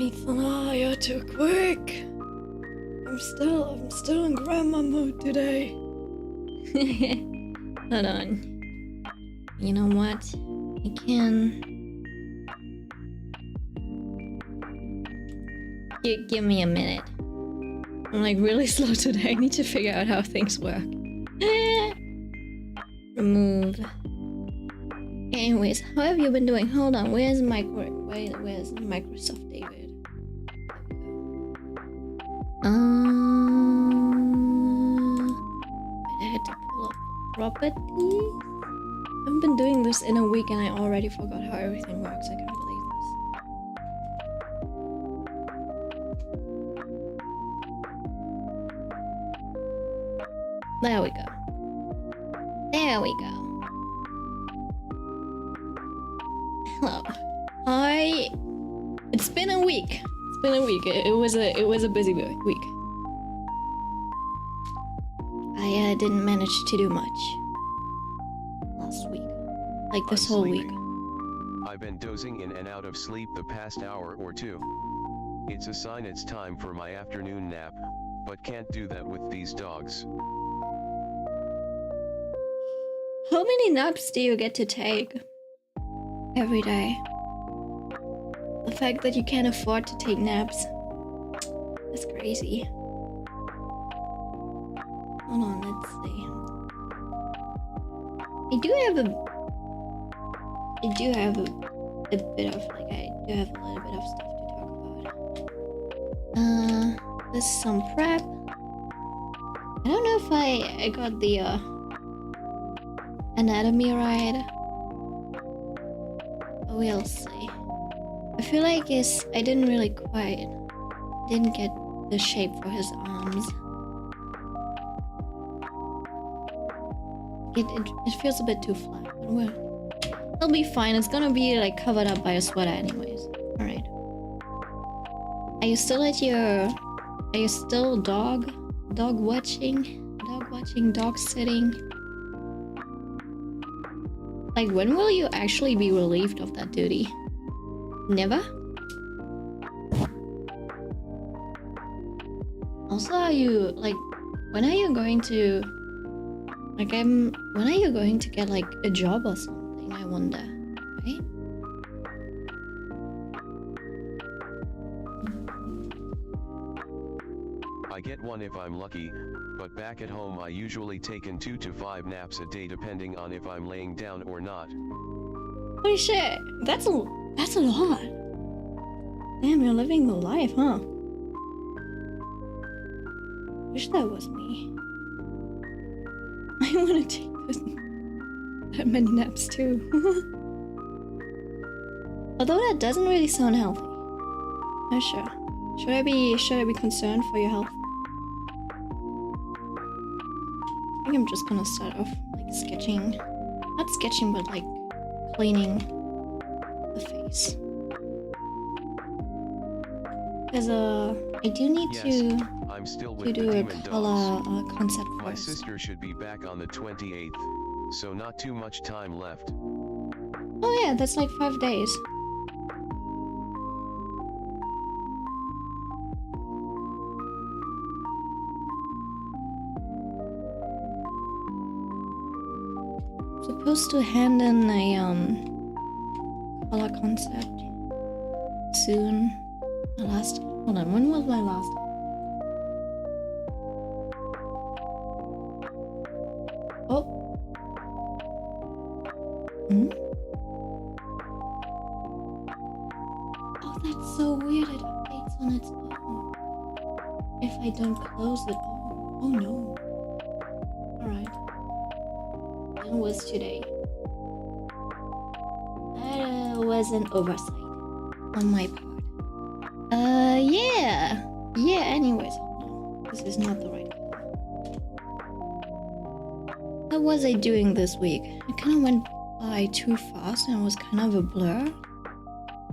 Mithana, you're too quick. I'm still in grandma mode today. Hold on. You know what? I can. Give me a minute. I'm like really slow today. I need to figure out how things work. Remove. Anyways, how have you been doing? Hold on. Where's Microsoft David? I had to pull up the property. I haven't been doing this in a week and I already forgot how everything works. I can't believe this. There we go. There we go. Hello. It's been a week. It's been a week. It was a busy week. I didn't manage to do much last week. Like this whole week. I've been dozing in and out of sleep the past hour or two. It's a sign it's time for my afternoon nap, but can't do that with these dogs. How many naps do you get to take every day? The fact that you can't afford to take naps, that's crazy. Hold on, let's see. I do have a bit of, like, I do have a little bit of stuff to talk about. This is some prep. I don't know if I got the anatomy right. We'll see. I feel like I didn't get the shape for his arms. It feels a bit too flat, but it'll be fine. It's gonna be like covered up by a sweater anyways. Alright. Are you still dog watching? Dog sitting? Like, when will you actually be relieved of that duty? Never? Also, are you, like, when are you going to, like, when are you going to get, like, a job or something, I wonder, right? I get one if I'm lucky, but back at home I usually take in 2 to 5 naps a day depending on if I'm laying down or not. Holy shit, that's a lot. Damn, you're living the life, huh? Wish that was me. I want to take that many naps too. Although that doesn't really sound healthy. Not sure. Should I be concerned for your health? I think I'm just gonna start off like sketching. Not sketching, but like cleaning the face. Because I do need to I'm still with do a color concept first. My sister should be back on the 28th, so not too much time left. Oh yeah, that's like 5 days. Supposed to hand in a color concept soon. Hold on, when was my last? Oh. Oh, that's so weird. It updates on its own. If I don't close it. Oh no. Alright. It was today. That was an oversight on my part. Yeah. Yeah, anyways. No, this is not the right color. What was I doing this week? It kind of went by too fast and it was kind of a blur.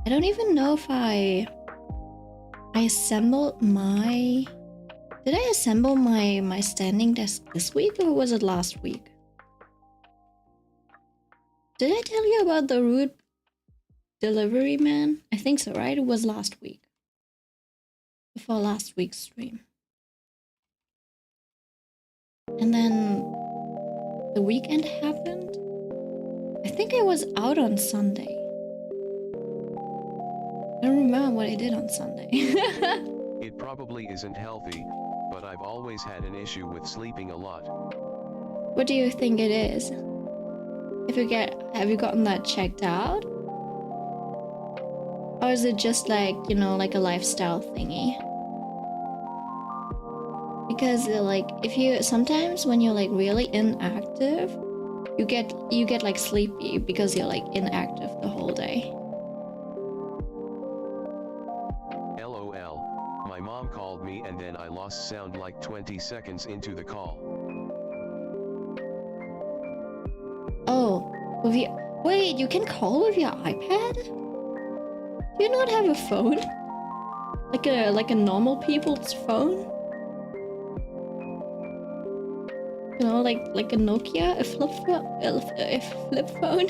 I don't even know if I assembled my... Did I assemble my standing desk this week or was it last week? Did I tell you about the rude delivery man? I think so, right? It was last week. before last week's stream. And then the weekend happened. I think I was out on Sunday. I don't remember what I did on Sunday. It probably isn't healthy, but I've always had an issue with sleeping a lot. What do you think it is? Have you gotten that checked out? Or is it just like, you know, like a lifestyle thingy? Because like if you sometimes when you're like really inactive, you get like sleepy because you're like inactive the whole day. LOL. My mom called me and then I lost sound like 20 seconds into the call. Oh, wait, you can call with your iPad? Do you not have a phone? Like a normal people's phone? You know, like a Nokia, a flip phone.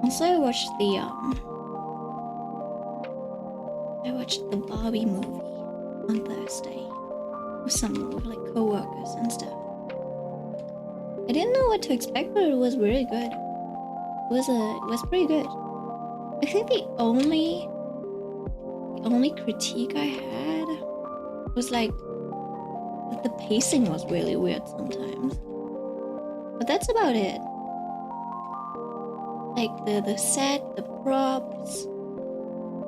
Also, I watched the Barbie movie on Thursday with like co-workers and stuff. I didn't know what to expect, but it was really good. It was pretty good. I think the only critique I had was like that the pacing was really weird sometimes. But that's about it. Like the set, the props,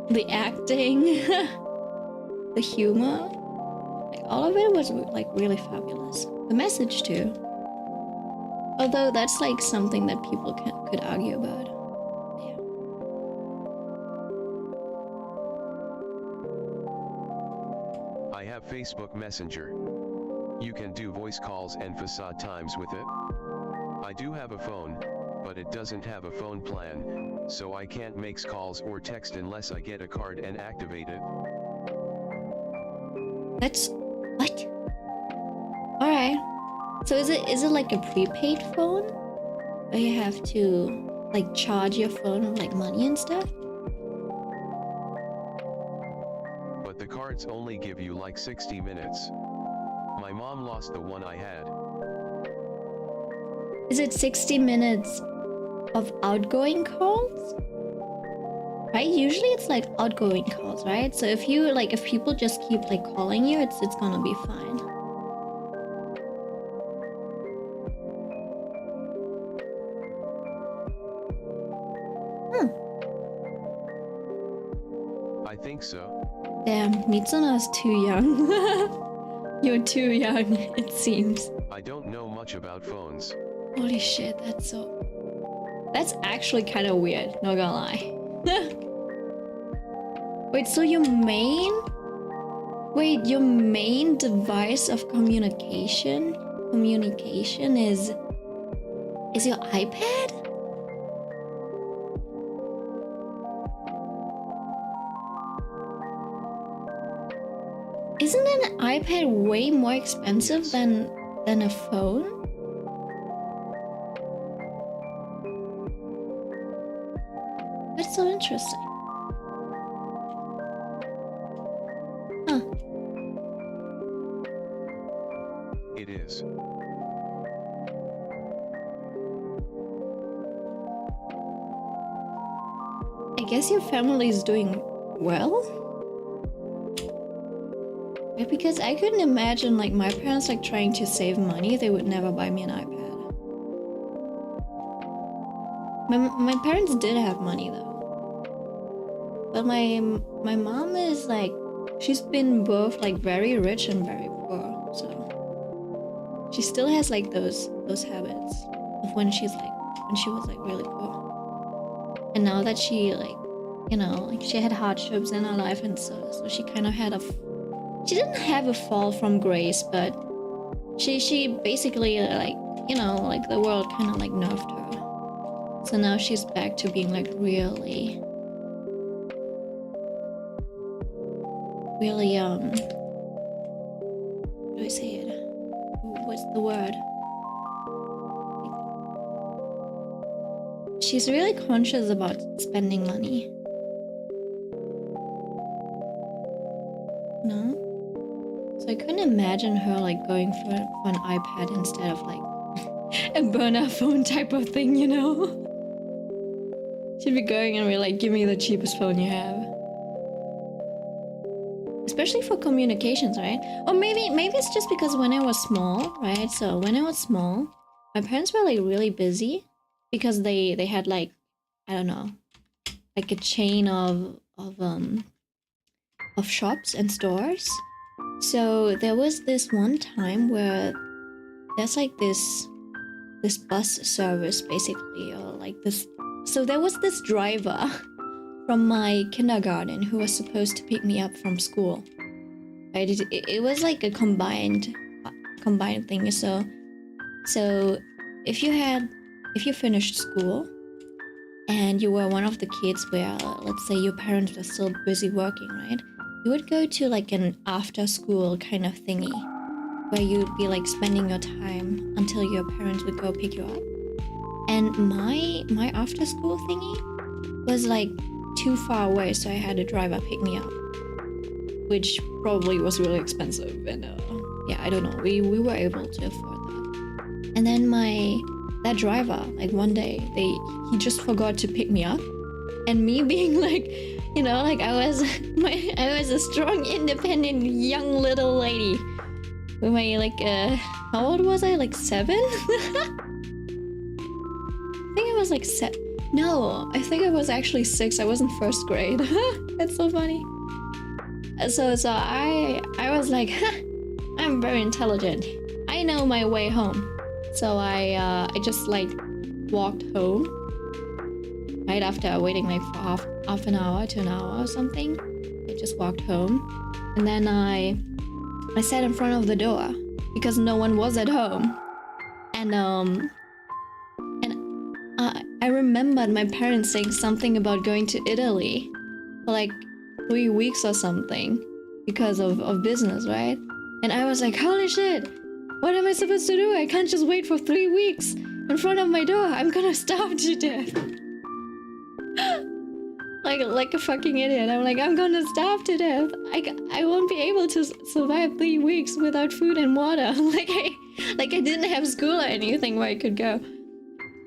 the acting, the humor, like all of it was like really fabulous. The message too. Although that's like something that people could argue about. Yeah. I have Facebook Messenger. You can do voice calls and facade times with it. I do have a phone, but it doesn't have a phone plan, so I can't make calls or text unless I get a card and activate it. That's what? Alright. So is it like a prepaid phone? Where you have to like charge your phone with like money and stuff? But the cards only give you like 60 minutes. My mom lost the one I had. Is it 60 minutes of outgoing calls? Right? Usually it's like outgoing calls, right? So if people just keep like calling you, it's gonna be fine. I think so. Damn, Mitsuna's too young. You're too young, it seems. I don't know much about phones. Holy shit, that's actually kind of weird, not gonna lie. Wait, so your main device of communication is your iPad? Isn't an iPad way more expensive than a phone? That's so interesting. Huh. It is. I guess your family is doing well? Yeah, because I couldn't imagine like my parents like trying to save money. They would never buy me an iPad. My parents did have money though. But my mom is like, she's been both like very rich and very poor, so she still has like those habits of when she was like really poor. And now that she like, you know, like she had hardships in her life and so she kind of had a she didn't have a fall from grace, but she basically like, you know, like the world kind of like nerfed her. So now she's back to being like really how do I say it? What's the word? She's really conscious about spending money. No? So I couldn't imagine her like going for an iPad instead of like a burner phone type of thing, you know? She'd be going and be like, give me the cheapest phone you have. Especially for communications, right? Or maybe it's just because when I was small, right? So when I was small, my parents were like really busy because they had like, I don't know, like a chain of shops and stores. So there was this one time where there's like this bus service basically, or like this. So there was this driver from my kindergarten who was supposed to pick me up from school. Right? It was like a combined thing. So if you finished school and you were one of the kids where, let's say, your parents were still busy working, right? You would go to like an after school kind of thingy where you'd be like spending your time until your parents would go pick you up. And my after school thingy was like too far away, so I had a driver pick me up, which probably was really expensive. And yeah, I don't know, we were able to afford that. And then that driver, like one day he just forgot to pick me up, and me being like, you know, like I was a strong, independent young little lady with my like how old was I, like 7? I think I was like no, I think I was actually 6. I was in first grade. That's so funny. So I was like, I'm very intelligent, I know my way home. So I just like walked home right after waiting like for half an hour to an hour or something. I just walked home, and then I sat in front of the door because no one was at home. And I remembered my parents saying something about going to Italy for like 3 weeks or something because of business, right? And I was like, holy shit, what am I supposed to do? I can't just wait for 3 weeks in front of my door. I'm gonna starve to death. like a fucking idiot. I'm like, I'm gonna starve to death. I won't be able to survive 3 weeks without food and water. like I didn't have school or anything where I could go.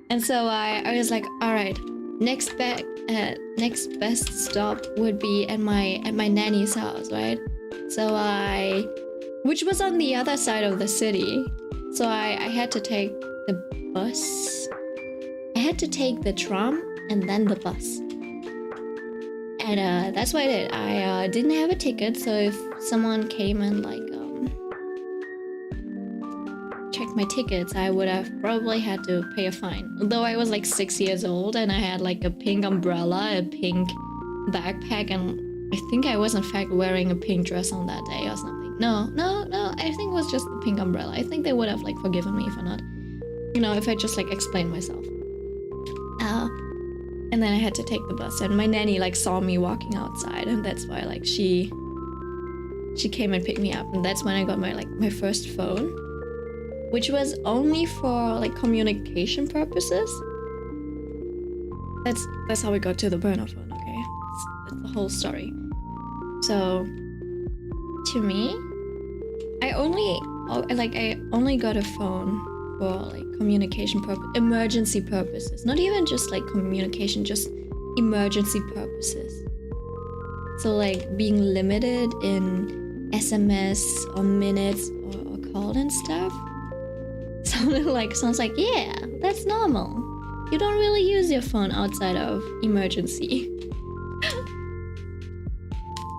And so I was like, all right, next best stop would be at my nanny's house, right? So which was on the other side of the city. So I had to take the bus. I had to take the tram and then the bus. And that's what I did. I didn't have a ticket, so if someone came and like checked my tickets, I would have probably had to pay a fine. Although I was like 6 years old and I had like a pink umbrella, a pink backpack, and I think I was in fact wearing a pink dress on that day or something. No, I think it was just the pink umbrella. I think they would have like forgiven me for not, you know, if I just like explained myself. And then I had to take the bus, and my nanny like saw me walking outside, and that's why like she came and picked me up, and that's when I got my first phone, which was only for like communication purposes. That's how we got to the burner phone. Okay, that's the whole story. So to me, I only got a phone for like communication emergency purposes. Not even just like communication, just emergency purposes. So like being limited in SMS or minutes or call and stuff. Sounds like, yeah, that's normal. You don't really use your phone outside of emergency.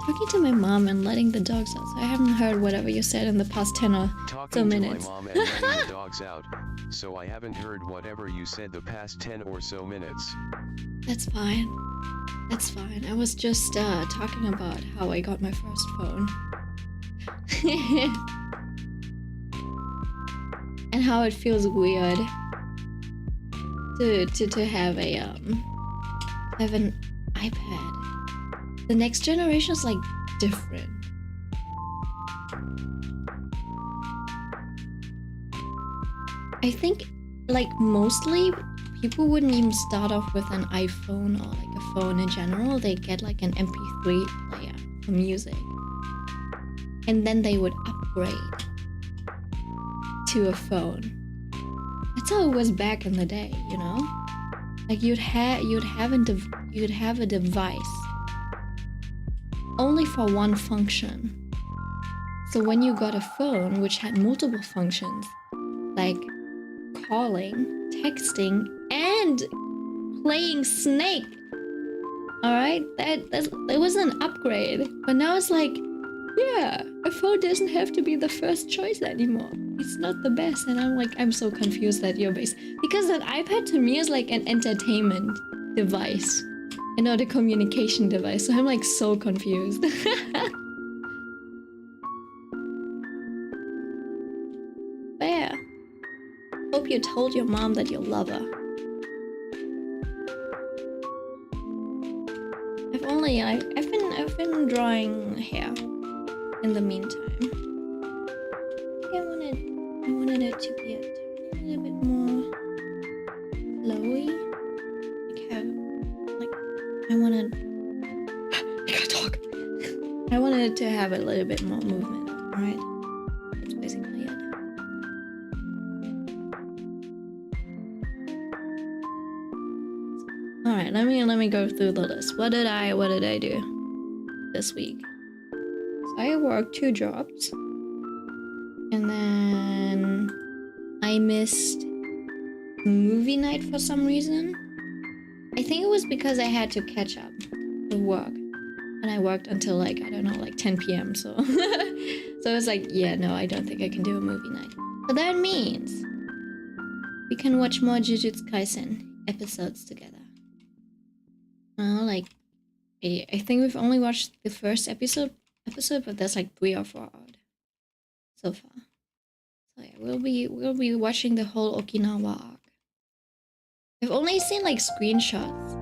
Talking to my mom and letting the dogs out. So I haven't heard whatever you said in the past 10 or so minutes. Talking to my mom and letting the dogs out, so I haven't heard whatever you said the past 10 or so minutes. That's fine. That's fine. I was just talking about how I got my first phone. And how it feels weird to have an iPad. The next generation is like different. I think like mostly people wouldn't even start off with an iPhone or like a phone in general. They get like an MP3 player for music, and then they would upgrade to a phone. That's how it was back in the day, you know? Like you'd have a device only for one function. So when you got a phone which had multiple functions, like calling, texting, and playing Snake, all right, that was an upgrade. But now it's like, yeah, a phone doesn't have to be the first choice anymore. It's not the best, and I'm so confused that you're based, because an iPad to me is like an entertainment device and not a communication device. So I'm like so confused. But yeah, hope you told your mom that you love her. I've been drawing hair in the meantime. I wanted it to be a little bit more flowy. I gotta talk. I wanted it to have a little bit more movement, alright? That's basically it. Alright, let me go through the list. What did I do this week? So I worked 2 jobs. And then I missed movie night for some reason. I think it was because I had to catch up with work. And I worked until like, I don't know, like 10 p.m. So so I was like, yeah, no, I don't think I can do a movie night. But that means we can watch more Jujutsu Kaisen episodes together. Like, I think we've only watched the first episode, but there's like 3 or 4 out so far. So yeah, we'll be watching the whole Okinawa arc. I've only seen like screenshots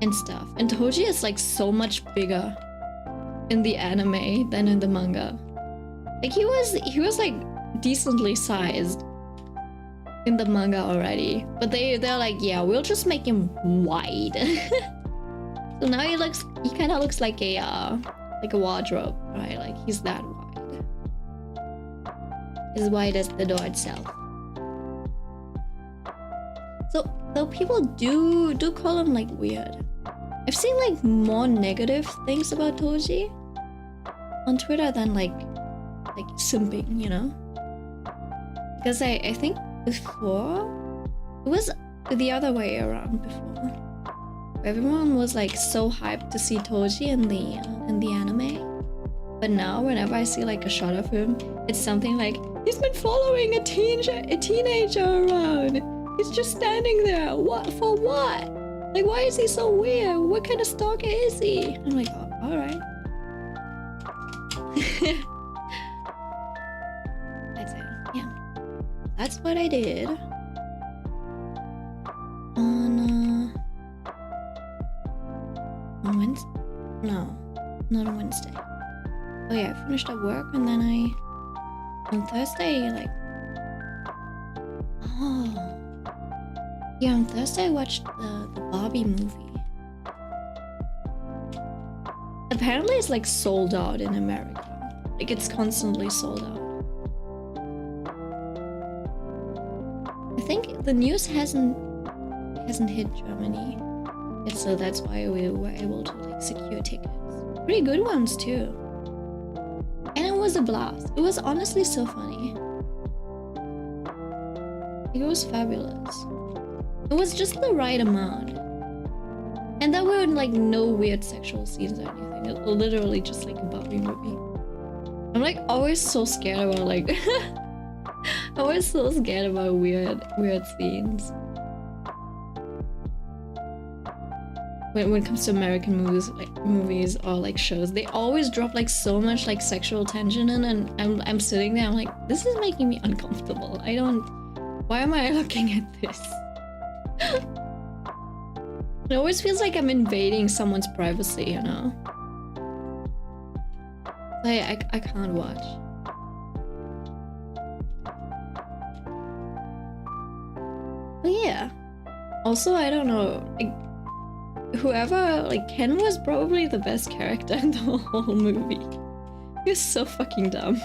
and stuff, and Toji is like so much bigger in the anime than in the manga. Like he was like decently sized in the manga already, but they're like, yeah, we'll just make him wide. So now he kind of looks like a wardrobe, right? Like he's that wide. As wide as the door itself. So though people do call him like weird. I've seen like more negative things about Toji on Twitter than like simping, you know? Because I think before it was the other way around before. Everyone was like so hyped to see Toji in the anime. But now whenever I see like a shot of him, it's something like, he's been following a teenager around. He's just standing there. What? For what? Like, why is he so weird? What kind of stalker is he? I'm like, oh, alright. That's it. Yeah. That's what I did. On Wednesday? No, not on Wednesday. Oh yeah, I finished up work, and then on Thursday, like, on Thursday I watched the Barbie movie. Apparently it's like sold out in America. Like it's constantly sold out. I think the news hasn't hit Germany yet, so that's why we were able to like secure tickets. Pretty good ones too. And it was a blast. It was honestly so funny. It was fabulous. It was just the right amount. And there were like no weird sexual scenes or anything. It was literally just like a Barbie movie. I'm like always so scared about like I was so scared about weird scenes. when it comes to American movies or like shows, they always drop like so much like sexual tension in, and I'm sitting there, I'm like, this is making me uncomfortable. Why am I looking at this? It always feels like I'm invading someone's privacy, you know? I can't watch. But yeah. Also, I don't know, like, whoever, like, Ken was probably the best character in the whole movie. He was so fucking dumb.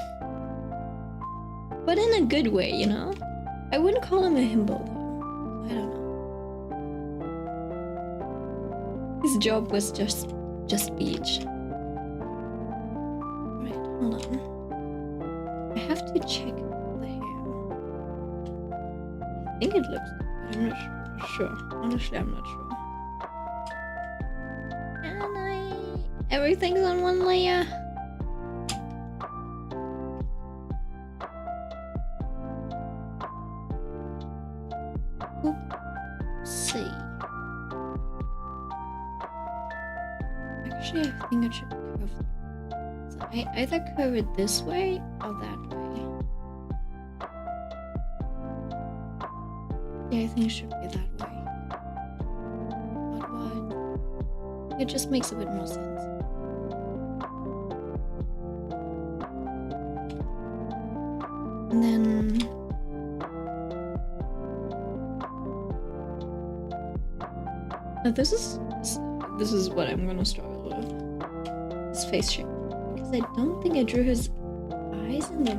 But in a good way, you know? I wouldn't call him a himbo, though. I don't know. His job was just beach. Right, hold on. I have to check the hair. I think it looks good, but I'm not sure. Honestly, I'm not sure. Everything's on one layer. Let's see. Actually, I think it should curve. So I either curve it this way or that way. Yeah, I think it should be that way. But what? It just makes a bit more sense. And then this is what I'm gonna struggle with. His face shape, because I don't think I drew his eyes in the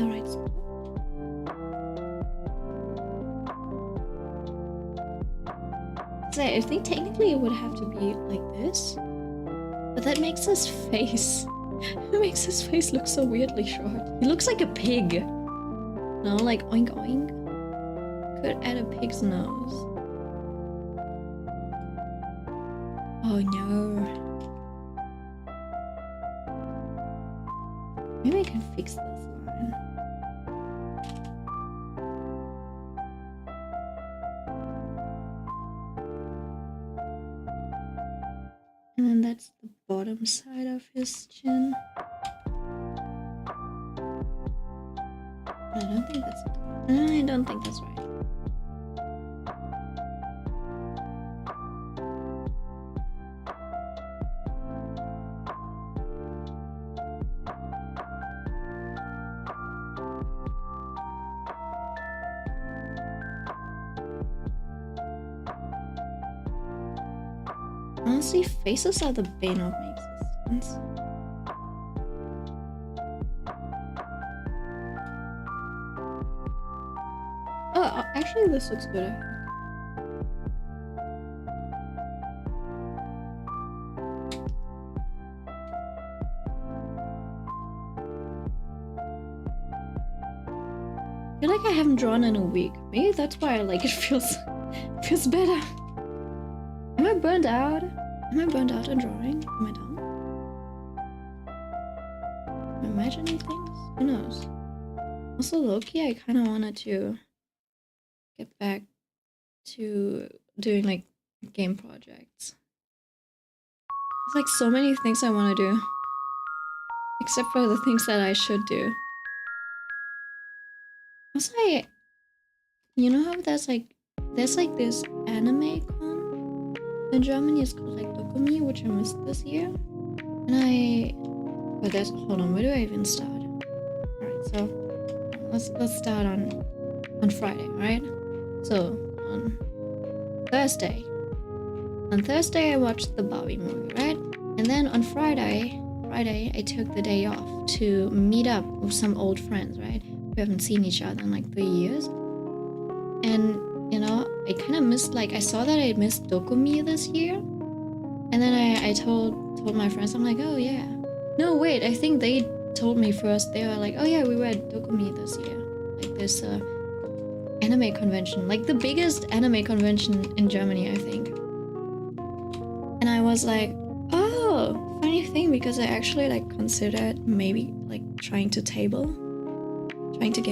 right spot. So I think technically it would have to be like this, but that makes his face. It makes his face look so weirdly short. He looks like a pig. No, like oink oink. Could add a pig's nose. Oh no. Maybe I can fix this line. And then that's the bottom side of his chin. I don't think that's right. Honestly, faces are the bane of my existence. Oh, actually this looks good. I feel like I haven't drawn in a week. Maybe that's why I like it feels better. Am I burned out? Am I burned out on drawing? Am I done? Am I imagining things? Who knows? Also, low-key, I kind of wanted to get back to doing like game projects. There's like so many things I want to do, except for the things that I should do. Also, you know how there's like this anime con in Germany. It's called like Dokumi, which I missed this year. And hold on, where do I even start? Alright, so let's start on Friday, right? So on Thursday I watched the Barbie movie, right? And then on Friday I took the day off to meet up with some old friends, right? We haven't seen each other in like 3 years. And you know, I kind of missed, like, I saw that I missed Dokumi this year. And then I told my friends, I'm like, oh yeah. No, wait, I think they told me first. They were like, oh yeah, we were at Dokumi this year. Like this anime convention. Like the biggest anime convention in Germany, I think. And I was like, oh, funny thing, because I actually like considered maybe like trying to get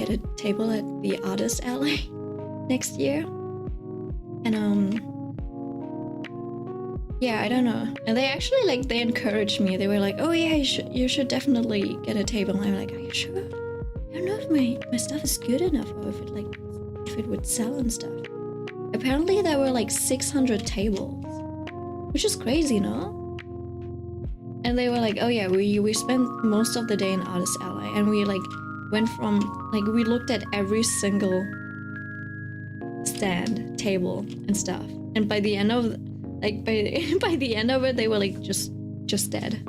a table at the Artist Alley next year. And yeah, I don't know. And they actually like they encouraged me. They were like, "Oh yeah, you should definitely get a table." And I'm like, "Are you sure? I don't know if my stuff is good enough or if it would sell and stuff." Apparently there were like 600 tables, which is crazy, no? And they were like, "Oh yeah, we spent most of the day in Artist Alley, and we like went from like we looked at every single stand, table, and stuff. And by the end of like by the end of it, they were like just dead."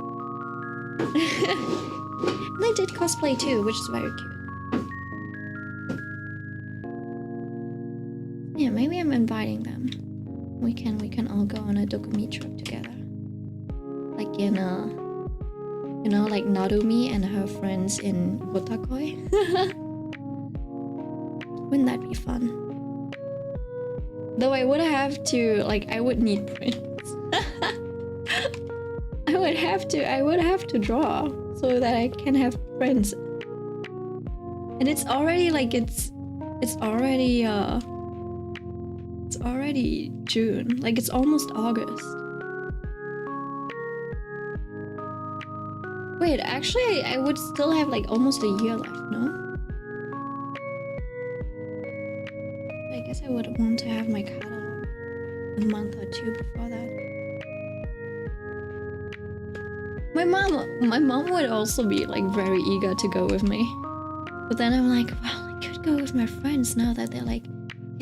And they did cosplay too, which is very cute. Yeah, maybe I'm inviting them. We can all go on a Dokumi trip together. Like in like Narumi and her friends in Wotakoi. Wouldn't that be fun? Though I would have to I would need prints. I would have to draw so that I can have prints. And it's already June. Like it's almost August. Wait, actually I would still have like almost a year left, no? I guess I would want to have my catalog a month or two before that. My mom would also be like very eager to go with me. But then I'm like, well, I could go with my friends now that they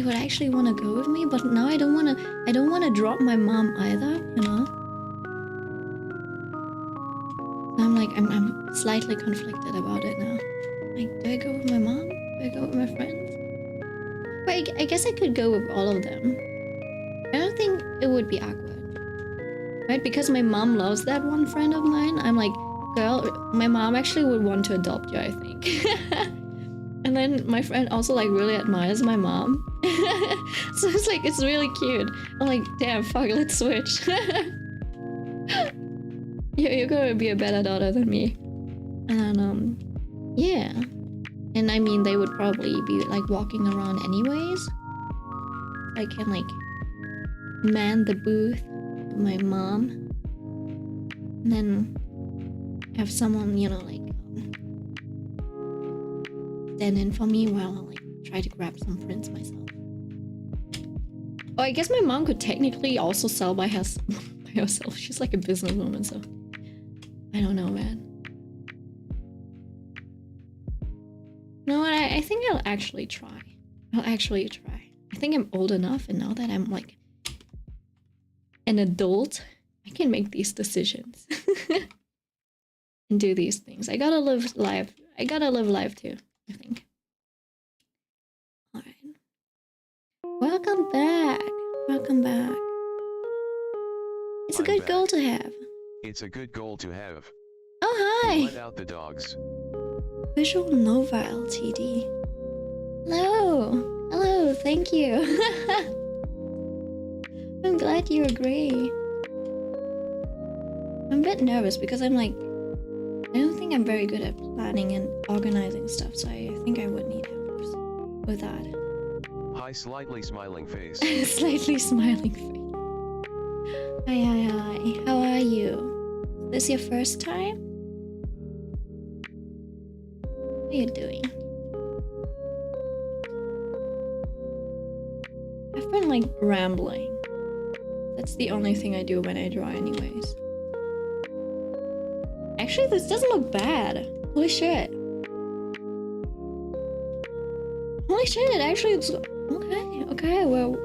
would actually want to go with me, but now I don't want to drop my mom either, you know? So I'm slightly conflicted about it now. Like, do I go with my mom? Do I go with my friends? But I guess I could go with all of them. I don't think it would be awkward. Right? Because my mom loves that one friend of mine. I'm like, girl, my mom actually would want to adopt you, I think. And then my friend also like really admires my mom. So it's really cute. I'm like, damn, fuck, let's switch. You're gonna be a better daughter than me. And yeah. And I mean, they would probably be like walking around anyways. I can like man the booth with my mom. And then have someone, you know, like stand in for me while I like try to grab some prints myself. Oh, I guess my mom could technically also sell by herself. She's like a businesswoman, so I don't know, man. You know what? I think I'll actually try. I think I'm old enough, and now that I'm like an adult, I can make these decisions and do these things. I gotta live life too, I think. Alright. Welcome back. It's a good goal to have. It's a good goal to have. Oh, hi. Let out the dogs. Visual Nova Ltd. Hello, thank you. I'm glad you agree. I'm a bit nervous because I'm like, I don't think I'm very good at planning and organizing stuff, so I think I would need help with that. Hi, slightly smiling face. Slightly smiling face. Hi. How are you? Is this your first time? What are you doing? I've been like rambling. That's the only thing I do when I draw anyways. Actually, this doesn't look bad. Holy shit. It actually looks... Okay, well,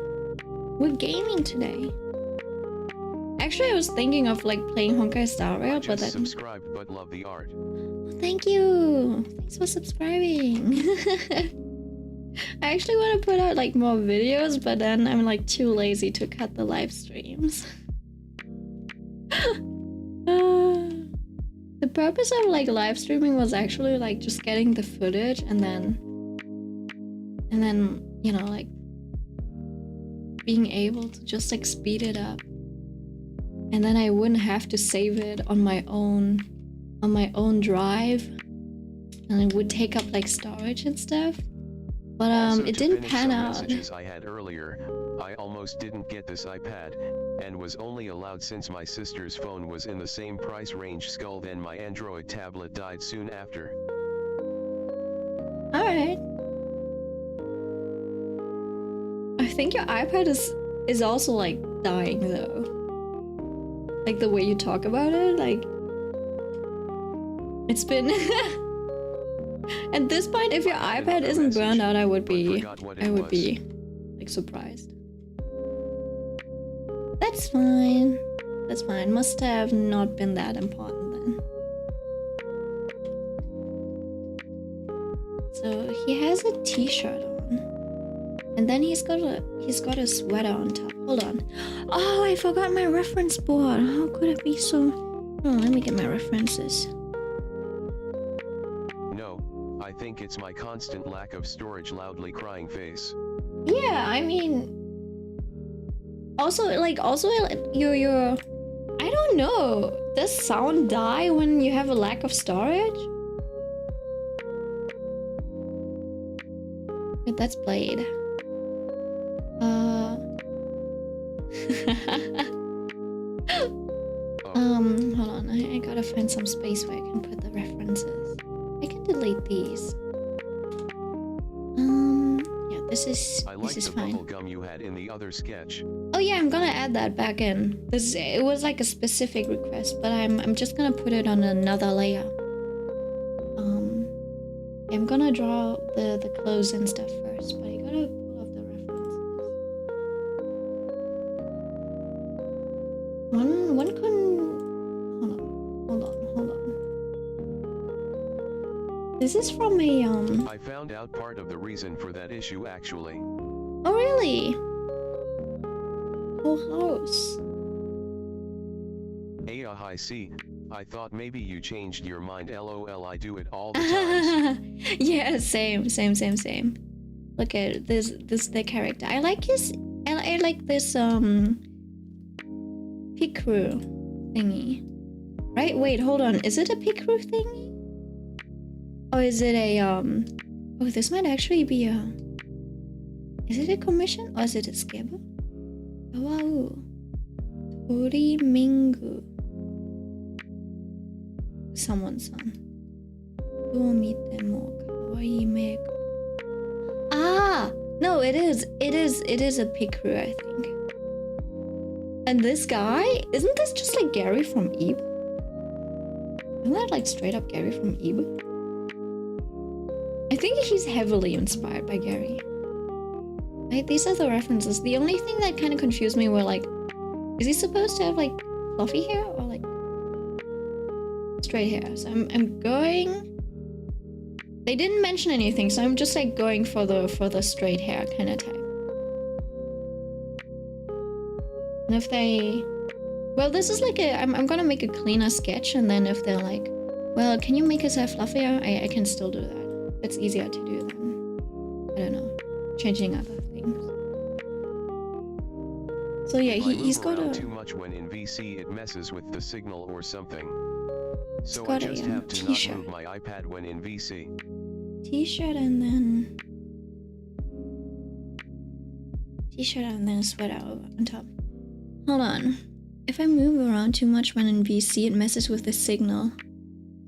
we're gaming today. Actually, I was thinking of like playing Honkai Star Rail, but then... subscribed but love the art. Oh, thank you! Thanks for subscribing! I actually want to put out like more videos, but then I'm like too lazy to cut the live streams. The purpose of like live streaming was actually like just getting the footage and then you know, like being able to just like speed it up, and then I wouldn't have to save it on my own drive, and it would take up like storage and stuff. But Also, it to didn't finish pan some out. messages I had earlier, I almost didn't get this iPad, and was only allowed since my sister's phone was in the same price range skull, then my Android tablet died soon after. Alright. I think your iPad is also like dying though. Like the way you talk about it, like it's been at this point, if your iPad isn't burned out, I would be like surprised. That's fine. That's fine. Must have not been that important then. So he has a t-shirt on. And then he's got a sweater on top. Hold on. Oh, I forgot my reference board. How could it be so? Oh, let me get my references. No, I think it's my constant lack of storage loudly crying face. Yeah, I mean, also your I don't know. Does sound die when you have a lack of storage? Wait, that's Blade. Hold on. I gotta find some space where I can put the references. I can delete these. Yeah, this is I like the fine. bubble gum you had in the other sketch. Oh yeah, I'm gonna add that back in. It was like a specific request, but I'm just gonna put it on another layer. I'm gonna draw the clothes and stuff first, but I gotta pull up the references. One couldn't. Hold on. This is from a I found out part of the reason for that issue actually. Oh really? Whole house. Hi C, I thought maybe you changed your mind, lol, I do it all the time. Yeah, same. Look at this the character. I like his I like this Picrew thingy. Right? Wait, hold on. Is it a Picrew thingy? Or is it a oh, this might actually be a. Is it a commission or is it a skib? Wow. Torimingu. Someone's son. Ah! No, it is a Picrew, I think. And this guy, isn't this just like Gary from Ib? Isn't that like straight up Gary from Ib? I think he's heavily inspired by Gary. Right, these are the references. The only thing that kind of confused me were like, is he supposed to have like fluffy hair or like straight hair? So I'm going. They didn't mention anything, so I'm just like going for the straight hair kind of type. And if they, well, this is like a. I'm gonna make a cleaner sketch, and then if they're like, well, can you make his hair fluffier? I can still do that. It's easier to do than, I don't know, changing other things. So yeah, he's got a. Too much when in VC it messes with the signal or something. So got I just have to t-shirt. not move my iPad when in VC. T-shirt and then a sweater on top. Hold on. If I move around too much when in VC, it messes with the signal.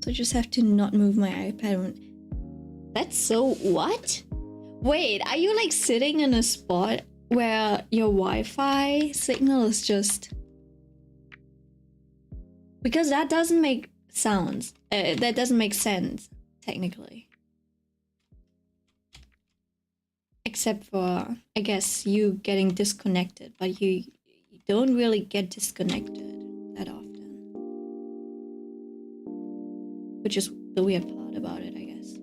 So I just have to not move my iPad. That's so what? Wait, are you like sitting in a spot where your Wi-Fi signal is just... Because that doesn't make sounds. That doesn't make sense, technically. Except for, I guess, you getting disconnected, but you don't really get disconnected that often. Which is the weird part about it, I guess.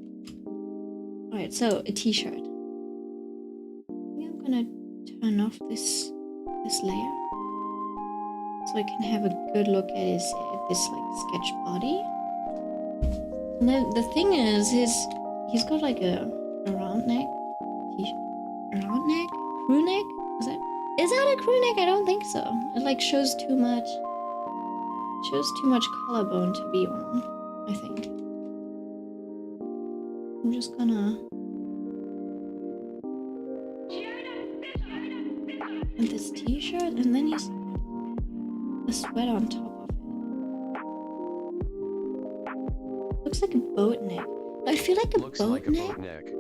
Alright, so a t-shirt. Maybe I'm gonna turn off this layer. So I can have a good look at this like sketch body. And then the thing is, he's got like a round neck. Round neck? Crew neck? Is that a crew neck? I don't think so. It like shows too much collarbone to be on, I think. I'm just gonna and this t-shirt, and then he's a sweater on top of it. Looks like a boat neck. I feel like a Looks boat like a neck. boat neck.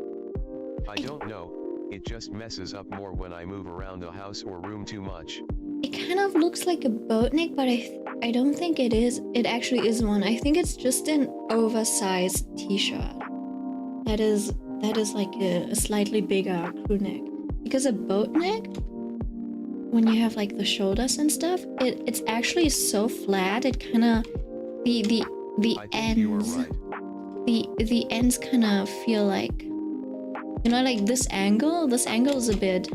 I don't know, it just messes up more when I move around the house or room too much. It kind of looks like a boat neck, but I don't think it is. It actually is one. I think it's just an oversized t-shirt. That is like a slightly bigger crew neck. Because a boat neck, when you have like the shoulders and stuff, it's actually so flat. It kind of the I think you are ends right. the ends kind of feel like, you know, like this angle. This angle is a bit.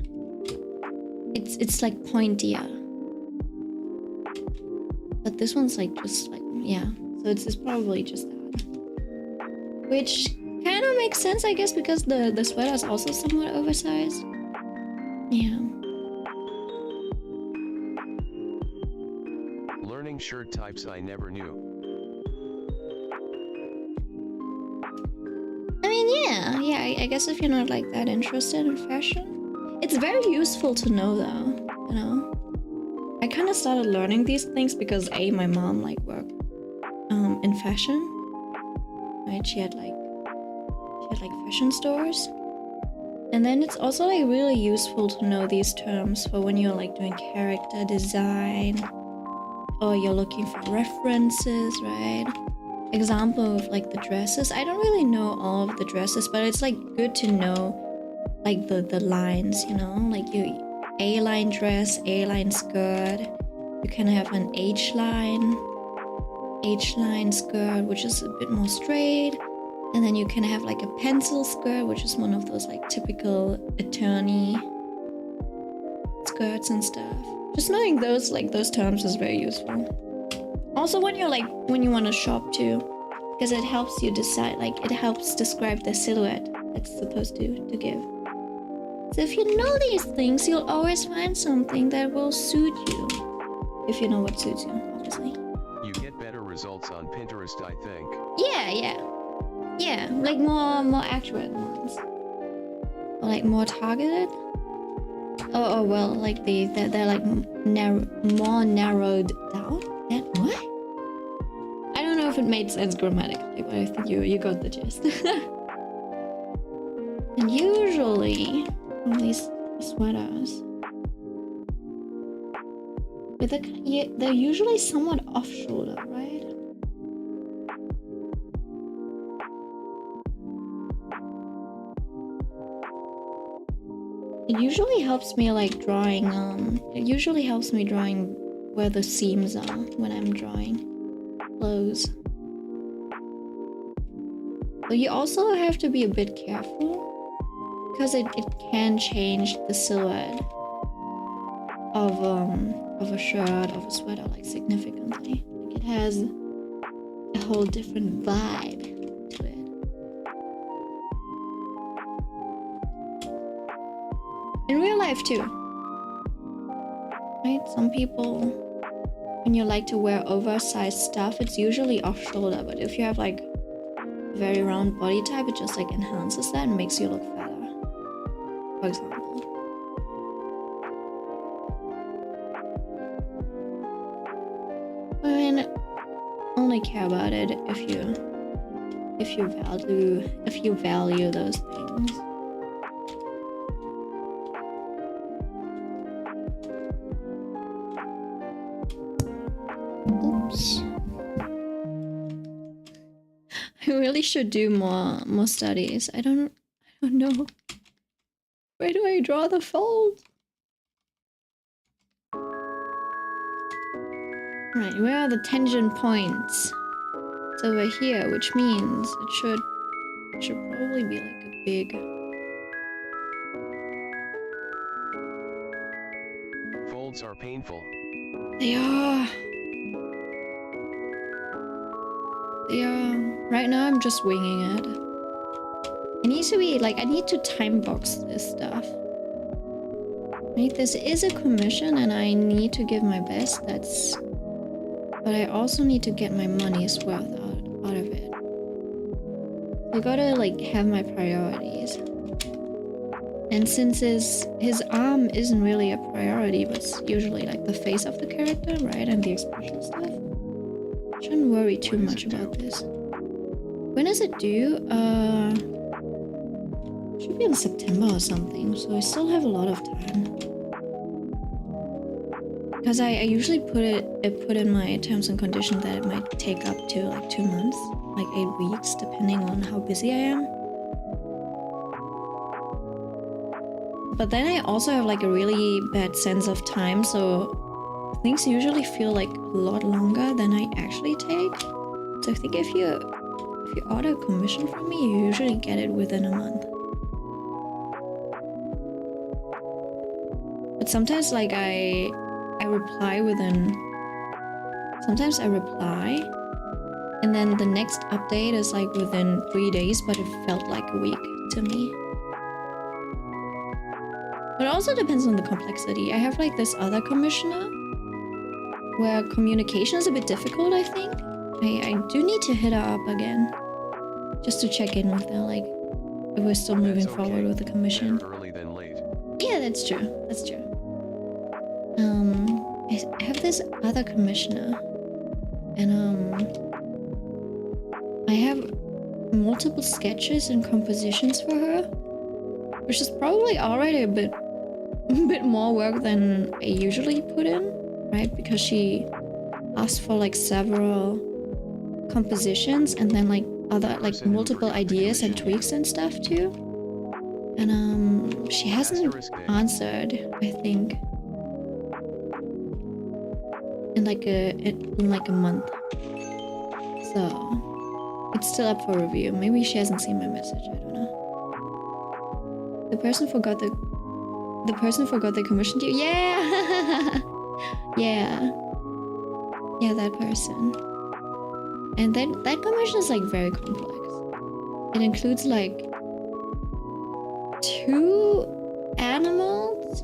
It's like pointier. But this one's like just like, yeah. So it's probably just that. Which kind of makes sense, I guess, because the sweater is also somewhat oversized. Yeah. Learning shirt types I never knew. I mean, yeah. I guess if you're not like that interested in fashion, it's very useful to know, though. You know. I kind of started learning these things because my mom like worked in fashion, right? She had like fashion stores, and then it's also like really useful to know these terms for when you're like doing character design or you're looking for references, right? Example of like the dresses. I don't really know all of the dresses, but it's like good to know like the lines, you know, like you. A-line dress, A-line skirt. You can have an H-line skirt, which is a bit more straight. And then you can have like a pencil skirt, which is one of those like typical attorney skirts and stuff. Just knowing those terms is very useful. Also when you want to shop too, because it helps you decide, like it helps describe the silhouette it's supposed to give. So if you know these things, you'll always find something that will suit you. If you know what suits you, obviously. You get better results on Pinterest, I think. Yeah, like more accurate ones. Or like more targeted. Oh well, like they're like more narrowed down. What? I don't know if it made sense grammatically, but I think you got the gist. And usually these sweaters, they're usually somewhat off shoulder, right? It usually helps me like drawing. It usually helps me drawing where the seams are when I'm drawing clothes. But you also have to be a bit careful, because it can change the silhouette of a shirt, of a sweater, like significantly. Like it has a whole different vibe to it. In real life too. Right? Some people, when you like to wear oversized stuff, it's usually off shoulder, but if you have like a very round body type, it just like enhances that and makes you look fatter. For example. I mean, only care about it if you value those things. Oops. I really should do more studies. I don't know. Where do I draw the fold? Right, where are the tangent points? It's over here, which means it should probably be like a big. Folds are painful. They are. Right now I'm just winging it. I need to time box this stuff. Right, this is a commission and I need to give my best, but I also need to get my money's worth out of it. I gotta like have my priorities. And since his arm isn't really a priority, but it's usually like the face of the character, right? And the expression stuff. Shouldn't worry too much about this. When is it due? Should be in September or something, so I still have a lot of time. Because I usually put in my terms and conditions that it might take up to like 2 months, like 8 weeks, depending on how busy I am. But then I also have like a really bad sense of time, so things usually feel like a lot longer than I actually take. So I think if you order a commission from me, you usually get it within a month. But sometimes like I reply within... Sometimes I reply and then the next update is like within 3 days, but it felt like a week to me. But it also depends on the complexity. I have like this other commissioner where communication is a bit difficult, I think. I do need to hit her up again just to check in with her, like if we're still moving forward with the commission. Better early than late. Yeah, that's true. That's true. I have this other commissioner, and I have multiple sketches and compositions for her, which is probably already a bit more work than I usually put in, right? Because she asked for like several compositions and then like other like multiple ideas and tweaks and stuff too. And she hasn't answered, I think, in like a month. So it's still up for review. Maybe she hasn't seen my message, I don't know. The person forgot the commission due. Yeah. Yeah, that person. And that commission is like very complex. It includes like 2 animals,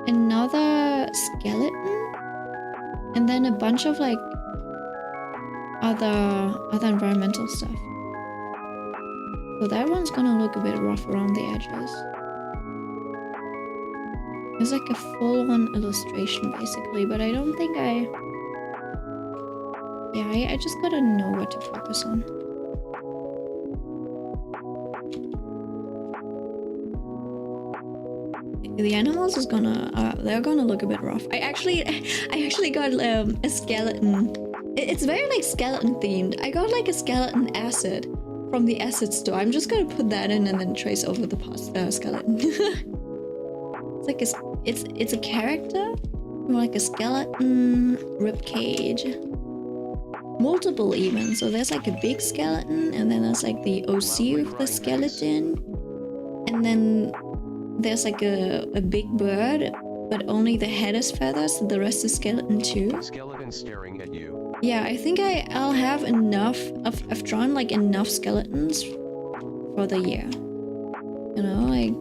another skeleton, and then a bunch of like other environmental stuff. So that one's gonna look a bit rough around the edges. It's like a full-on illustration basically, but I don't think I just gotta know what to focus on. The animals is gonna they're gonna look a bit rough. I actually got a skeleton. It's very like skeleton themed. I got like a skeleton acid from the acid store. I'm just gonna put that in and then trace over the skeleton. It's like it's a character, more like a skeleton rib cage. Multiple even. So there's like a big skeleton, and then there's like the OC of the skeleton, and then there's like a big bird, but only the head is feathers, so the rest is skeleton too. Skeleton staring at you. Yeah, I think I'll have enough. I've drawn like enough skeletons for the year. You know, like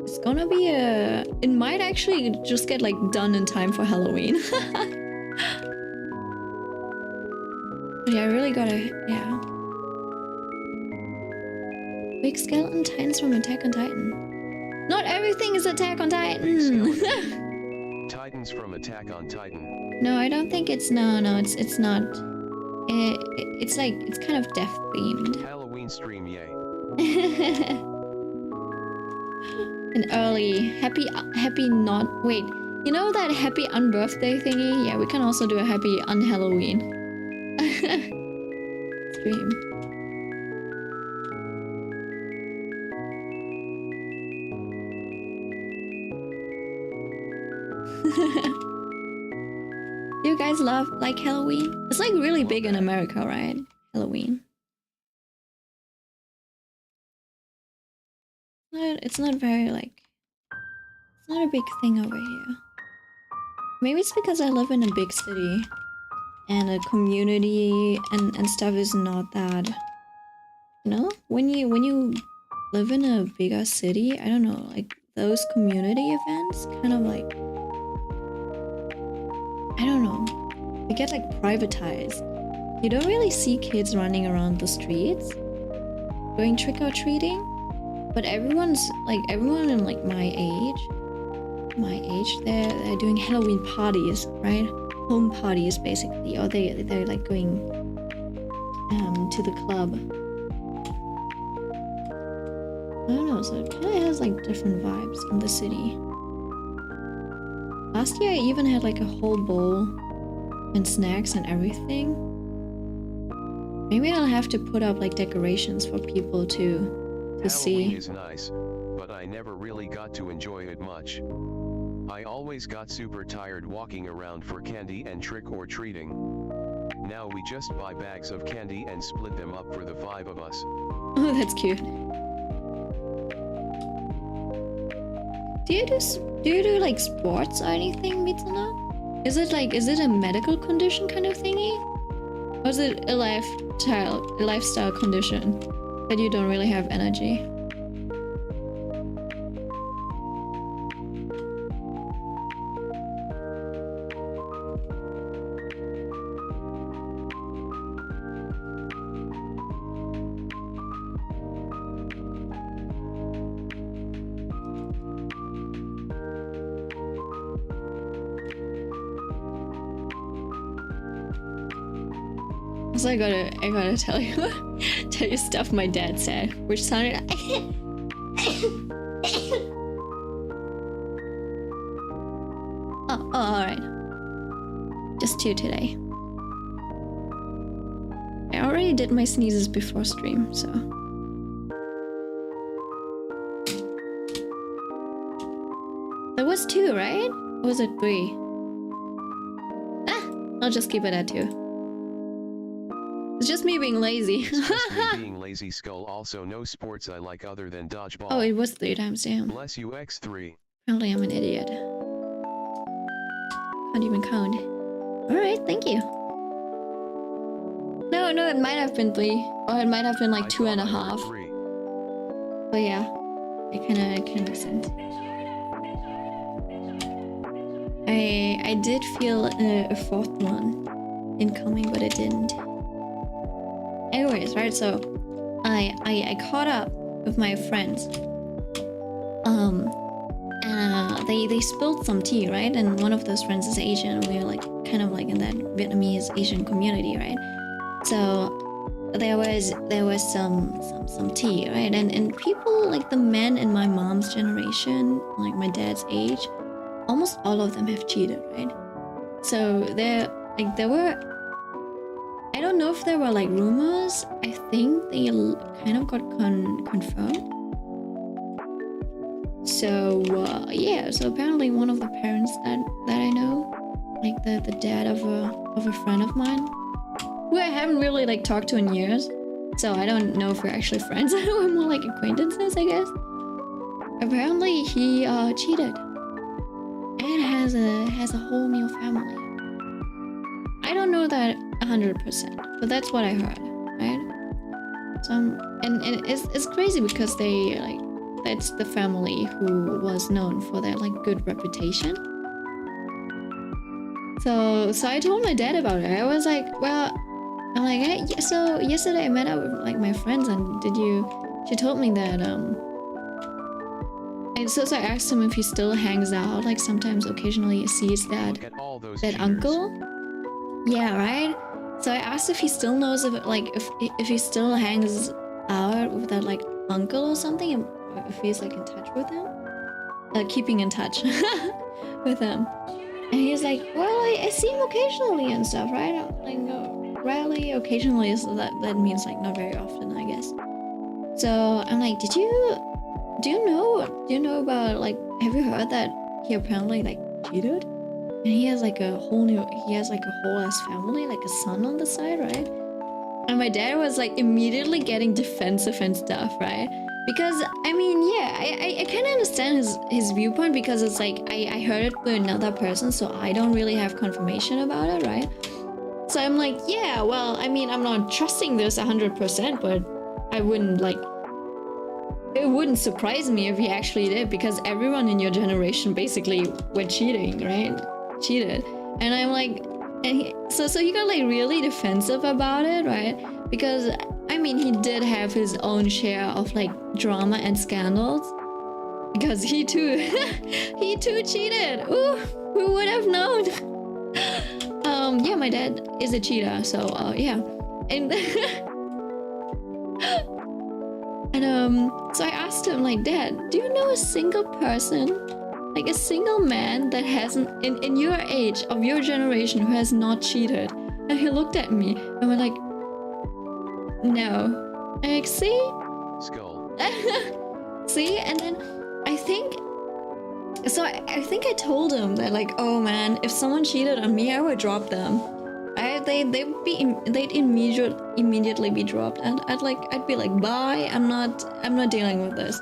it's gonna be it might actually just get like done in time for Halloween. But yeah, I really gotta, yeah. Big skeleton titans from Attack on Titan. Not everything is Attack on Titan. Titans from Attack on Titan. No, I don't think it's no, it's not. It's like it's kind of death themed. Halloween stream, yay. An early happy not wait. You know that happy unbirthday thingy? Yeah, we can also do a happy unHalloween stream. You guys love like Halloween? It's like really big in America, right? Halloween. It's not very like... It's not a big thing over here. Maybe it's because I live in a big city and a community and stuff is not that... You know? When you live in a bigger city, I don't know, like those community events kind of like... I don't know. They get like privatized. You don't really see kids running around the streets, going trick-or-treating. but everyone in like my age, they're doing Halloween parties, right? Home parties basically, or they're like going to the club. I don't know, so it kind of has like different vibes in the city. Last year I even had like a whole bowl and snacks and everything. Maybe I'll have to put up like decorations for people to see. Halloween is nice, but I never really got to enjoy it much. I always got super tired walking around for candy and trick or treating. Now we just buy bags of candy and split them up for the 5 of us. Oh, that's cute. Do you do like sports or anything, Mitsuna? Is it a medical condition kind of thingy? Or is it a lifestyle condition that you don't really have energy? So I gotta tell you stuff my dad said, which sounded oh, alright. Just 2 today. I already did my sneezes before stream, so. There was 2, right? Or was it 3? I'll just keep it at 2. It's just me being lazy. It's just me being lazy, Skull. Also, no sports I like other than dodgeball. Oh, it was 3 times, damn. Bless you, X3. Apparently I'm an idiot. Can't even count. Alright, thank you. No, it might have been 3. Or it might have been like 2.5. But yeah, it kinda makes sense. I did feel a 4th one incoming, but it didn't. Anyways, right, so I caught up with my friends. They spilled some tea, right? And one of those friends is Asian. We were like kind of like in that Vietnamese Asian community, right? So there was some tea, right? And people like the men in my mom's generation, like my dad's age, almost all of them have cheated, right? So there were, I don't know if there were like rumors. I think they kind of got confirmed. So yeah, so apparently one of the parents that I know, like the dad of a friend of mine, who I haven't really like talked to in years, so I don't know if we're actually friends. We're more like acquaintances, I guess. Apparently he cheated and has a whole new family. I don't know that 100%, but that's what I heard, right? So and it's crazy because they like, that's the family who was known for their like good reputation. So I told my dad about it. I was like, well, I'm like, hey, so yesterday I met up with like my friends, and she told me that and so I asked him if he still hangs out, like sometimes occasionally he sees that uncle. Yeah, right? So I asked if he still knows if he still hangs out with that like uncle or something, if he's like in touch with him, keeping in touch with him. And he's like, well, I see him occasionally and stuff, right? I'm like, no, rarely, occasionally, so that means like not very often, I guess. So I'm like, do you know about, like, have you heard that he apparently like cheated? And he has like a whole ass family, like a son on the side, right? And my dad was like immediately getting defensive and stuff, right? Because I mean, yeah, I kind of understand his viewpoint, because it's like I heard it with another person, so I don't really have confirmation about it, right? So I'm like, yeah, well, I mean, I'm not trusting this 100%, but I wouldn't like, it wouldn't surprise me if he actually did, because everyone in your generation basically were cheating, right? Cheated. And I'm like, and so he got like really defensive about it, right? because I mean he did have his own share of like drama and scandals, because he too he too cheated. Ooh, who would have known? Yeah, my dad is a cheater, so yeah. And so I asked him, like, Dad, do you know a single person, like a single man that hasn't, in your age, of your generation, who has not cheated? And he looked at me and went like, no. I'm like, see? Skull. See? And then I think, so I think I told him that, like, oh man, if someone cheated on me, I would drop them. They'd immediately be dropped, and I'd be like, bye, I'm not dealing with this.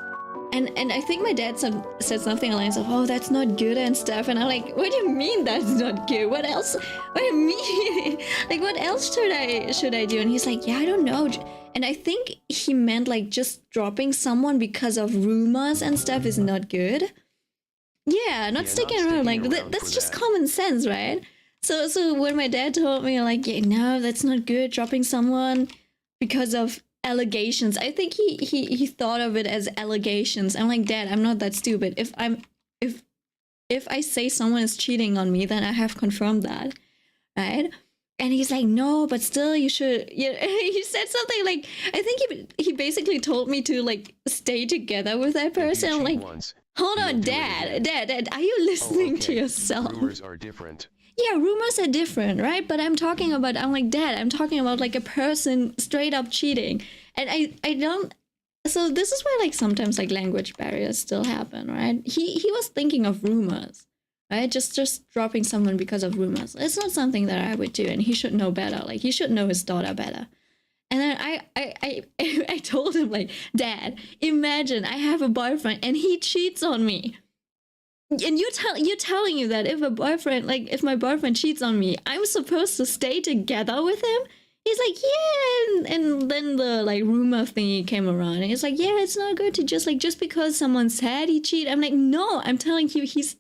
And I think my dad said something along the lines of, oh, that's not good and stuff. And I'm like, what do you mean that's not good? What else? What do you mean? Like, what else should I do? And he's like, yeah, I don't know. And I think he meant like just dropping someone because of rumors and stuff is not good. Yeah, not sticking around. Like, that's just common sense, right? So when my dad told me, like, yeah, no, that's not good, dropping someone because of allegations. I think he thought of it as allegations. I'm like, Dad, I'm not that stupid. If I say someone is cheating on me, then I have confirmed that, right? And he's like, no, but still, you should. Yeah, he said something like, I think he basically told me to like stay together with that person. I'm like, hold on, Dad, are you listening to yourself? Rumors are different. Yeah, rumors are different, right? But I'm talking about, I'm like, Dad, I'm talking about like a person straight up cheating. And I don't, so this is why like sometimes like language barriers still happen, right? He was thinking of rumors, right? Just dropping someone because of rumors. It's not something that I would do, and he should know better. Like, he should know his daughter better. And then I told him, like, Dad, imagine I have a boyfriend and he cheats on me. And you're telling you that if my boyfriend cheats on me, I'm supposed to stay together with him? He's like, yeah, and then the like rumor thingy came around, and he's like, yeah, it's not good to just because someone said he cheated. I'm like, no, I'm telling you, he's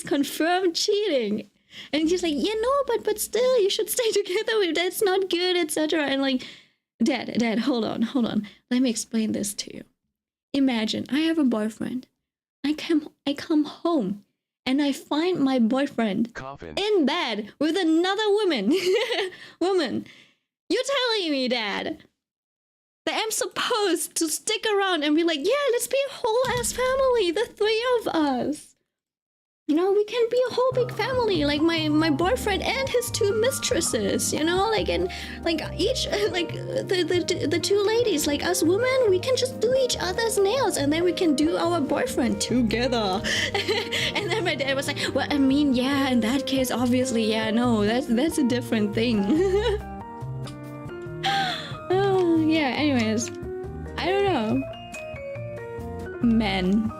confirmed cheating. And he's like, yeah, no, but still, you should stay together with, that's not good, etc. And like, Dad, hold on, let me explain this to you. Imagine I have a boyfriend. I come home and I find my boyfriend in bed with another woman. You're telling me, Dad, that I'm supposed to stick around and be like, yeah, let's be a whole ass family, the three of us. You know, we can be a whole big family, like my boyfriend and his two mistresses, you know, like, and like each, like the two ladies, like us women, we can just do each other's nails, and then we can do our boyfriend together. And then my dad was like, well, I mean, yeah, in that case, obviously, yeah, no, that's a different thing. Oh, yeah, anyways, I don't know. Men.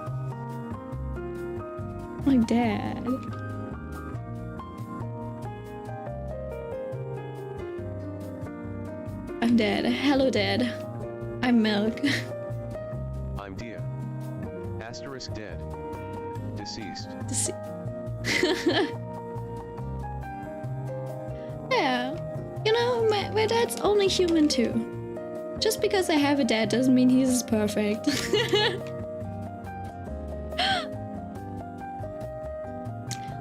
My dad. I'm dead. Hello, Dad. I'm Milk. I'm Dia. Asterisk dead. Deceased. Yeah. You know, my dad's only human too. Just because I have a dad doesn't mean he's perfect.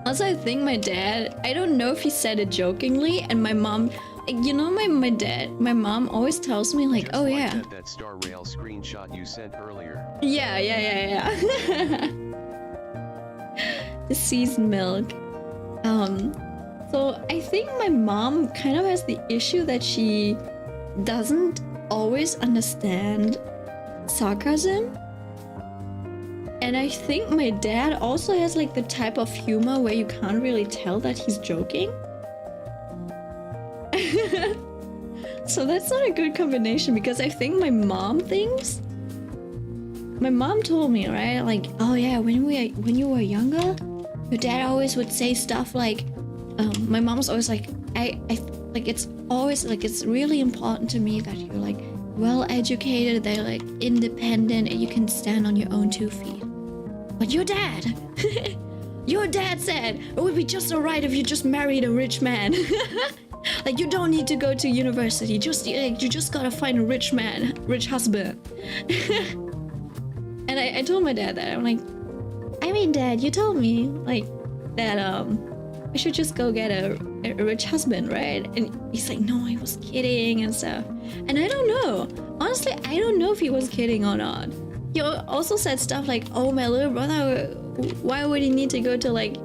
Also, I think my dad, I don't know if he said it jokingly, and my mom, you know, my mom always tells me like, oh yeah. That Star Rail screenshot you sent earlier. Yeah. Deceased Milk. So I think my mom kind of has the issue that she doesn't always understand sarcasm. And I think my dad also has like the type of humor where you can't really tell that he's joking. So that's not a good combination, because I think my mom thinks, my mom told me, right, like, oh yeah, when you were younger, your dad always would say stuff like, my mom was always like, I like, it's always like, it's really important to me that you're like well educated, that you're like independent, and you can stand on your own 2 feet. But your dad said it would be just alright if you just married a rich man. Like, Like, you don't need to go to university. You just gotta find a rich man, rich husband. And I told my dad that. I'm like, I mean, Dad, you told me like that I should just go get a rich husband, right? And he's like, no, I was kidding and stuff. And I don't know. Honestly, I don't know if he was kidding or not. He also said stuff like, oh, my little brother, why would he need to go to like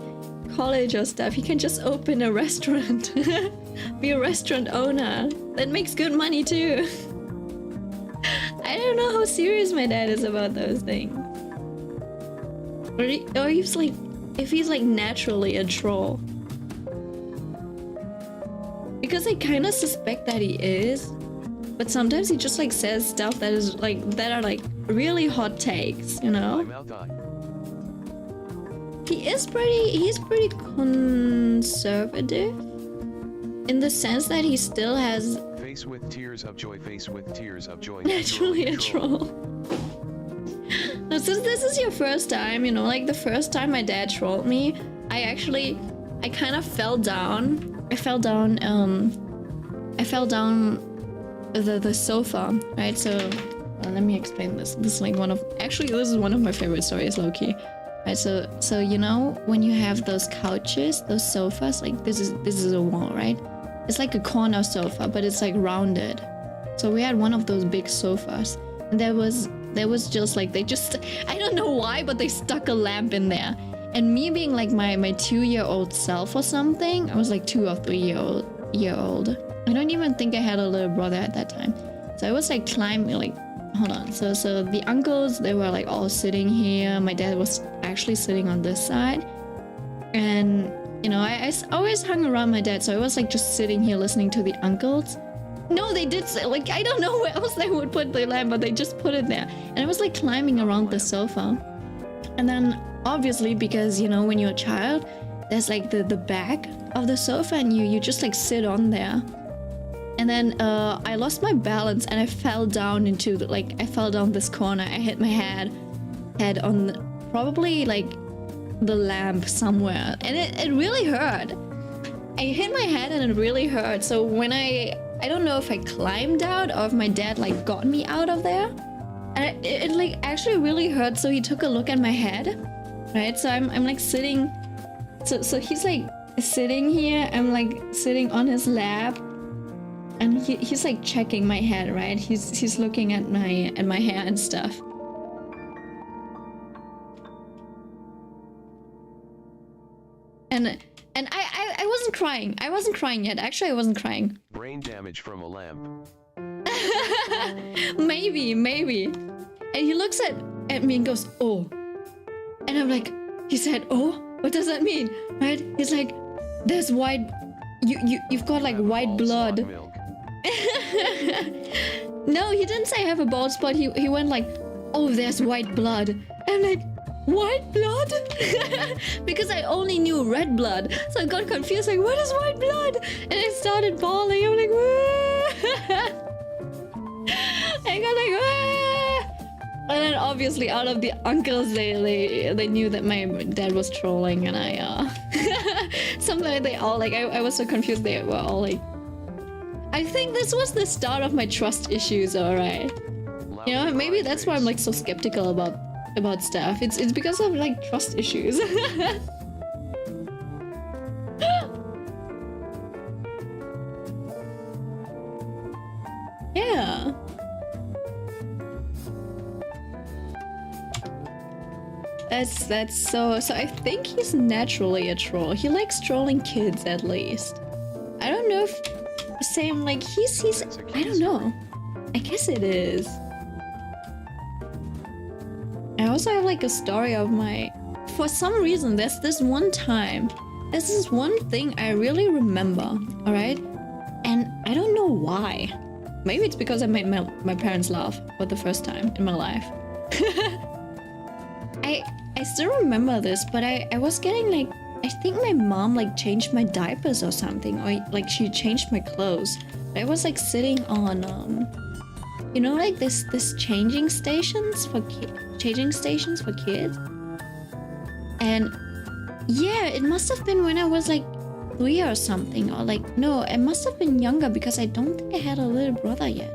college or stuff? He can just open a restaurant. Be a restaurant owner. That makes good money too. I don't know how serious my dad is about those things. Or he's like, if he's like naturally a troll. Because I kind of suspect that he is. But sometimes he just like says stuff that is like, that are like really hot takes, you know? He's pretty conservative. In the sense that he still has face with tears of joy, face with tears of joy. Naturally a troll. No, since this is your first time, you know, like the first time my dad trolled me, I kind of fell down. I fell down the sofa, right? So let me explain this. This is like this is one of my favorite stories, low-key. Right, so you know when you have those couches, those sofas, like this is a wall, right? It's like a corner sofa, but it's like rounded. So we had one of those big sofas, and there was just like I don't know why, but they stuck a lamp in there. And me being like my 2-year-old self or something, I was like 2 or 3 year old. I don't even think I had a little brother at that time. So I was like climbing, like, hold on. So the uncles, they were like all sitting here. My dad was actually sitting on this side. And, you know, I always hung around my dad. So I was like just sitting here listening to the uncles. No, they did say, like, I don't know where else they would put the lamp, but they just put it there. And I was like climbing around the sofa. And then obviously, because, you know, when you're a child, there's like the back of the sofa and you just like sit on there. And then I lost my balance and I fell down I fell down this corner. I hit my head on probably like the lamp somewhere, and it really hurt. I hit my head and it really hurt. So when I don't know if I climbed out or if my dad like got me out of there, and it like actually really hurt. So he took a look at my head, right? So I'm like sitting, so he's like sitting here. I'm like sitting on his lap. And he's like checking my head, right? He's looking at my hair and stuff. And I wasn't crying. I wasn't crying yet. Actually, I wasn't crying. Brain damage from a lamp. maybe. And he looks at me and goes, "Oh." And I'm like, he said, "Oh? What does that mean?" Right? He's like, "There's white. You've got like white blood." No, he didn't say I have a bald spot. He went like, "Oh, there's white blood." I'm like, white blood? Because I only knew red blood. So I got confused, like, what is white blood? And I started bawling. I'm like, I got like, Wah! And then obviously out of the uncles, they knew that my dad was trolling, and sometimes they all like, I was so confused. They were all like, I think this was the start of my trust issues, alright. You know, maybe that's why I'm like so skeptical about stuff. It's because of like trust issues. Yeah. That's so I think he's naturally a troll. He likes trolling kids, at least. I don't know if same, like he's I don't know. I guess it is. I also have like a story of for some reason there's this one thing I really remember, alright? And I don't know why. Maybe it's because I made my parents laugh for the first time in my life. I still remember this, but I was getting like, I think my mom like changed my diapers or something, or like she changed my clothes. I was like sitting on you know, like this changing stations for kids. And yeah, it must have been when I was like 3 or something, or like, no, I must have been younger because I don't think I had a little brother yet.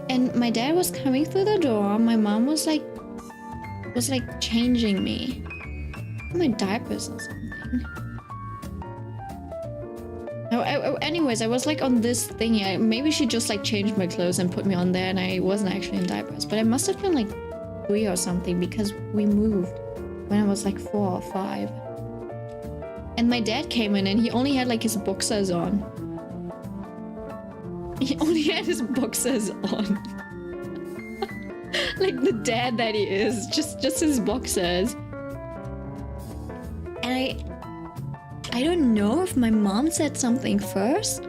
And my dad was coming through the door. My mom was like changing me, my diapers or something. Anyways, I was like on this thingy. Maybe she just like changed my clothes and put me on there, and I wasn't actually in diapers. But I must have been like 3 or something because we moved when I was like 4 or 5. And my dad came in and he only had like his boxers on. He only had his boxers on. Like the dad that he is, just his boxers. And I don't know if my mom said something first,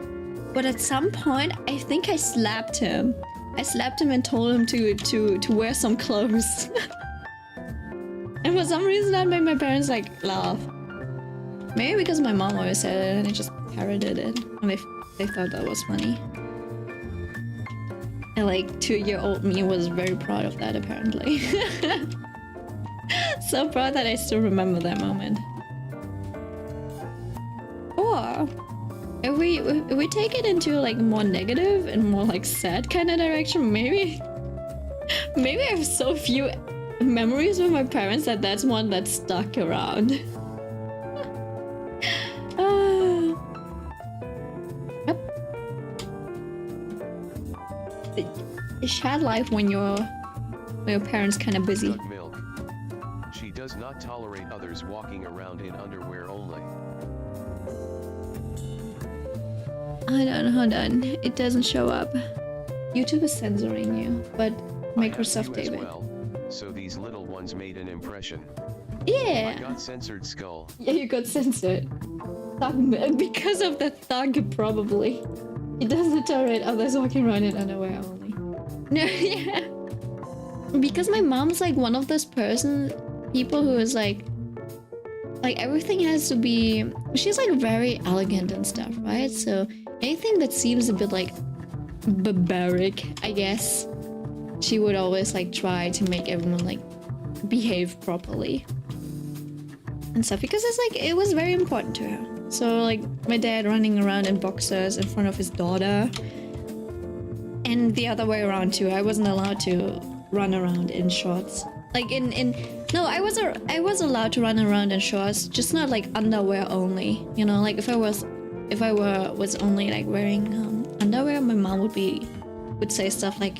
but at some point I think I slapped him. I slapped him and told him to wear some clothes. And for some reason that made my parents like laugh. Maybe because my mom always said it and I just parroted it, and they thought that was funny. And like 2-year-old me was very proud of that apparently. So proud that I still remember that moment. Or if we take it into like more negative and more like sad kind of direction, maybe I have so few memories with my parents that that's one that stuck around. Yep. A sad life when your parents kind of busy. Milk. She does not tolerate others walking around in underwear only. Hold on. It doesn't show up. YouTube is censoring you, but Microsoft David. Well, so these little ones made an impression. Yeah. I got censored skull. Yeah, you got censored. Thug, because of the thug, probably. It doesn't tolerate others walking around in underwear only. No, yeah. Because my mom's like one of those people who is like everything has to be. She's like very elegant and stuff, right? So anything that seems a bit like barbaric, I guess, she would always like try to make everyone like behave properly and stuff, because it's like it was very important to her. So like my dad running around in boxers in front of his daughter, and the other way around too. I wasn't allowed to run around in shorts. Like no, I was allowed to run around in shorts, just not like underwear only. You know, like if I was only like wearing underwear, my mom would say stuff like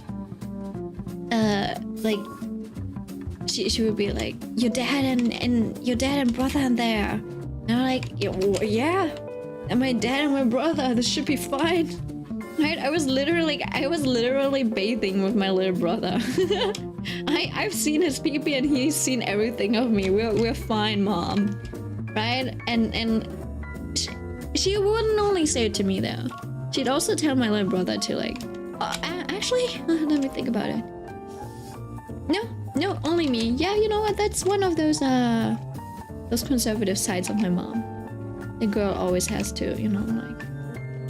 she would be like, your dad and brother in there. And I'm like, yeah, and my dad and my brother, this should be fine. Right? I was literally bathing with my little brother. I've seen his pee-pee and he's seen everything of me. We're fine, mom. Right? And she wouldn't only say it to me though. She'd also tell my little brother to like, actually, let me think about it. No, only me. Yeah, you know what? That's one of those conservative sides of my mom. The girl always has to, you know, like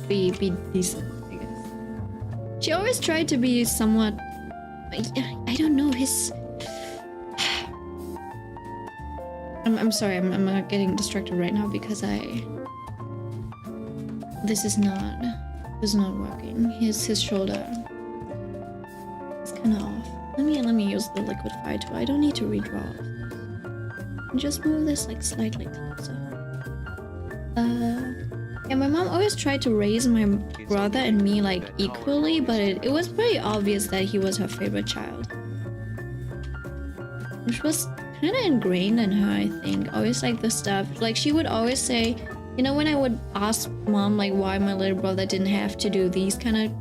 be decent, I guess. She always tried to be somewhat. I don't know his. I'm sorry. I'm getting distracted right now because this is not working. His shoulder is kind of off. Let me use the liquidify tool. I don't need to redraw it. Just move this like slightly closer. Yeah, my mom always tried to raise my brother and me like equally, but it was pretty obvious that he was her favorite child, which was kind of ingrained in her, I think. Always like the stuff, like she would always say, you know, when I would ask mom like why my little brother didn't have to do these kind of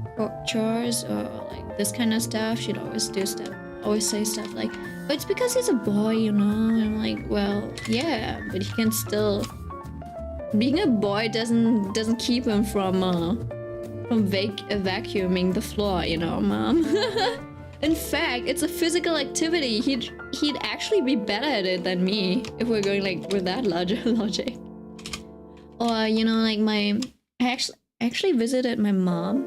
chores or like this kind of stuff, she'd always say stuff like, but it's because he's a boy, you know. And I'm like, well, yeah, but he can still. Being a boy doesn't keep him from vacuuming the floor, you know, mom. In fact, it's a physical activity. He'd actually be better at it than me if we're going like with that logic. Or you know, like I actually visited my mom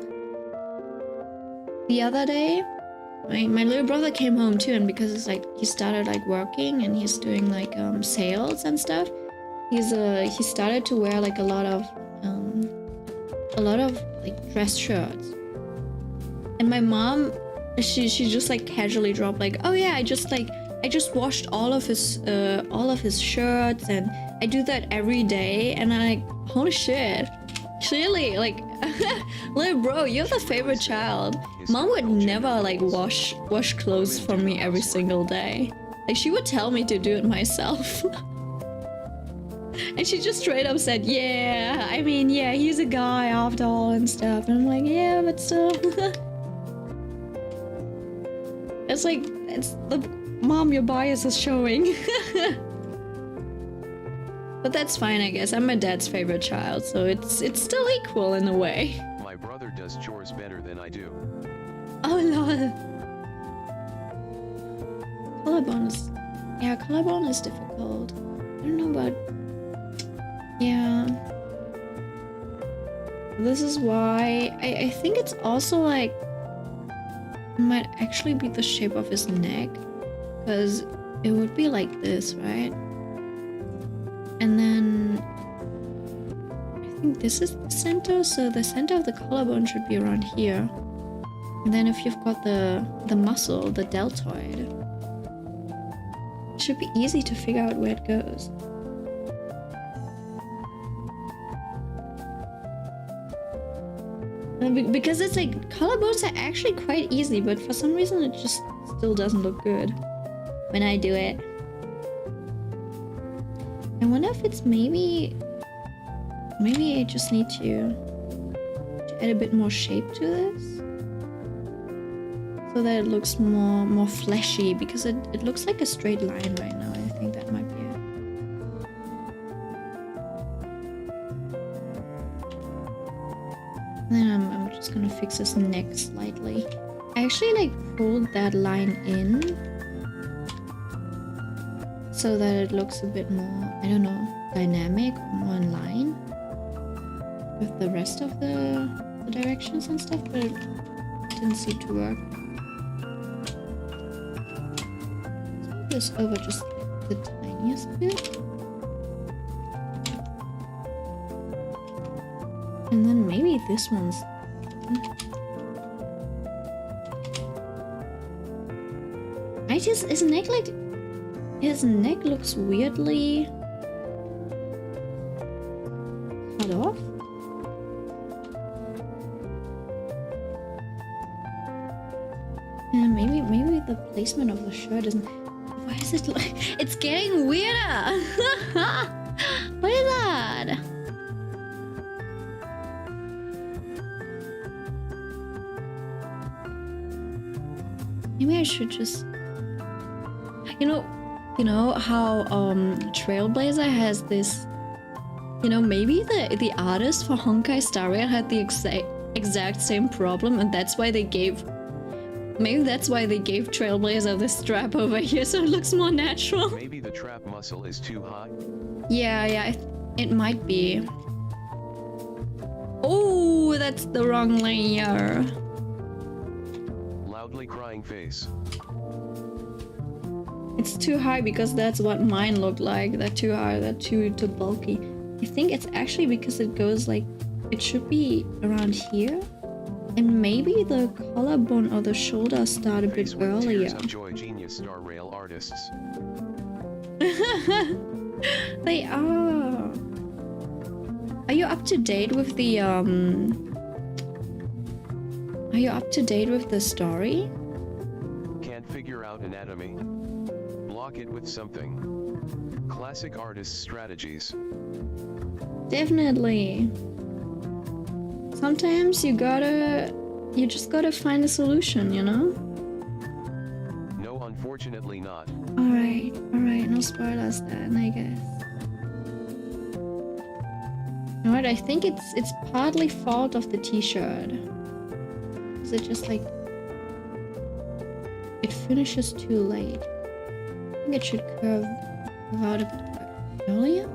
the other day. My little brother came home too, and because it's like he started like working and he's doing like sales and stuff. he started to wear like a lot of like dress shirts. And my mom, she just like casually dropped like, oh yeah, I just washed all of his shirts, and I do that every day. And I'm like, holy shit, clearly, like, little bro, you're the favorite child. Mom would never like wash clothes for me every single day. Like, she would tell me to do it myself. And she just straight up said, yeah, I mean, yeah, he's a guy after all and stuff. And I'm like, yeah, but still. It's like, it's the mom, your bias is showing. But that's fine, I guess. I'm my dad's favorite child, so it's still equal in a way. My brother does chores better than I do. Oh lol. Collarbone is difficult. I don't know about. Yeah. This is why I think it's also like it might actually be the shape of his neck, because it would be like this, right? And then I think this is the center, so the center of the collarbone should be around here. And then if you've got the muscle, the deltoid, it should be easy to figure out where it goes. Because it's like, collarbones are actually quite easy, but for some reason it just still doesn't look good when I do it. I wonder if it's maybe I just need to add a bit more shape to this, so that it looks more fleshy, because it looks like a straight line right now. I think that might be it. Then I'm just gonna fix his neck slightly. I actually like pulled that line in so that it looks a bit more, I don't know, dynamic or more in line with the rest of the directions and stuff, but it didn't seem to work. Let's move this over just the tiniest bit. And then maybe this one's... his neck looks weirdly cut off. And maybe the placement of the shirt isn't... Why is it like... It's getting weirder! What is that? Maybe I should just... You know how Trailblazer has this... maybe the artist for Honkai Star Rail had the exact same problem, and that's why they gave... Maybe that's why they gave Trailblazer this strap over here, so it looks more natural. Maybe the trap muscle is too high? Yeah, it might be. Oh, that's the wrong layer. Loudly crying face. It's too high because that's what mine looked like. That too high, that too bulky. I think it's actually because it goes like... It should be around here. And maybe the collarbone or the shoulder start a bit earlier. Of joy, genius Star Rail artists. They are. Are you up to date with the Are you up to date with the story? Can't figure out anatomy. Block it with something. Classic artist strategies. Definitely. Sometimes you just gotta find a solution, you know? No, unfortunately not. Alright, no spoilers then, I guess. You know what, I think it's partly fault of the t-shirt. Is it just like... It finishes too late. I think it should curve out a bit earlier.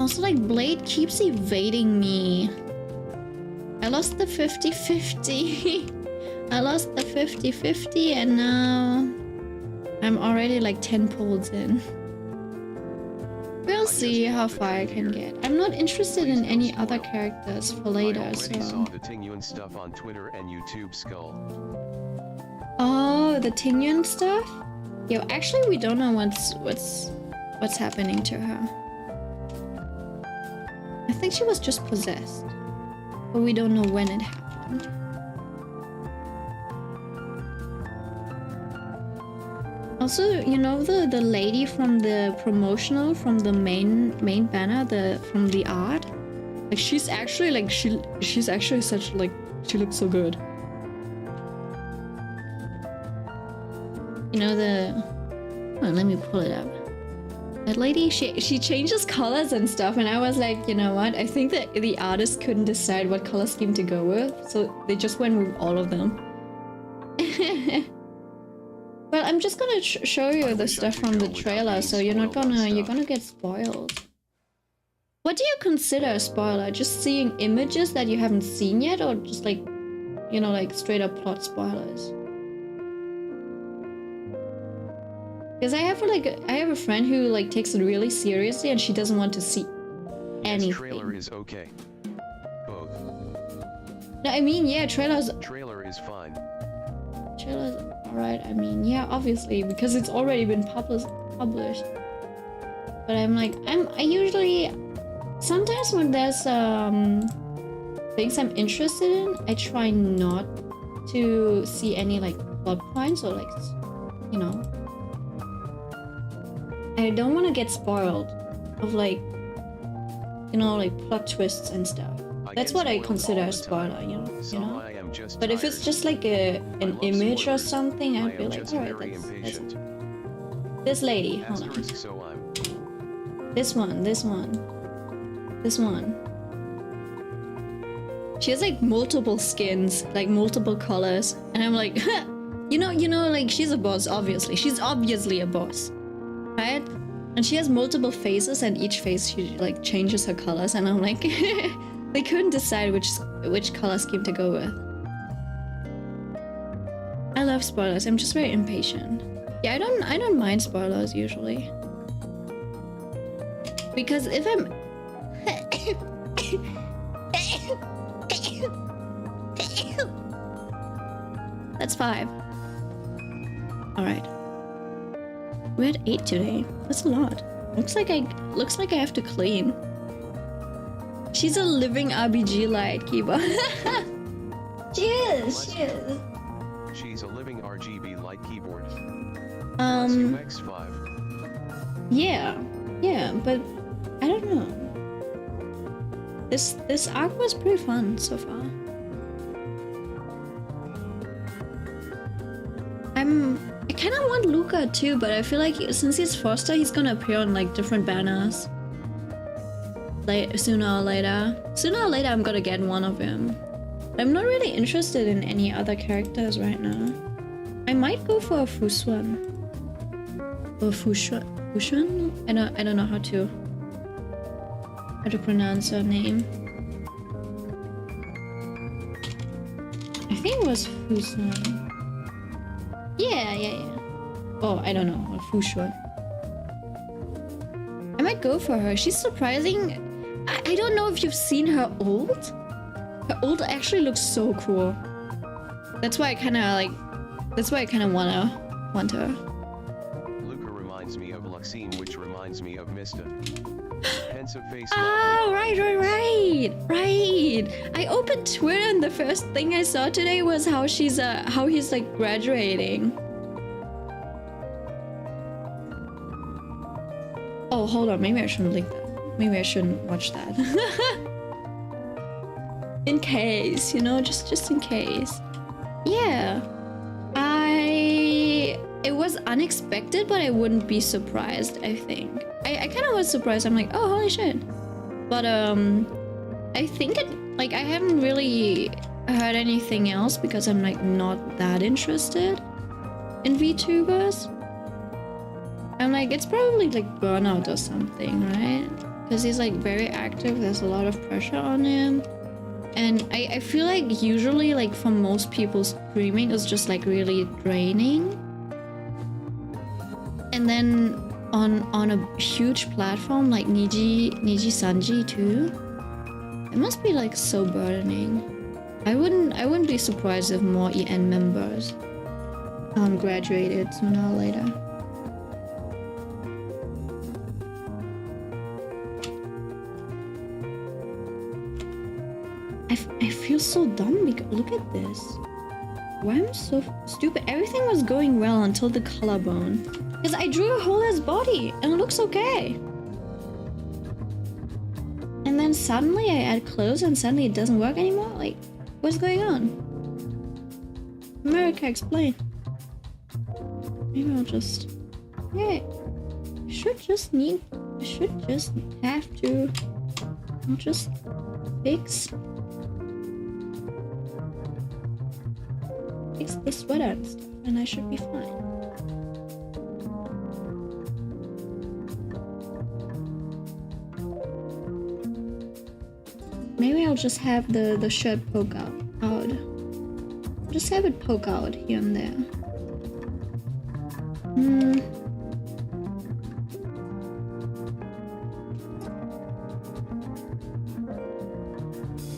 Also, like, Blade keeps evading me. I lost the 50-50. I lost the 50-50 and now I'm already like 10 pulls in. gonna see how far I can get. I'm not interested in any other characters for later, I already so... saw the Tingyun stuff on Twitter and YouTube, Skull. Oh, the Tingyun stuff? Yo, actually we don't know what's happening to her. I think she was just possessed. But we don't know when it happened. Also, you know the lady from the promotional, from the main banner, from the art? Like she's actually like she's actually such like she looks so good. You know oh, let me pull it up. That lady, she changes colors and stuff, and I was like, you know what? I think that the artist couldn't decide what color scheme to go with, so they just went with all of them. Well, I'm just gonna show you the stuff from the trailer, so you're gonna get spoiled. What do you consider a spoiler? Just seeing images that you haven't seen yet, or just like, you know, like straight up plot spoilers? Because I have a friend who like takes it really seriously, and she doesn't want to see anything. Yes, trailer is okay. Both. No, I mean, yeah, trailers. Trailer is fine. Trailers, alright. I mean, yeah, obviously, because it's already been published. But I'm like, I usually sometimes when there's things I'm interested in, I try not to see any like plot points or like, you know. I don't want to get spoiled of like, you know, like plot twists and stuff. That's what I consider a spoiler, you know. But if it's just like an image or something, I'd be like, alright, that's this lady, hold on. This one. She has like multiple skins, like multiple colors, and I'm like, you know, like she's a boss, obviously. She's obviously a boss. Right? And she has multiple faces, and each face she like changes her colors, and I'm like, they couldn't decide which color scheme to go with. I love spoilers. I'm just very impatient. Yeah, I don't mind spoilers usually. Because if I'm that's 5. Alright. We're at 8 today. That's a lot. Looks like I have to clean. She's a living RBG light, Kiba. She is. She's a living RGB light keyboard. X5. Yeah, but I don't know. This arc was pretty fun so far. I kind of want Luca too, but I feel like since he's Foster, he's gonna appear on like different banners. Like sooner or later, I'm gonna get one of him. I'm not really interested in any other characters right now. I might go for a Fushuan. Or Fushuan? I don't know how to pronounce her name. I think it was Fushuan. Yeah. Oh, I don't know. Or Fushuan. I might go for her. She's surprising. I don't know if you've seen her ult. Her ult actually looks so cool. That's why I kind of want her. Luca reminds me of Luxine, which reminds me of Mista. Pensive face. Ah, right. I opened Twitter and the first thing I saw today was how he's like graduating. Oh, hold on. Maybe I shouldn't link that. Maybe I shouldn't watch that. In case, you know, just in case. Yeah. It was unexpected, but I wouldn't be surprised, I think. I kind of was surprised. I'm like, oh, holy shit. But, I think I haven't really heard anything else because I'm, like, not that interested in VTubers. I'm like, it's probably, like, burnout or something, right? Because he's, like, very active. There's a lot of pressure on him. And I feel like usually, like, for most people, streaming is just, like, really draining. And then on a huge platform like Niji Sanji too. It must be like so burdening. I wouldn't be surprised if more EN members graduated sooner or later. I feel so dumb because look at this. Why am I so stupid? Everything was going well until the collarbone. Because I drew a whole ass body and it looks okay. And then suddenly I add clothes and suddenly it doesn't work anymore? Like, what's going on? America, explain. Maybe I'll just... Yeah, I should just have to... I'll just fix this sweater and stuff, and I should be fine. Maybe I'll just have the shirt poke out. Just have it poke out here and there.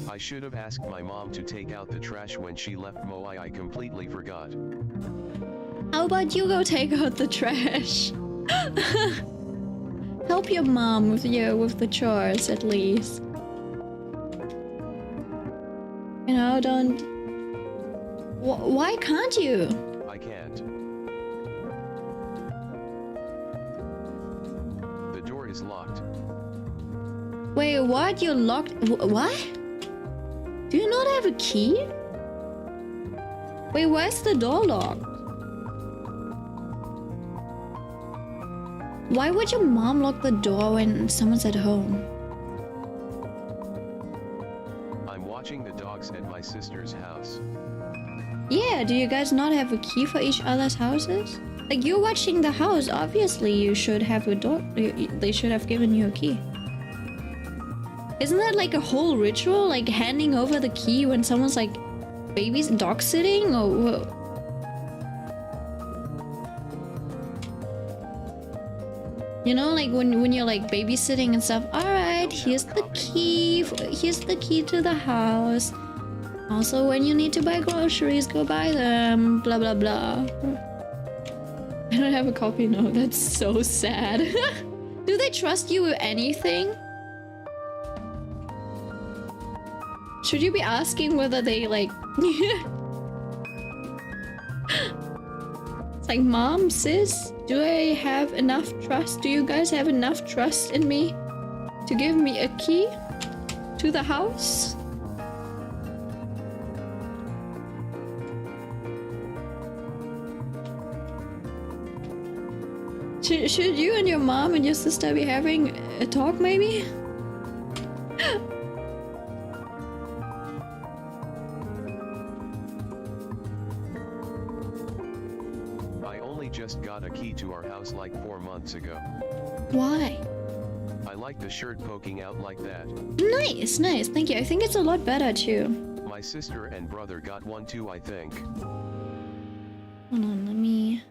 I should have asked my mom to take out the trash when she left Moai. I completely forgot. How about you go take out the trash? Help your mom with the chores at least. You know, don't... Why can't you? I can't. The door is locked. Wait, what? You locked... What? Do you not have a key? Wait, why is the door locked? Why would your mom lock the door when someone's at home? I'm watching the dogs at my sister's house. Yeah, do you guys not have a key for each other's houses? Like, you're watching the house, obviously you should have a door. They should have given you a key. Isn't that like a whole ritual? Like handing over the key when someone's like babies dog sitting or what? You know, like when you're like babysitting and stuff. Alright, here's the key. Here's the key to the house. Also, when you need to buy groceries, go buy them. Blah blah blah. I don't have a copy. No, that's so sad. Do they trust you with anything? Should you be asking whether they like... It's like, Mom, sis, do I have enough trust? Do you guys have enough trust in me to give me a key to the house? Should you and your mom and your sister be having a talk maybe? Just got a key to our house like 4 months ago. Why? I like the shirt poking out like that. Nice, nice. Thank you. I think it's a lot better too. My sister and brother got one too, I think. Hold on, let me...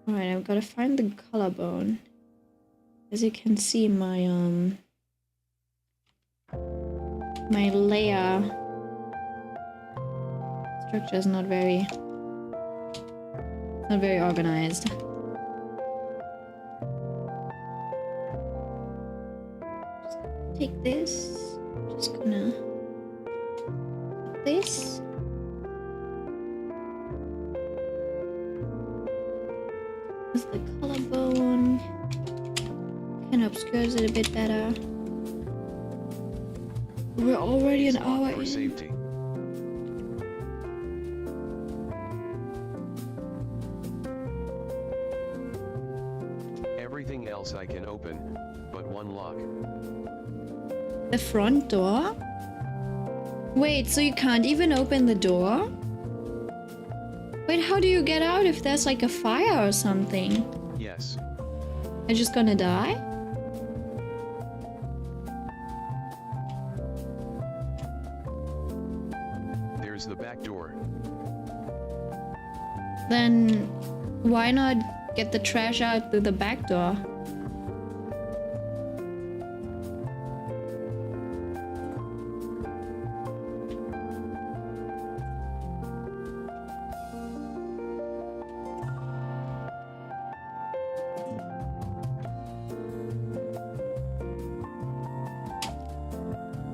Alright, I've got to find the collarbone. As you can see, my layer structure is not very organized. Just take this. Just gonna put this. With the collarbone. Kind of obscures it a bit better. We're already an hour for in. Safety. Everything else I can open, but one lock. The front door? Wait, so you can't even open the door? Wait, how do you get out if there's like a fire or something? Yes. I'm just gonna die? There's the back door. Then why not get the trash out through the back door.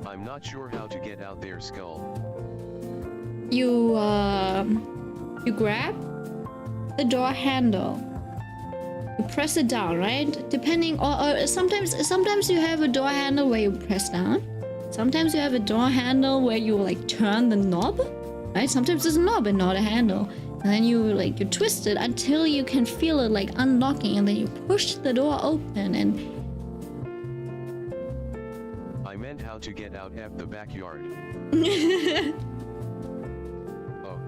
I'm not sure how to get out there, Skull. You grab the door handle. You press it down, right? Depending, or sometimes you have a door handle where you press down. Sometimes you have a door handle where you like turn the knob, right? Sometimes it's a knob and not a handle. And then you twist it until you can feel it like unlocking, and then you push the door open. And I meant how to get out of the backyard. Oh,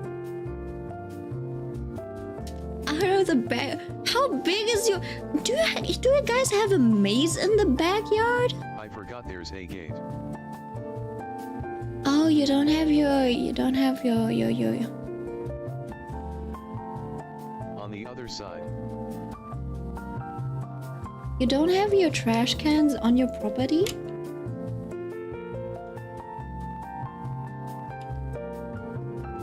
out of the back. How big is your? Do you guys have a maze in the backyard? I forgot there's a gate. Oh, you don't have your. On the other side. You don't have your trash cans on your property?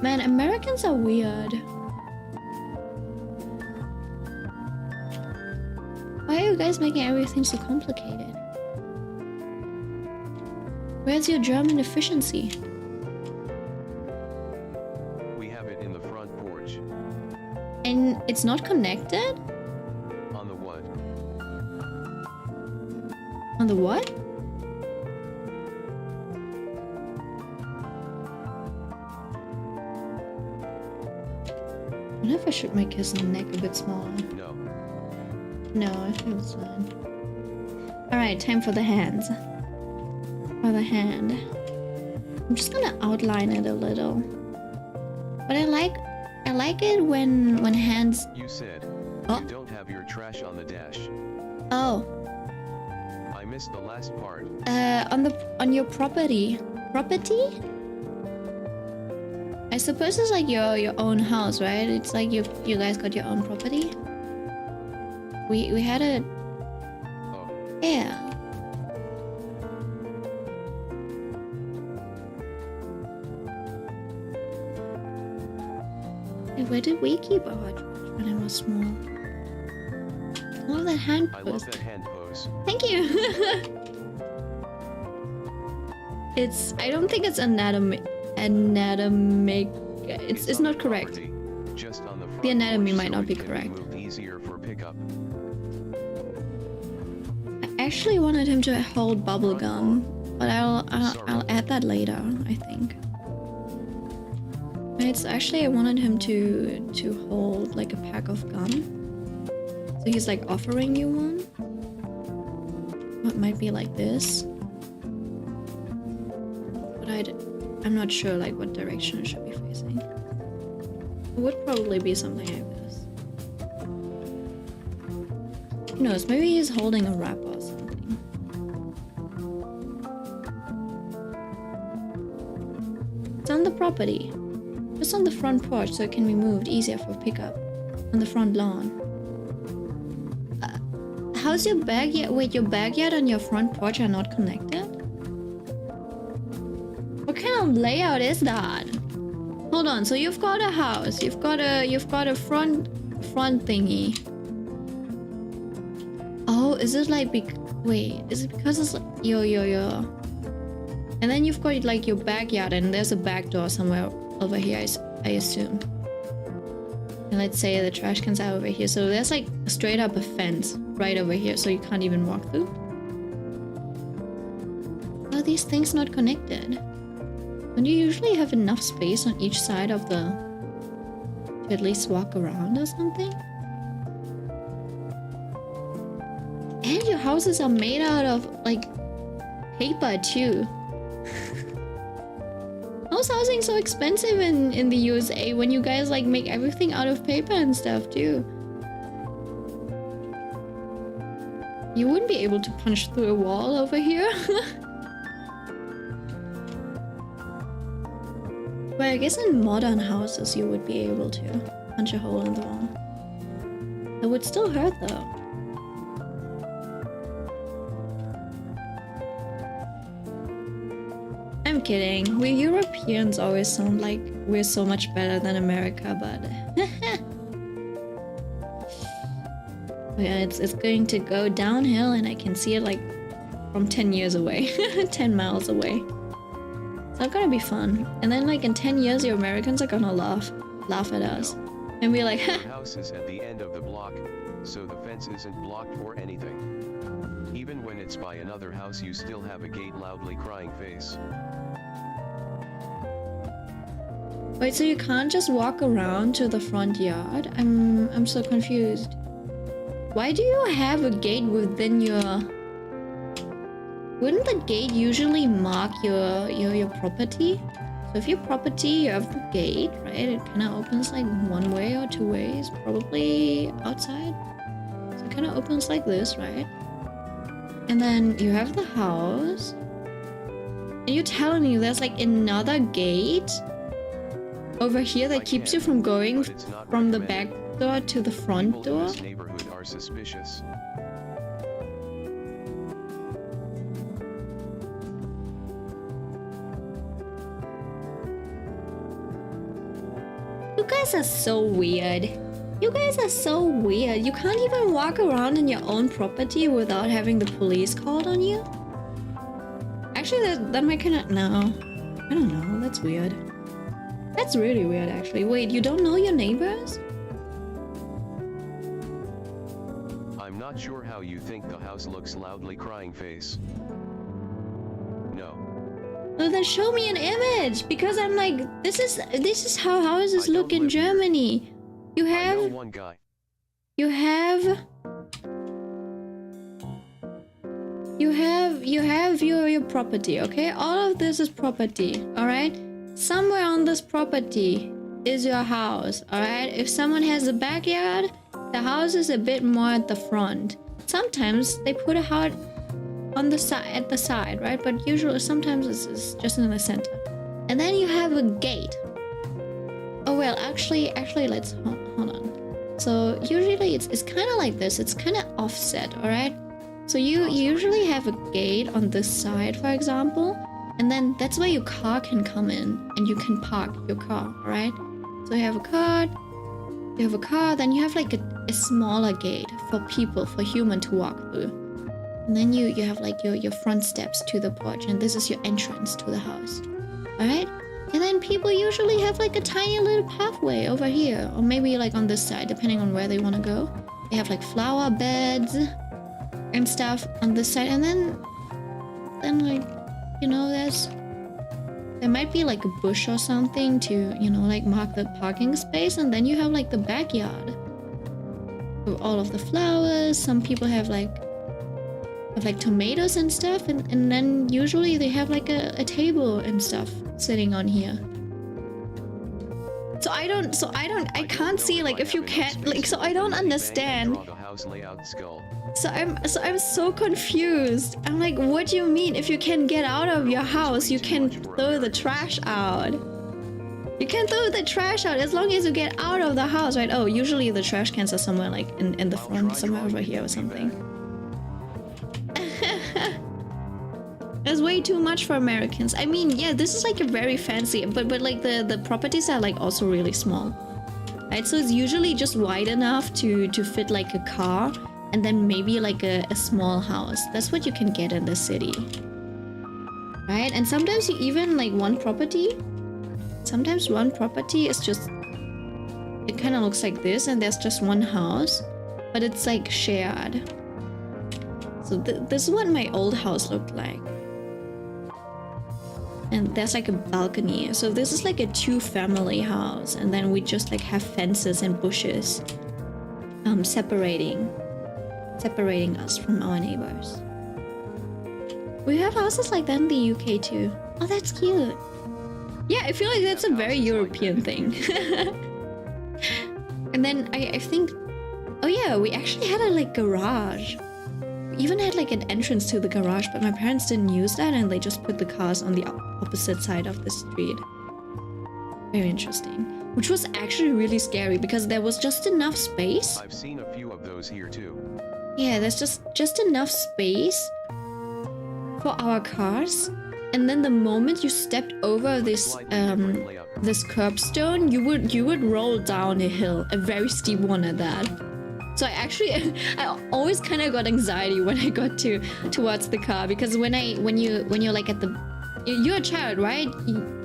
Man, Americans are weird. Why are you guys making everything so complicated? Where's your German efficiency? We have it in the front porch. And it's not connected? On the what? On the what? I wonder if I should make his neck a bit smaller. No. No, I think it's fine. Alright, time for the hands. For the hand. I'm just gonna outline it a little. But I like it when hands. You said Oh. you don't have your trash on the dash. Oh, I missed the last part. on your property. Property? I suppose it's like your own house, right? It's like you guys got your own property. We had a Oh, yeah. Hey, where did we keep our trash when I was small? I love that hand I pose. love that hand pose. Thank you. I don't think it's anatomic. It's not on correct. property, just on the front The anatomy porch, might so not it be can correct. moved easier for pickup. I actually wanted him to hold bubble gum, but I'll add that later, I think. It's actually I wanted him to hold like a pack of gum. So he's like offering you one. It might be like this. But I'm not sure like what direction it should be facing. It would probably be something like this. Who knows, maybe he's holding a wrapper or something. It's on the property. Just on the front porch so it can be moved easier for pickup. On the front lawn. How's your backyard? Wait, your backyard and your front porch are not connected? What kind of layout is that? Hold on, so you've got a house, you've got a front thingy. Oh, is it like wait, is it because it's like yo. And then you've got like your backyard and there's a back door somewhere over here, I assume. And let's say the trash cans are over here. So there's like straight up a fence right over here, so you can't even walk through. Are these things not connected? Don't you usually have enough space on each side of to at least walk around or something? And your houses are made out of like paper too. How's housing so expensive in the USA when you guys like make everything out of paper and stuff too? You wouldn't be able to punch through a wall over here. Well, I guess in modern houses you would be able to punch a hole in the wall. It would still hurt though. I'm kidding. We Europeans always sound like we're so much better than America, but yeah, it's going to go downhill, and I can see it like from 10 years away, 10 miles away. It's not gonna be fun. And then like in 10 years, the Americans are gonna laugh at us, and be like, Your house is at the end of the block, so the fence isn't blocked or anything. Even when it's by another house, you still have a gate loudly crying face. wait, so you can't just walk around to the front yard? I'm so confused. Why do you have a gate within your... Wouldn't the gate usually mark your property? So if your property, you have the gate, right? It kind of opens like one way or two ways, probably outside. So it kind of opens like this, right? And then you have the house. And you're telling me there's like another gate over here that keeps you from going from the back door to the front People in door? this neighborhood are suspicious. You guys are so weird. You guys are so weird. You can't even walk around in your own property without having the police called on you? Actually, that might kind of... No. I don't know. That's weird. That's really weird, actually. Wait, you don't know your neighbors? I'm not sure how you think the house looks loudly crying face. No. Well, then show me an image, because I'm like, this is how houses I look don't in live here. Germany. You I know have... one guy. You have your property, okay? All of this is property, all right? Somewhere on this property is your house, all right? If someone has a backyard, the house is a bit more at the front. Sometimes they put a house on the side, at the side, right? But usually, sometimes it's just in the center. And then you have a gate. Oh well, actually, let's hold on. So usually it's kind of like this. It's kind of offset, all right? So you usually have a gate on this side, for example, and then that's where your car can come in and you can park your car, all right? So you have a car, then you have like a smaller gate for people, for human to walk through. And then you have like your front steps to the porch, and this is your entrance to the house, all right? And then people usually have like a tiny little pathway over here, or maybe like on this side, depending on where they want to go. They have like flower beds and stuff on this side, and then like, you know, there might be like a bush or something to, you know, like mark the parking space, and then you have like the backyard with all of the flowers. Some people have like tomatoes and stuff, and then usually they have like a table and stuff sitting on here. I can't see, like, if you can't, like, so I don't understand. So I'm so confused. I'm like, what do you mean? If you can get out of your house, you can throw the trash out. You can throw the trash out as long as you get out of the house, right? Oh, usually the trash cans are somewhere like in the front, somewhere over here or something. That's way too much for Americans. I mean, yeah, this is like a very fancy, but like the properties are like also really small, right? So it's usually just wide enough to fit like a car, and then maybe like a small house. That's what you can get in the city, right? And sometimes you even like one property. Sometimes one property is just, it kind of looks like this, and there's just one house, but it's like shared. So this is what my old house looked like. And there's like a balcony. So this is like a 2-family house, and then we just like have fences and bushes separating us from our neighbors. We have houses like that in the UK too. Oh, that's cute. Yeah, I feel like that's a very European thing. And then I think, oh yeah, we actually had a like garage. We even had like an entrance to the garage, but my parents didn't use that, and they just put the cars on the opposite side of the street. Very interesting. which was actually really scary because there was just enough space. I've seen a few of those here too. Yeah, there's just enough space for our cars, and then the moment you stepped over this Slightly different layout. this curbstone, you would roll down a hill, a very steep one at that. So I always kind of got anxiety when I got towards the car, because when you're like at the, you're a child, right?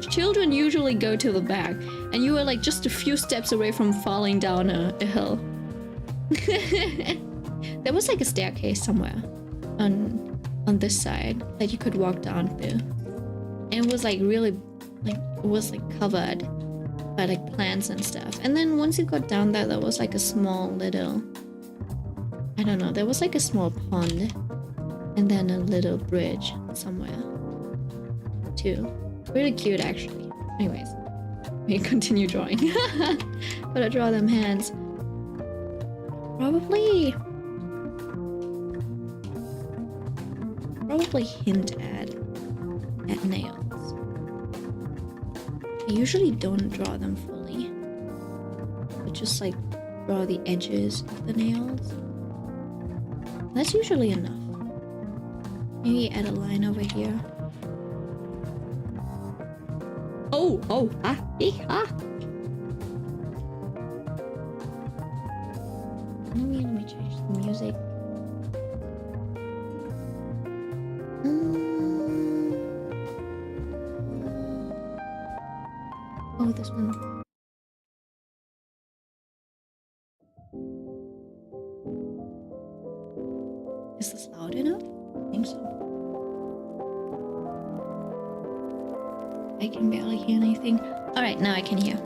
Children usually go to the back, and you were like just a few steps away from falling down a hill. There was like a staircase somewhere on this side that you could walk down through, and it was like really like it was like covered by like plants and stuff. And then once you got down there was like a small little, I don't know, there was like a small pond and then a little bridge somewhere too. Really cute actually. Anyways, we continue drawing. Gotta draw them hands. Probably hint at nails. I usually don't draw them fully, but just like draw the edges of the nails. That's usually enough. Maybe add a line over here. Oh, Let me change the music. Oh, this one. Is this loud enough? I think so. I can barely hear anything. Alright, now I can hear.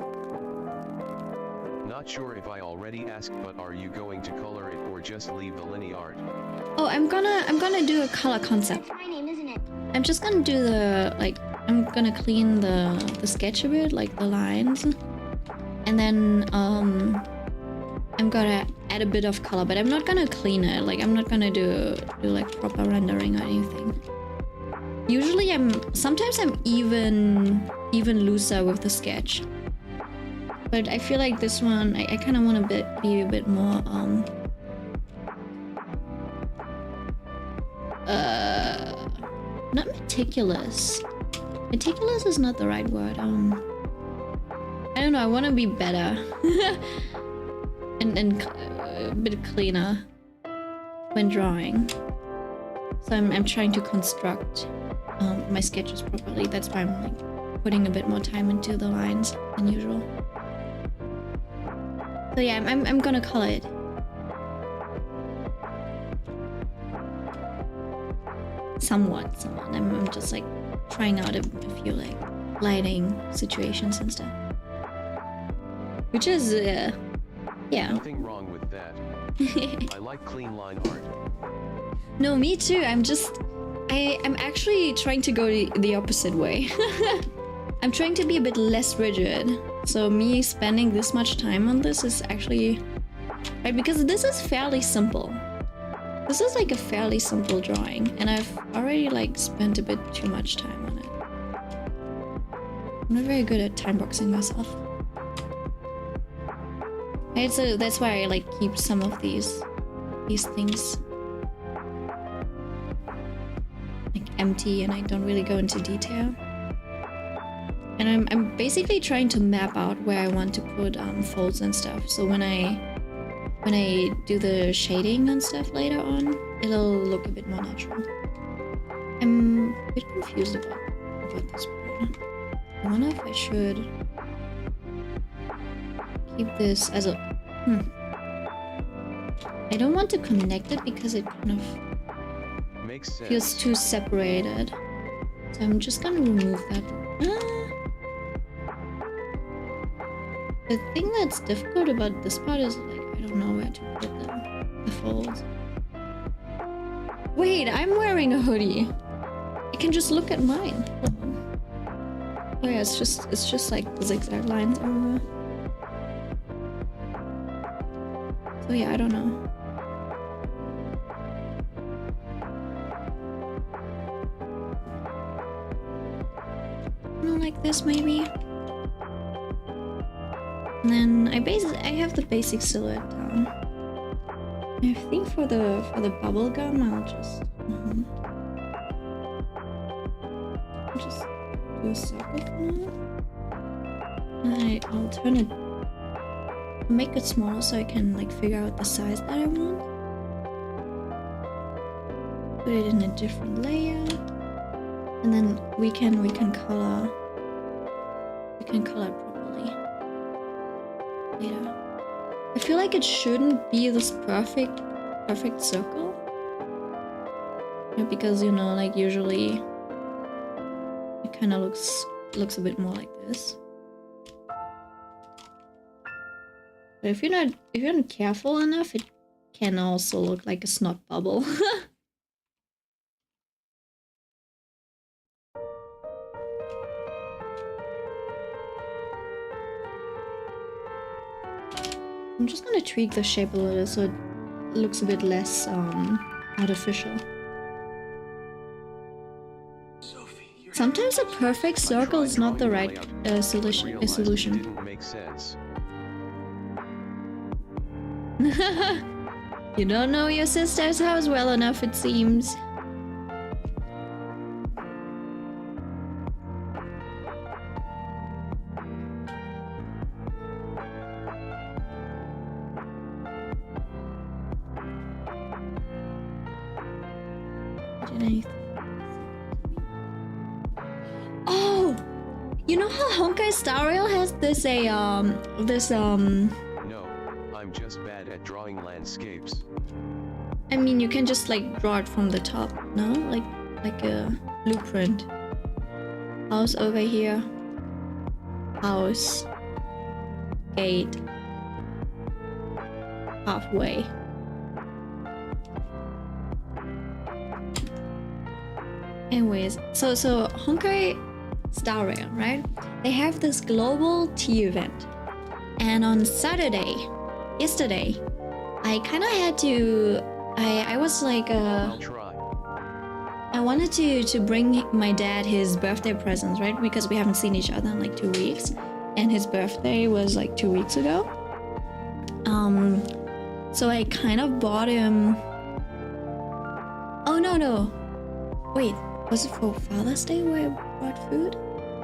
Not sure if I already asked, but are you going to color it or just leave the linear art? Oh, I'm gonna do a color concept. My name, isn't it? I'm just gonna do the, like, I'm gonna clean the sketch a bit, like the lines. And then, I'm gonna add a bit of color, but I'm not gonna clean it. Like, I'm not gonna do like proper rendering or anything. Usually sometimes I'm even looser with the sketch. But I feel like this one, I kind of want to be a bit more, not meticulous. Meticulous is not the right word. I don't know, I want to be better. and a bit cleaner when drawing. So I'm trying to construct my sketches properly. That's why I'm like putting a bit more time into the lines than usual. So yeah, I'm gonna color it. Somewhat. I'm just like trying out a few like lighting situations and stuff. Which is, yeah. Nothing wrong with that. I like clean line art. No, me too. I'm actually trying to go the opposite way. I'm trying to be a bit less rigid. So me spending this much time on this is actually right, because this is fairly simple. This is like a fairly simple drawing, and I've already like spent a bit too much time on it. I'm not very good at time boxing myself. Right, so that's why I like keep some of these things like empty, and I don't really go into detail. And I'm basically trying to map out where I want to put folds and stuff. So when I do the shading and stuff later on, it'll look a bit more natural. I'm a bit confused about this part. I wonder if I should keep this as a... I don't want to connect it because it kind of Makes sense. feels too separated. So I'm just gonna remove that. The thing that's difficult about this part is like I don't know where to put the folds. Wait, I'm wearing a hoodie. I can just look at mine. Oh yeah, it's just like zigzag lines everywhere. So yeah, I don't know. Like this maybe. And then I have the basic silhouette down. I think for the bubble gum I'll just do a circle for now. And I'll turn it, make it smaller so I can like figure out the size that I want. Put it in a different layer, and then we can color it properly later. I feel like it shouldn't be this perfect circle, because like usually it kind of looks a bit more like this. But if you're not careful enough, it can also look like a snot bubble. I'm just gonna tweak the shape a little so it looks a bit less artificial. Sometimes a perfect circle is not the right solution. Didn't make sense. You don't know your sister's house well enough, it seems. Oh, you know how Honkai Star Rail has this No, I'm just bad at drawing landscapes. I mean, you can just like draw it from the top, no? Like a blueprint. House over here. House. Gate. Halfway. Anyways, so Honkai Star Rail, right? They have this global tea event. And on Saturday, yesterday, I kind of had to... I was like... I'll try. I wanted to bring my dad his birthday presents, right? Because we haven't seen each other in like 2 weeks. And his birthday was like 2 weeks ago. So I kind of bought him... Oh, no. Wait, was it for Father's Day where I bought food?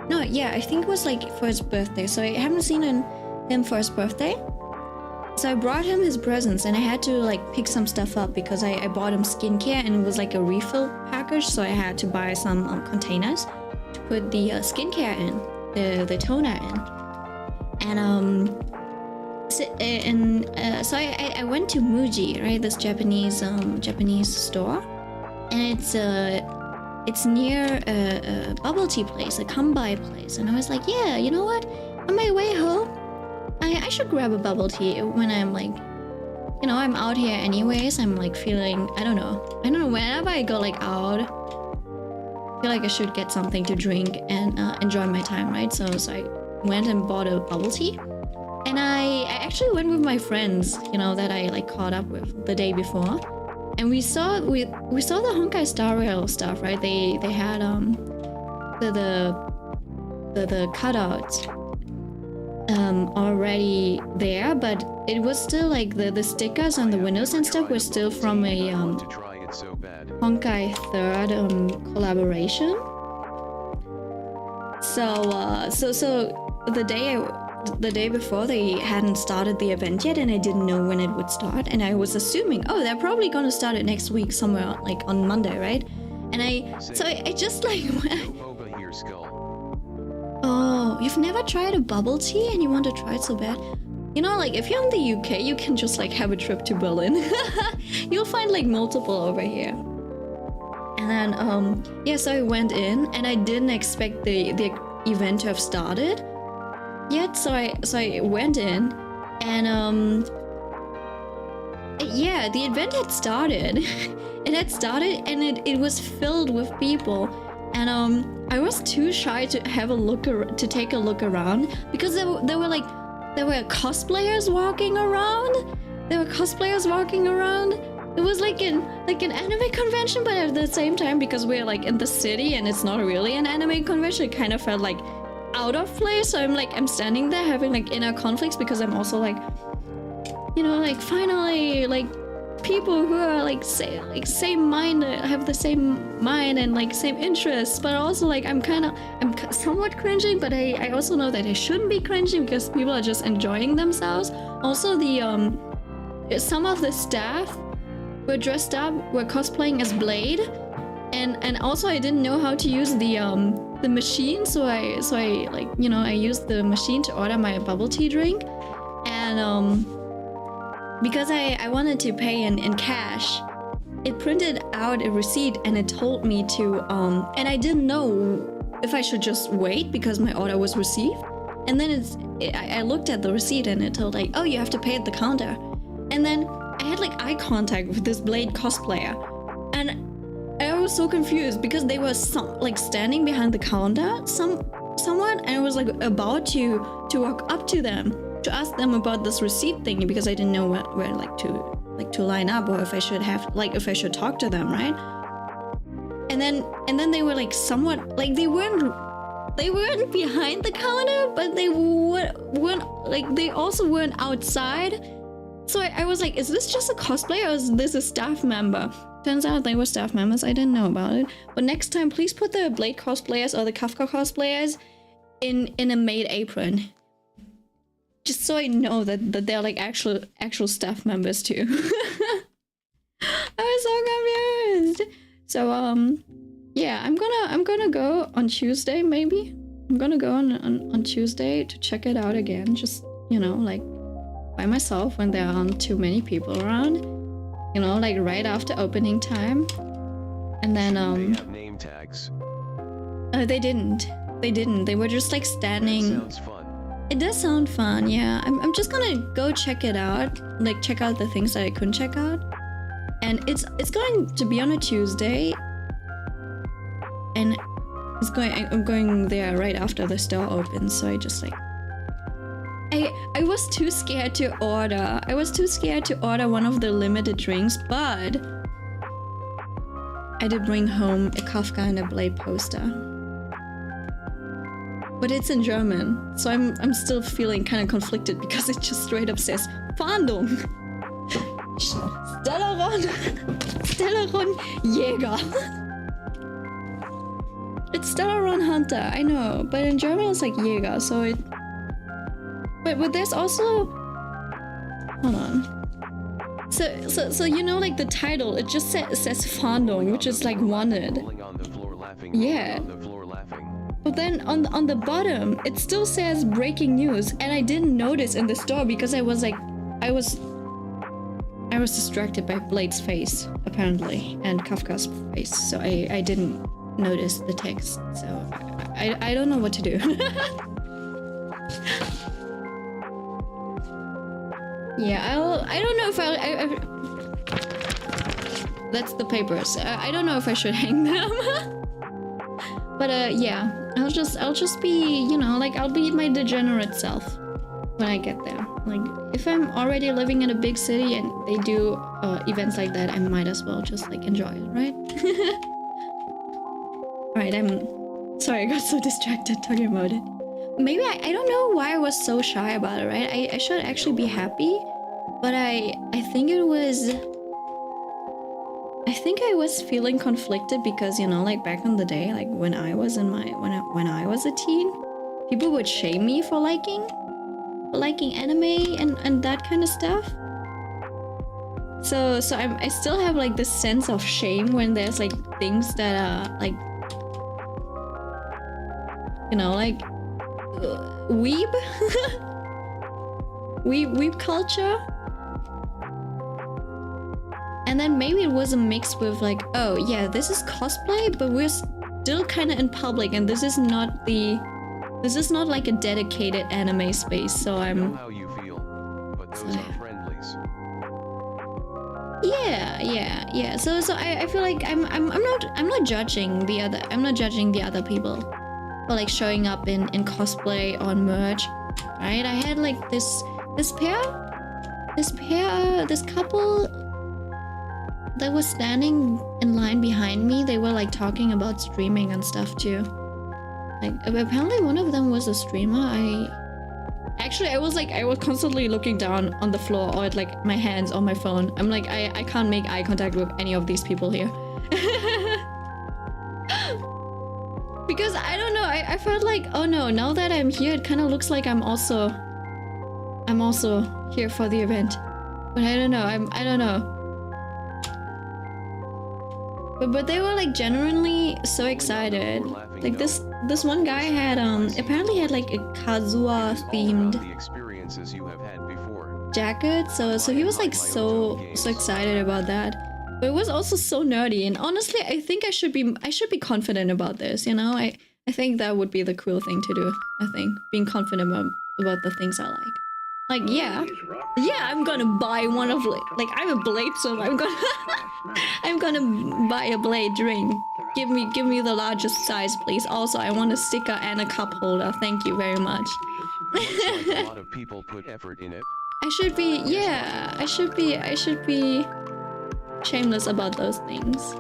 No, yeah, I think it was like for his birthday. So I haven't seen him for his birthday. So I brought him his presents and I had to like pick some stuff up because I bought him skincare and it was like a refill package. So I had to buy some containers to put the skincare in, the toner in. And so I went to Muji, right? This Japanese store. And it's near a bubble tea place, a Kambai place. And I was like, yeah, you know what? On my way home, I should grab a bubble tea when I'm like, I'm out here anyways. I'm like feeling, I don't know, whenever I go like out, I feel like I should get something to drink and enjoy my time, right? So I went and bought a bubble tea. And I actually went with my friends, that I like caught up with the day before. And we saw the Honkai Star Rail stuff, right? They had the cutouts already there, but it was still like the stickers on the windows and stuff were still from a Honkai 3rd collaboration. So the day before they hadn't started the event yet, and I didn't know when it would start, and I was assuming, oh, they're probably gonna start it next week somewhere like on Monday, right? And I just like oh, you've never tried a bubble tea and you want to try it so bad? Like if you're in the UK, you can just like have a trip to Berlin. You'll find like multiple over here. And then yeah, so I went in and I didn't expect the event to have started yet, so I went in and yeah, the event had started. It had started and it was filled with people, and I was too shy to have a look to take a look around because there were cosplayers walking around. It was like an anime convention, but at the same time, because we're like in the city and it's not really an anime convention, it kind of felt like out of place. So I'm standing there having like inner conflicts because I'm also like, you know, like finally like people who are like same minded, have the same mind and like same interests, but also like I'm somewhat cringing, but I also know that I shouldn't be cringing because people are just enjoying themselves. Also the some of the staff were dressed up, were cosplaying as Blade, and also I didn't know how to use the machine, so I like, you know, I used the machine to order my bubble tea drink, and because I wanted to pay in cash, it printed out a receipt and it told me to and I didn't know if I should just wait because my order was received, and then I looked at the receipt and it told like, oh, you have to pay at the counter, and then I had like eye contact with this Blade cosplayer, and I was so confused because they were like standing behind the counter somewhat, and I was like about to walk up to them to ask them about this receipt thingy because I didn't know where like to line up, or if I should talk to them, right? And then they were like somewhat like they weren't behind the counter, but they weren't like, they also weren't outside. So I was like, is this just a cosplay or is this a staff member? Turns out they were staff members. I didn't know about it. But next time, please put the Blade cosplayers or the Kafka cosplayers in a maid apron, just so I know that they're like actual staff members too. I was so confused. So yeah, I'm gonna go on Tuesday maybe. I'm gonna go on Tuesday to check it out again. Just, you know, like by myself when there aren't too many people around. You know, like right after opening time. And then They have name tags. they didn't. They were just like standing. That sounds fun. It does sound fun, yeah. I'm just gonna go check it out, like check out the things that I couldn't check out. And it's going to be on a Tuesday, and I'm going there right after the store opens. So I just like I was too scared to order. I was too scared to order one of the limited drinks, but I did bring home a Kafka and a Blade poster. But it's in German, so I'm still feeling kind of conflicted because it just straight up says Fahndung. Stellaron Jäger. It's Stellaron Hunter, I know, but in German it's like Jäger, so it. But there's also. Hold on. So you know, like the title, it just says Fahndung, which is like wanted. On the floor laughing, Yeah. on the floor laughing. But then on the bottom, it still says breaking news, and I didn't notice in the store because I was distracted by Blade's face apparently and Kafka's face, so I didn't notice the text. So I don't know what to do. Yeah, I don't know if that's the papers. I don't know if I should hang them. But yeah, I'll just be, you know, like I'll be my degenerate self when I get there. Like if I'm already living in a big city and they do events like that, I might as well just like enjoy it, right? Alright, I'm sorry, I got so distracted talking about it. Maybe I don't know why I was so shy about it, right? I should actually be happy, but I think it was. I think I was feeling conflicted because, you know, like back in the day, like when I was in my when I was a teen, people would shame me for liking anime and that kind of stuff. So I still have like this sense of shame when there's like things that are like, you know, like weeb weeb culture. And then maybe it was a mix with like, oh yeah, this is cosplay, but we're still kind of in public, and this is not like a dedicated anime space. So I I'm. know how you feel, but those are friendlies. Yeah. So I feel like I'm not judging the other. I'm not judging the other people for like showing up in cosplay on merch, right? I had like this couple that was standing in line behind me. They were like talking about streaming and stuff too. Like apparently one of them was a streamer. I was constantly looking down on the floor or at like my hands on my phone. I'm like I can't make eye contact with any of these people here. Because I don't know, I felt like, oh no, now that I'm here it kind of looks like I'm also here for the event. But I don't know, I don't know. But they were like genuinely so excited. Like this one guy had apparently had like a Kazuha themed jacket, so he was like so excited about that. But it was also so nerdy, and honestly I think I should be confident about this, you know? I think that would be the cool thing to do. I think being confident about the things I like. Like yeah, I'm gonna buy one of like I'm a blade, so I'm gonna buy a blade ring. Give me the largest size, please. Also, I want a sticker and a cup holder. Thank you very much. Looks like a lot of people put effort in it. I should be shameless about those things.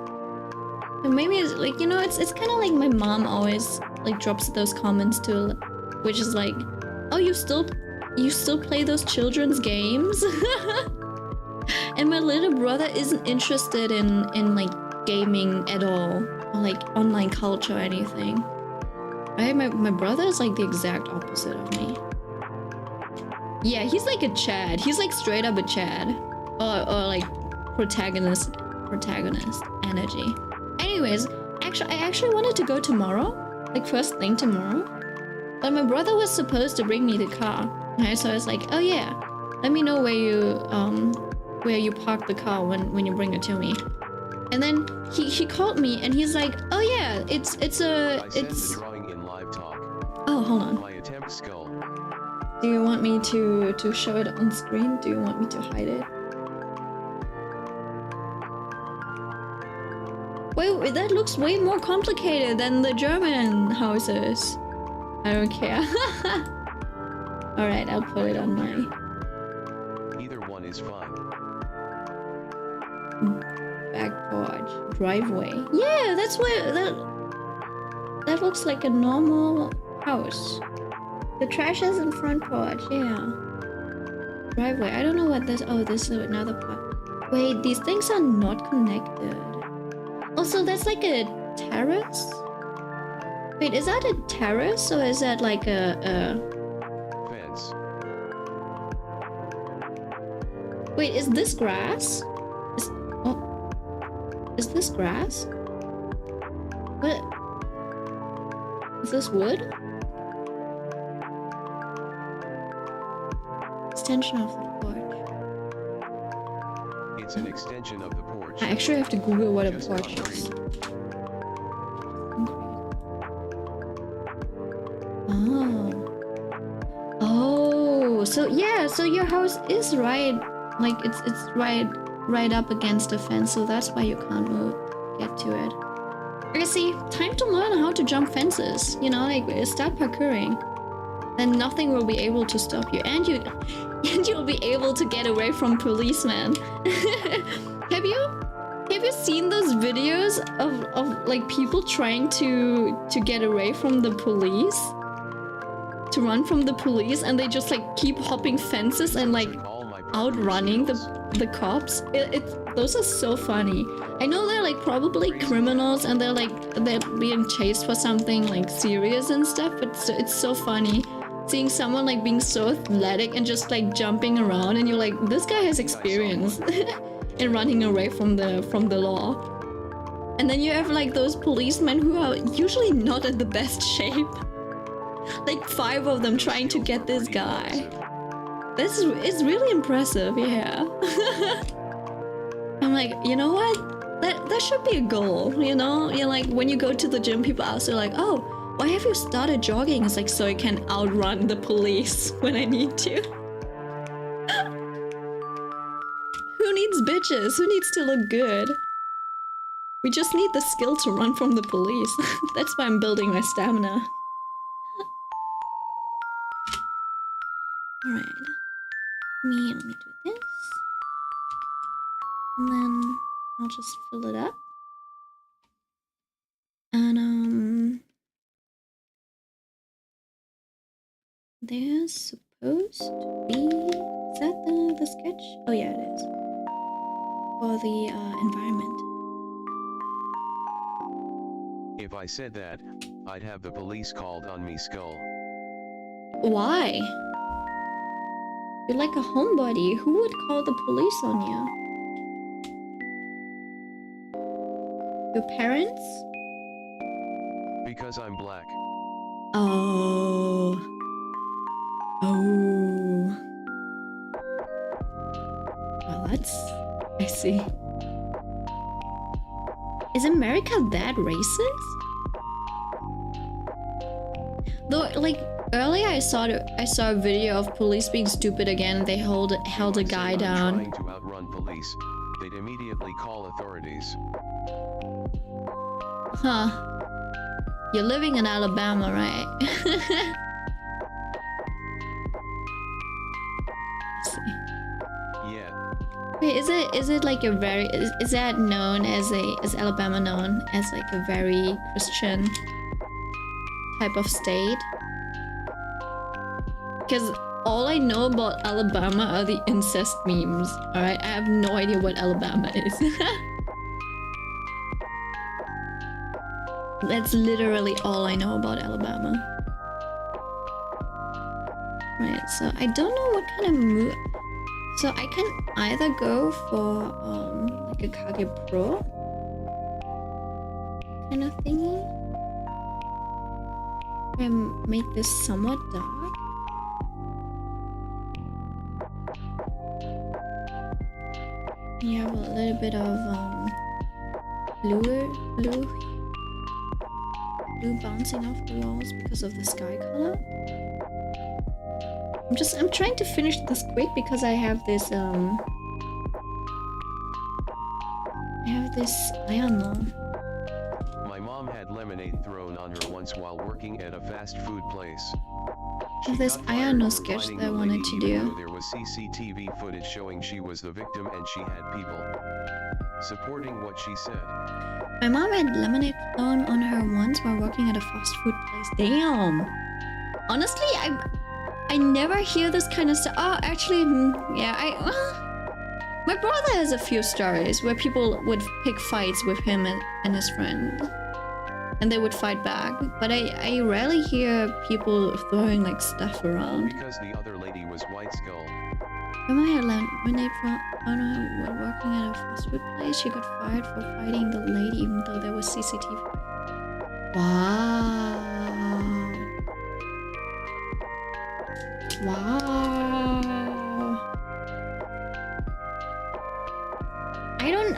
And maybe it's like, you know, it's kind of like my mom always like drops those comments too, which is like, oh, you still play those children's games? And my little brother isn't interested in like gaming at all, or like online culture or anything. Right? My brother is like the exact opposite of me. Yeah, he's like a Chad. He's like straight up a Chad, or like protagonist energy. Anyways, I actually wanted to go tomorrow, like first thing tomorrow. But my brother was supposed to bring me the car. Right? So I was like, oh yeah, let me know where you park the car when you bring it to me. And then he called me and he's like, oh yeah, it's The drawing in live talk. Oh, hold on. My attempt skull. Do you want me to show it on screen? Do you want me to hide it? Wait, that looks way more complicated than the German houses. I don't care. Alright, I'll put it on my... Either one is fine. back porch. Driveway. Yeah, that's where... That looks like a normal house. The trash is in front porch, yeah. Driveway, I don't know what this... Oh, this is another part. Wait, these things are not connected. Also, that's like a terrace? Wait, is that a terrace or is that like a... Fence. Wait, is this grass? Is this grass? What? Is this wood? Extension of the porch. It's an extension of the porch. I actually have to Google what a Just porch concrete. is. Oh. Oh, so yeah, so your house is right, like it's right up against the fence, so that's why you can't get to it. Okay, see, time to learn how to jump fences. You know, like start parkouring. Then nothing will be able to stop you, and you'll be able to get away from policemen. Have you seen those videos of like people trying to get away from the police? To run from the police, and they just like keep hopping fences and like outrunning the cops. Those are so funny. I know they're like probably criminals and they're being chased for something like serious and stuff, but it's so funny seeing someone like being so athletic and just like jumping around, and you're like, this guy has experience in running away from the law. And then you have like those policemen who are usually not in the best shape. Like 5 of them trying to get this guy. This is really impressive, yeah. I'm like, you know what? That should be a goal, you know? You're like, when you go to the gym, people ask you like, oh, why have you started jogging? It's like, so I can outrun the police when I need to. Who needs bitches? Who needs to look good? We just need the skill to run from the police. That's why I'm building my stamina. Alright. Let me do this. And then I'll just fill it up. And there's supposed to be. Is that the sketch? Oh yeah, it is. For the environment. If I said that, I'd have the police called on me, Skull. Why? You're like a homebody. Who would call the police on you? Your parents? Because I'm black. Oh. Oh. Well, that's... I see. Is America that racist? Though, like, earlier I saw a video of police being stupid again. They held a guy down. Trying to outrun police, they'd immediately call authorities. Huh. You're living in Alabama, right? Let's see. Yeah. Wait, is it like a very is that known as is Alabama known as like a very Christian type of state? Because all I know about Alabama are the incest memes. All right, I have no idea what Alabama is. That's literally all I know about Alabama. Right, so I don't know what kind of move. So I can either go for like a Kage Pro kind of thingy and make this somewhat dark. You have a little bit of blue bouncing off the walls because of the sky color. I'm trying to finish this quick because I have this iron. My mom had lemonade thrown on her once while working at a fast food place. I have this Ayano sketch that I wanted to do. There was CCTV footage showing she was the victim and she had people supporting what she said. My mom had lemonade thrown on her once while working at a fast food place. Damn. Honestly, I never hear this kind of stuff. Oh, actually, yeah, my brother has a few stories where people would pick fights with him and his friend. And they would fight back. But I rarely hear people throwing like stuff around. Because the other lady was White Skull. Grandma had lemonade from while working at a fast food place. She got fired for fighting the lady even though there was CCTV. Wow.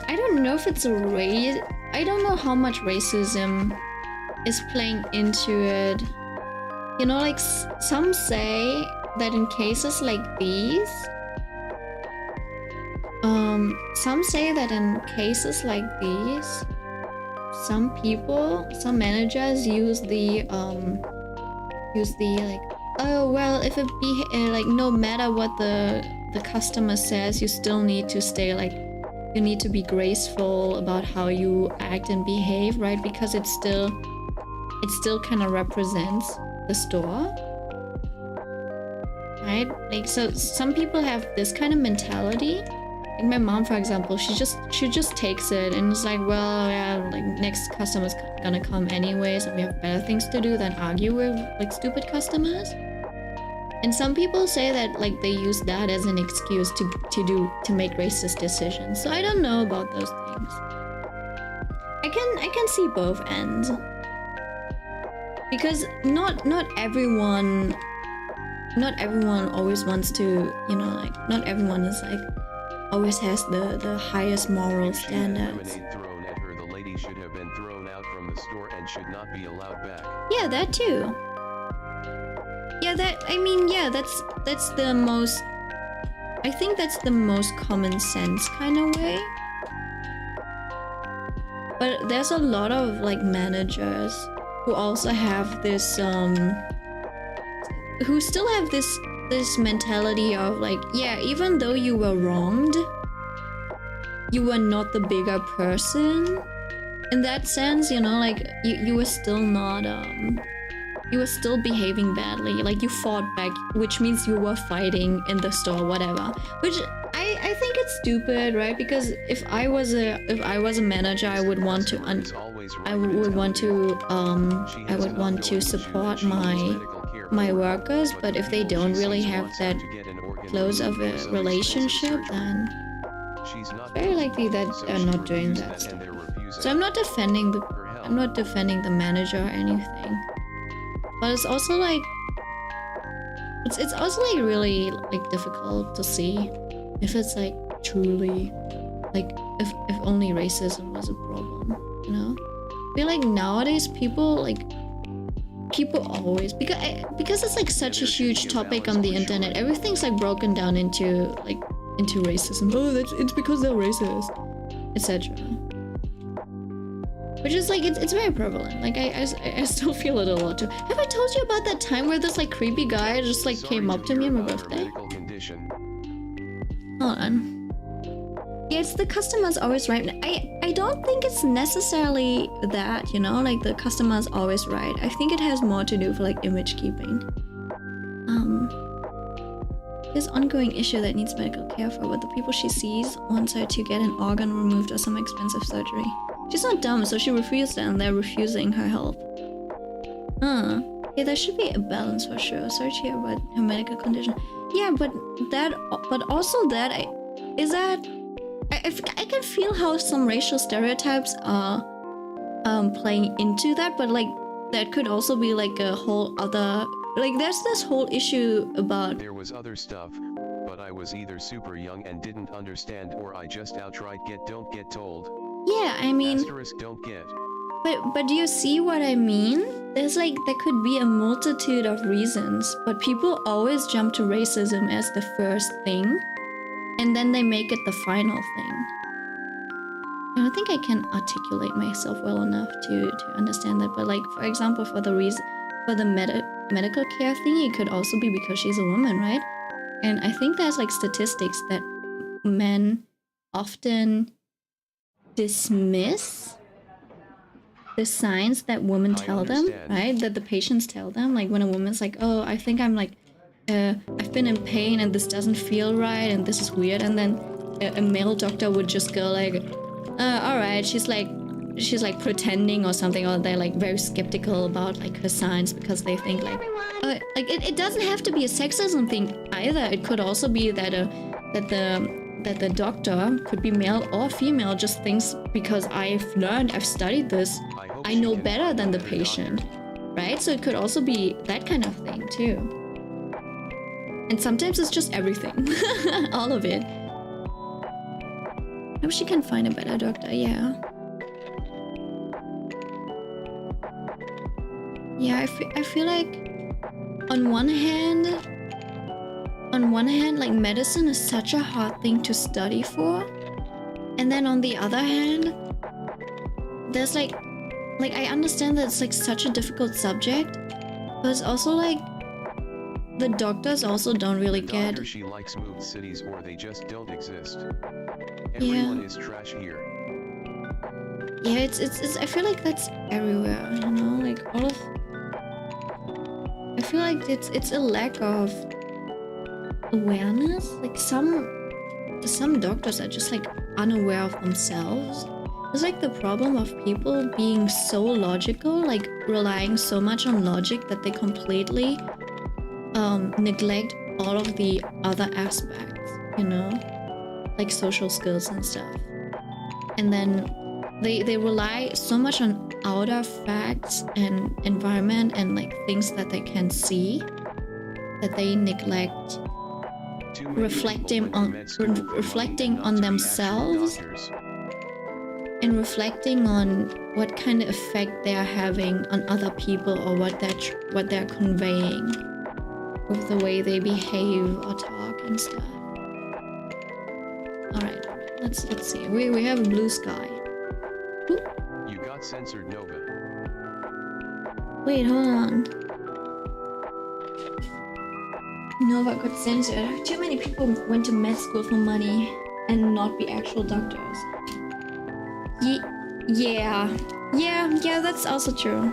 I don't know if it's a race. I don't know how much racism is playing into it. You know, like some say that in cases like these, some managers use the like, oh well, if it be like no matter what the customer says, you still need to stay like, you need to be graceful about how you act and behave, right? Because it still kind of represents the store, right? Like, so some people have this kind of mentality. Like my mom, for example, she just takes it and is like, well, yeah, like next customer's gonna come anyways, and we have better things to do than argue with like stupid customers. And some people say that like they use that as an excuse to make racist decisions. So I don't know about those things. I can see both ends. Because not everyone always wants to, you know, like not everyone is like always has the highest moral standards. Lemonade thrown at her, the lady should have been thrown out from the store and should not be allowed back. Yeah, that too. Yeah, that's the most, I think that's the most common sense kind of way. But there's a lot of like managers who also have this who still have this mentality of like, yeah, even though you were wronged, you were not the bigger person in that sense, you know, like you were still not you were still behaving badly. Like you fought back, which means you were fighting in the store, whatever. Which I think it's stupid, right? Because if I was a manager, I would want to I would want to support my workers, but if they don't really have that close of a relationship, then it's very likely that they're not doing that stuff. So I'm not defending the manager or anything, but it's also like it's also like really like difficult to see if it's like truly like if only racism was a problem, you know? I feel like nowadays people always, because it's like such a huge topic on the internet, everything's like broken down into racism. Oh, it's because they're racist, etc. Which is like it's very prevalent. Like I still feel it a lot too. Have I told you about that time where this like creepy guy just like came up to me on my birthday? Hold on. Yeah, it's the customer's always right. I don't think it's necessarily that, you know, like the customer's always right. I think it has more to do with like image keeping. This ongoing issue that needs medical care for, but the people she sees wants her to get an organ removed or some expensive surgery. She's not dumb, so she refused it, and they're refusing her help. Yeah, there should be a balance for sure. Sorry to hear about her medical condition. Yeah, but also that I can feel how some racial stereotypes are playing into that, but like that could also be like a whole other, like there's this whole issue about there was other stuff, but I was either super young and didn't understand, or I just outright don't get told. Yeah, I mean, asterisk don't get. But do you see what I mean? There's like, there could be a multitude of reasons, but people always jump to racism as the first thing, and then they make it the final thing. I don't think I can articulate myself well enough to understand that, but like, for example, for the medical care thing, it could also be because she's a woman, right? And I think there's like statistics that men often dismiss the signs that women tell them, right? That the patients tell them. Like when a woman's like, oh, I think I'm like, I've been in pain and this doesn't feel right and this is weird. And then a male doctor would just go like, all right, she's like pretending or something, or they're like very skeptical about like her signs because they think like it doesn't have to be a sexism thing either. It could also be that the doctor could be male or female, just thinks because I've studied this, I know better than the patient, right? So it could also be that kind of thing too. And sometimes it's just everything, all of it. I wish she can find a better doctor, yeah. Yeah, I feel like on one hand, like medicine is such a hard thing to study for, and then on the other hand, there's like I understand that it's like such a difficult subject, but it's also like the doctors also don't really get. She likes moved cities, or they just don't exist. Everyone is trash here. Yeah, it's I feel like that's everywhere, you know, like all of. I feel like it's a lack of awareness. Like some doctors are just like unaware of themselves. It's like the problem of people being so logical, like relying so much on logic that they completely neglect all of the other aspects, you know, like social skills and stuff. And then they rely so much on outer facts and environment and like things that they can see, that they neglect reflecting on themselves and reflecting on what kind of effect they are having on other people, or what they're conveying with the way they behave or talk and stuff. All right, let's see. We have a blue sky. Ooh. You got censored, Nova. Wait, hold on. Nova got censored. Too many people went to med school for money and not be actual doctors. Yeah, that's also true.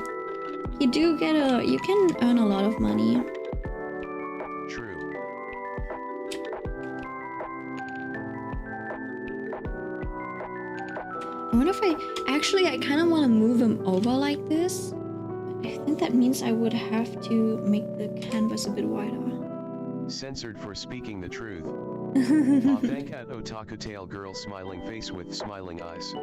You can earn a lot of money. True. I wonder if I kind of want to move him over like this. I think that means I would have to make the canvas a bit wider. Censored for speaking the truth. Aw, thank at Otaku Tail Girl smiling face with smiling eyes.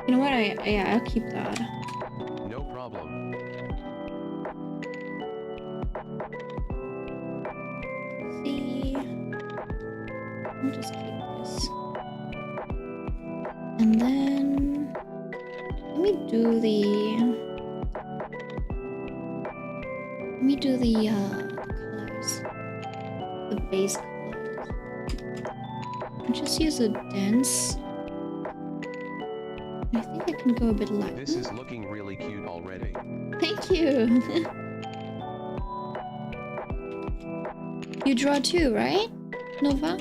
You know what? I'll keep that. No problem. See, I'll just keep this, and then let me do the colors, the base colors. I'll just use a dense. I think I can go a bit light. This is looking really cute already. Thank you. You draw too, right, Nova?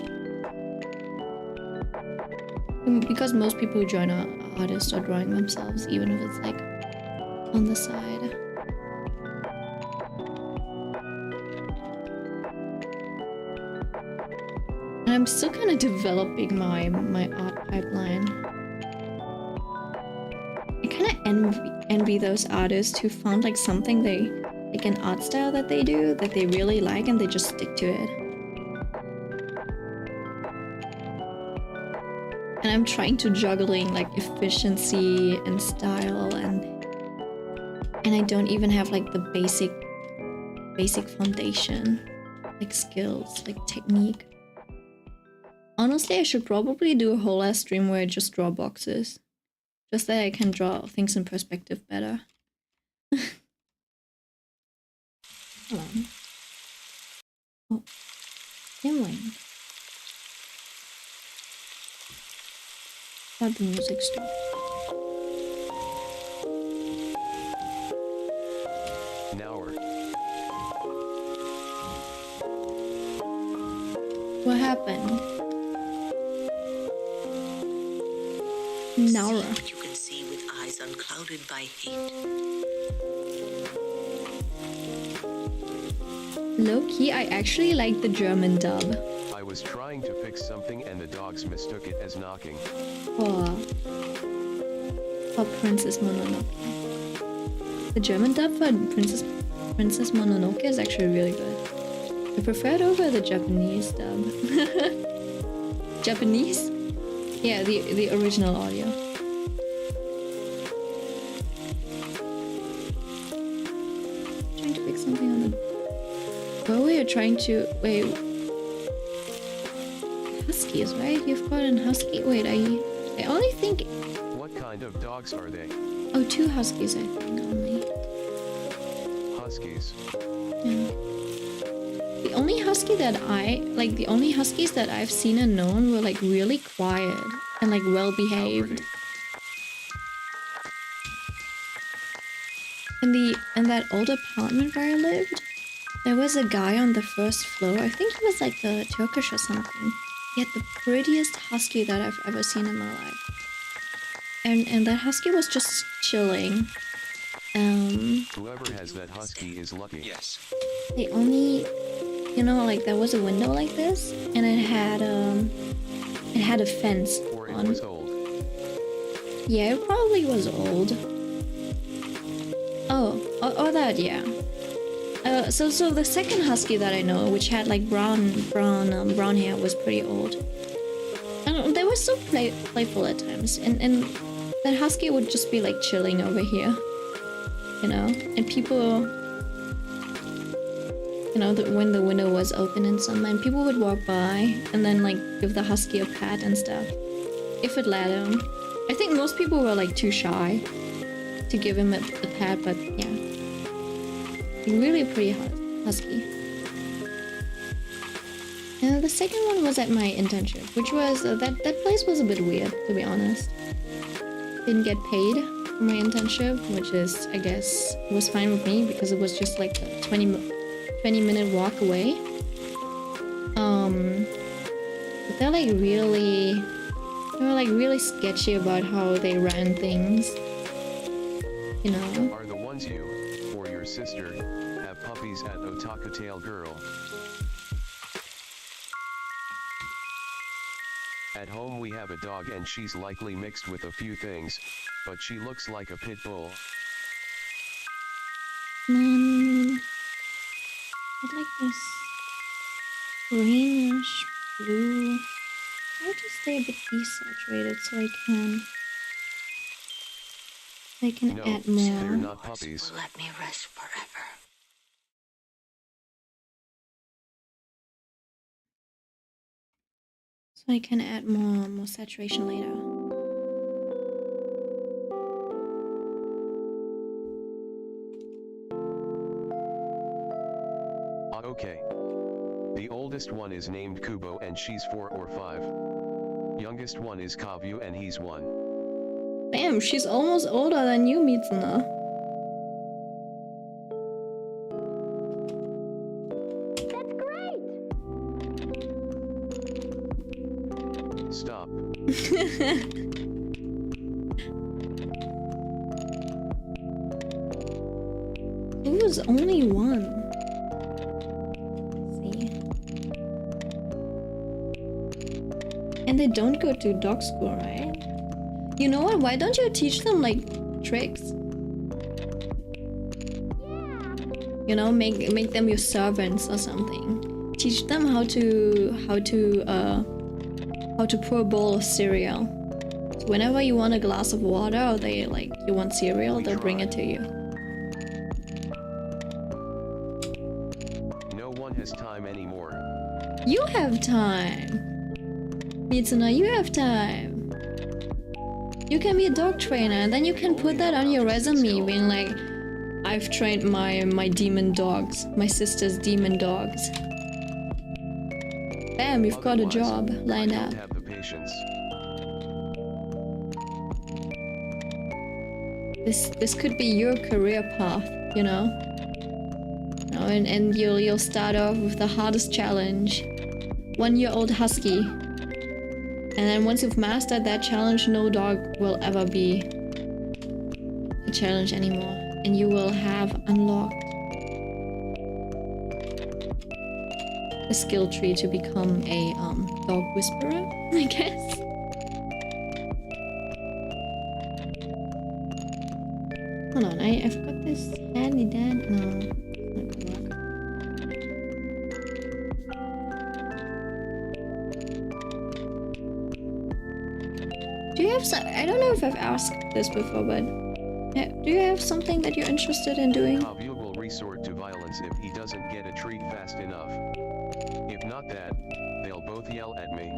Because most people who join are artists are drawing themselves, even if it's like on the side. And I'm still kind of developing my art pipeline. I kind of envy those artists who found like something like an art style that they do that they really like and they just stick to it. And I'm trying to juggling like efficiency and style and I don't even have like the basic foundation, like skills, like technique. Honestly, I should probably do a whole ass stream where I just draw boxes. Just that I can draw things in perspective better. Hold on. Oh, anyway. Let the music stop. What happened? Naura. See what you can see with eyes unclouded by hate. Low-key, I actually like the German dub. I was trying to fix something and the dogs mistook it as knocking. For Princess Mononoke. The German dub for Princess Mononoke is actually really good. I prefer it over the Japanese dub. Japanese? Yeah, the original audio. Trying to fix something on the... Oh, we are trying to... Wait. Huskies, right? You've got an husky... Wait, I only think... What kind of dogs are they? Oh, 2 huskies, I think, only. Huskies. Yeah. The only husky that the only huskies that I've seen and known were like really quiet and like well behaved. In that old apartment where I lived, there was a guy on the first floor. I think he was like Turkish or something. He had the prettiest husky that I've ever seen in my life. And that husky was just chilling. Whoever has that husky is lucky. Yes. They only, you know, like there was a window like this, and it had a fence Or it on. was old. Yeah, it probably was old. Oh, that, yeah. So the second husky that I know, which had like brown hair, was pretty old. And they were so playful at times, and that husky would just be like chilling over here, you know. And people, you know, when the window was open in summer, and people would walk by and then like give the husky a pat and stuff, if it let him. I think most people were like too shy to give him a pat, but yeah, really pretty husky. And the second one was at my internship, which was that place was a bit weird, to be honest. Didn't get paid for my internship, which is, I guess, was fine with me because it was just like a 20-minute walk away. But they're like really They were like really sketchy about how they ran things. You know? Are the ones you, or your sister, have puppies at Otaku Tail Girl? At home we have a dog and she's likely mixed with a few things, but she looks like a pit bull. I'd like this greenish blue. I have to stay a bit desaturated so I can No, add they're more. not puppies. Will let me rest forever. So I can add more saturation later. Okay. The oldest one is named Kubo and she's 4 or 5. Youngest one is Kavu and he's 1. Damn, she's almost older than you, Mitsuna. Stop. It was only one. Let's see. And they don't go to dog school, right? You know what? Why don't you teach them like tricks? You know, make them your servants or something. Teach them how to pour a bowl of cereal. So whenever you want a glass of water or you want cereal, they'll bring it to you. No one has time anymore. You have time. Mitsuna, you have time. You can be a dog trainer and then you can put that on your resume being like, I've trained my demon dogs, my sister's demon dogs. Bam, you've got a job lined I up. don't have the patience. This could be your career path, you know? And you'll start off with the hardest challenge. 1-year-old husky. And then once you've mastered that challenge, no dog will ever be a challenge anymore. And you will have unlocked a skill tree to become a dog whisperer, I guess. Hold on, I've got this handy dan. No, it's not gonna work. Do you have some? I don't know if I've asked this before, but do you have something that you're interested in doing? Kavu will resort to violence if he doesn't get a treat fast enough. If not that, they'll both yell at me.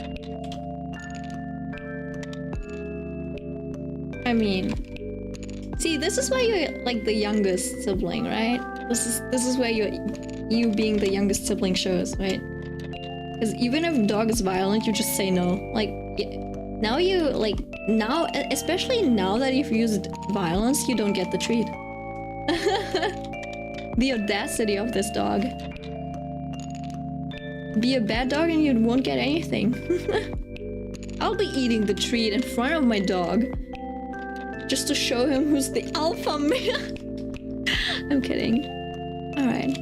I mean, see, this is why you're like the youngest sibling, right? This is where you being the youngest sibling shows, right? Because even if a dog is violent, you just say no. Like now especially now that you've used violence, you don't get the treat. The audacity of this dog. Be a bad dog and you won't get anything. I'll be eating the treat in front of my dog. Just to show him who's the alpha male. I'm kidding. Alright.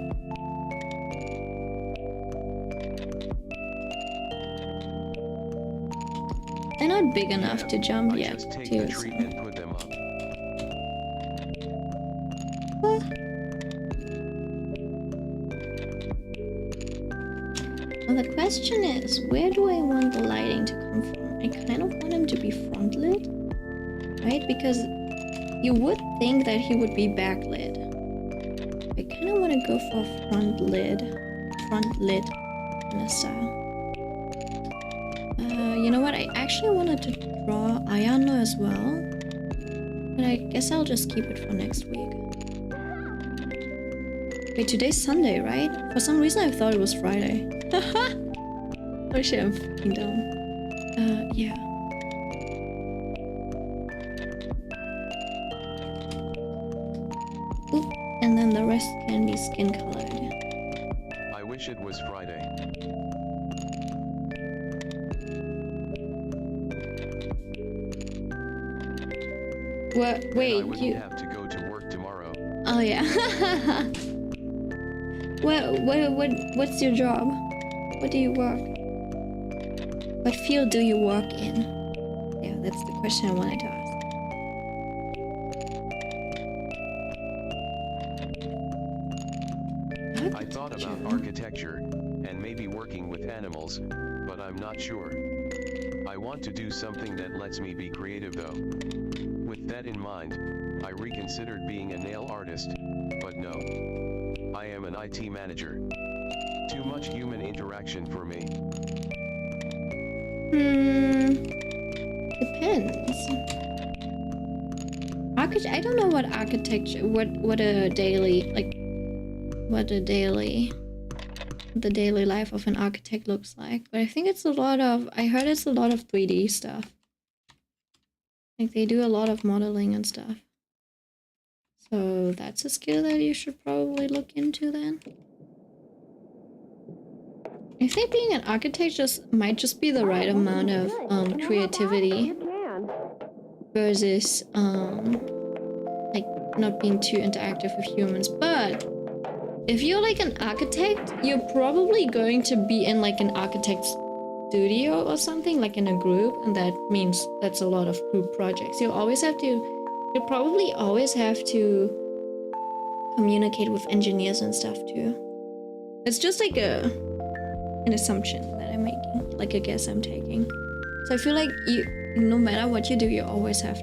They're not big enough to jump I yet, just take too. the treat and put them up. Well, the question is, where do I want the lighting to come from? I kind of want him to be front lit, right? Because you would think that he would be backlit. I kind of want to go for front lit kind of style. You know what? I actually wanted to draw Ayano as well, but I guess I'll just keep it for next week. Wait, today's Sunday, right? For some reason I thought it was Friday. Oh shit, I'm fucking dumb. Yeah. Oop, and then the rest can be skin colored. I wish it was Friday. What? Then I Wait, wouldn't you. have to go to work tomorrow. Oh yeah. What's your job? What do you work? What field do you work in? Yeah, that's the question I wanted to ask. I thought about architecture, and maybe working with animals, but I'm not sure. I want to do something that lets me be creative though. With that in mind, I reconsidered being a nail artist, but no. I am an IT manager. Too much human interaction for me. Depends. I don't know what architecture, what a daily, like, what a daily, the daily life of an architect looks like. But I think it's a lot of, I heard it's a lot of 3D stuff. Like they do a lot of modeling and stuff. So that's a skill that you should probably look into then. I think being an architect might just be the right amount of creativity versus like not being too interactive with humans. But if you're like an architect, you're probably going to be in like an architect studio or something, like in a group, and that means that's a lot of group projects. You'll probably always have to communicate with engineers and stuff too. It's just like an assumption that I'm making, like a guess I'm taking. So I feel like no matter what you do, you always have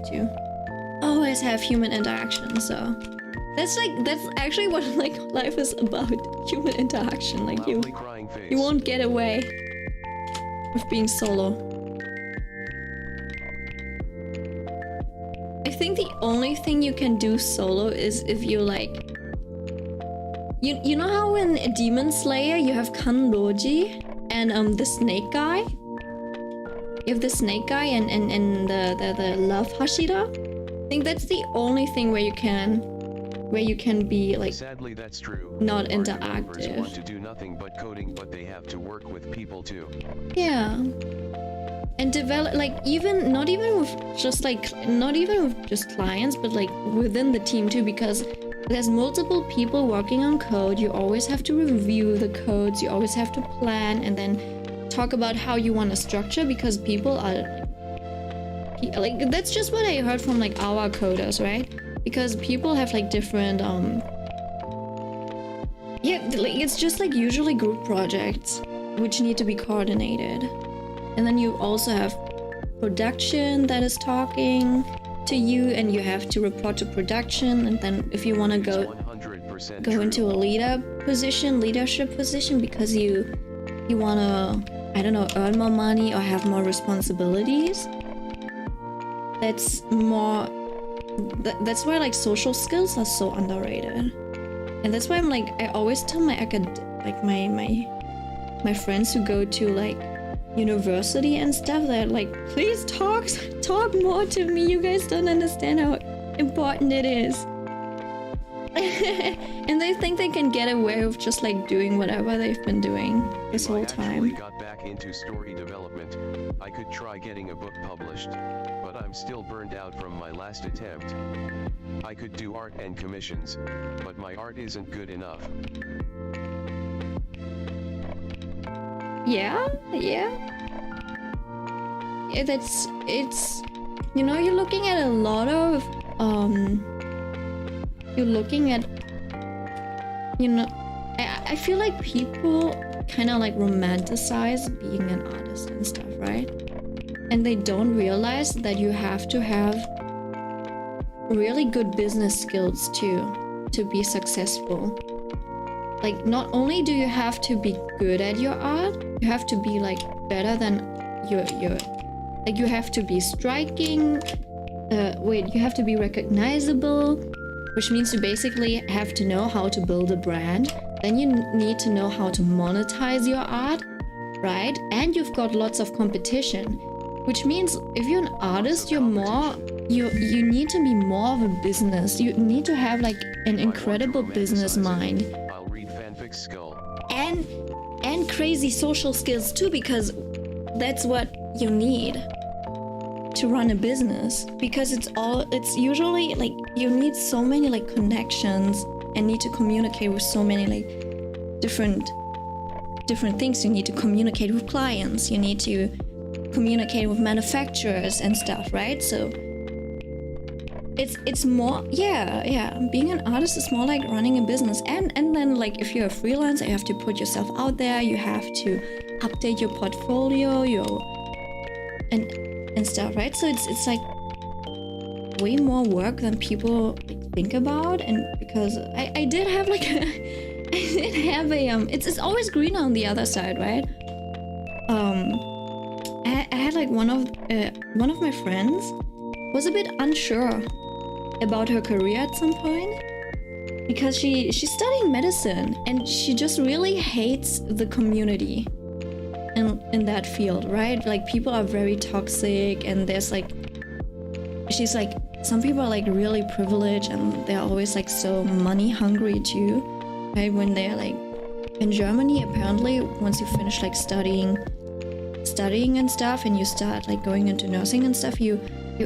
human interaction. So that's actually what like life is about, human interaction. Like you won't get away with being solo. I think the only thing you can do solo is if you like, you know how in Demon Slayer you have Kanroji and the snake guy? You have the snake guy and the love Hashira? I think that's the only thing where you can be like, sadly that's true, not Art developers interactive. want to do nothing but coding, but they have to work with people too. Yeah. And develop, like, not even with just clients, but like within the team too, because there's multiple people working on code. You always have to review the codes, you always have to plan and then talk about how you want to structure, because people are like that's just what I heard from like our coders, right? Because people have like different yeah, like it's just like usually group projects which need to be coordinated. And then you also have production that is talking to you, and you have to report to production. And then if you want to go into a leadership position because you want to, I don't know, earn more money or have more responsibilities, that's why like social skills are so underrated. And that's why I'm like, I always tell my my friends who go to like university and stuff, that like, please talk more to me. You guys don't understand how important it is. And they think they can get away with just like doing whatever they've been doing this whole time. If I actually got back into story development, I could try getting a book published, but I'm still burned out from my last attempt. I could do art and commissions, but my art isn't good enough. Yeah, it's you know, you're looking at a lot of you're looking at, you know, I feel like people kind of like romanticize being an artist and stuff, right? And they don't realize that you have to have really good business skills too to be successful. Like, not only do you have to be good at your art, you have to be like better than your like, you have to be striking, you have to be recognizable, which means you basically have to know how to build a brand. Then you need to know how to monetize your art, right? And you've got lots of competition, which means if you're an artist, you're more, you need to be more of a business. You need to have like an incredible business mind. I'll read fanfic skill. And crazy social skills too, because that's what you need. to run a business, because it's usually like you need so many like connections and need to communicate with so many like different things. You need to communicate with clients, you need to communicate with manufacturers and stuff, right? So it's more, yeah, being an artist is more like running a business. And then like if you're a freelancer, you have to put yourself out there, you have to update your portfolio, and stuff, right? So it's like way more work than people like think about. And because I did have like I did have a it's always greener on the other side, right? I had like one of my friends was a bit unsure about her career at some point, because she's studying medicine and she just really hates the community in that field, right? Like people are very toxic, and there's like, she's like, some people are like really privileged and they're always like so money hungry too, right? When they're like in Germany, apparently once you finish like studying and stuff and you start like going into nursing and stuff, you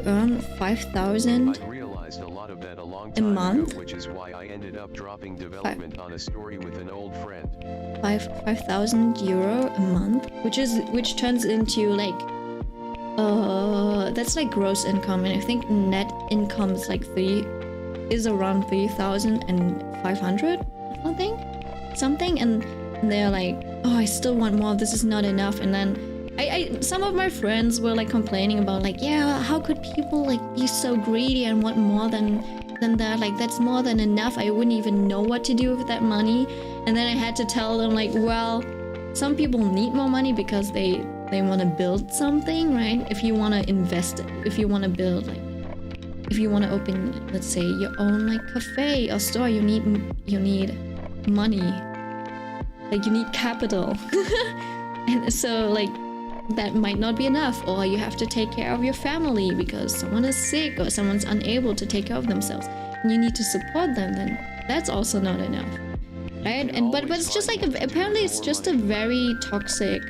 earn 5,000 I realized a lot of that a long a time month. ago, which is why I ended up dropping development on a story with an old friend. 5,000 euro a month, which turns into like that's like gross income, and I think net income is like is around 3,500 something, and they're like, oh, I still want more, this is not enough. And then I some of my friends were like complaining about like, yeah, how could people like be so greedy and want more than that? Like that's more than enough, I wouldn't even know what to do with that money. And then I had to tell them like, well, some people need more money because they want to build something, right? If you want to invest, if you want to build, like if you want to open, let's say, your own like cafe or store, you need money, like you need capital. And so like that might not be enough, or you have to take care of your family because someone is sick or someone's unable to take care of themselves and you need to support them, then that's also not enough, right? And but it's just like, apparently it's just a very toxic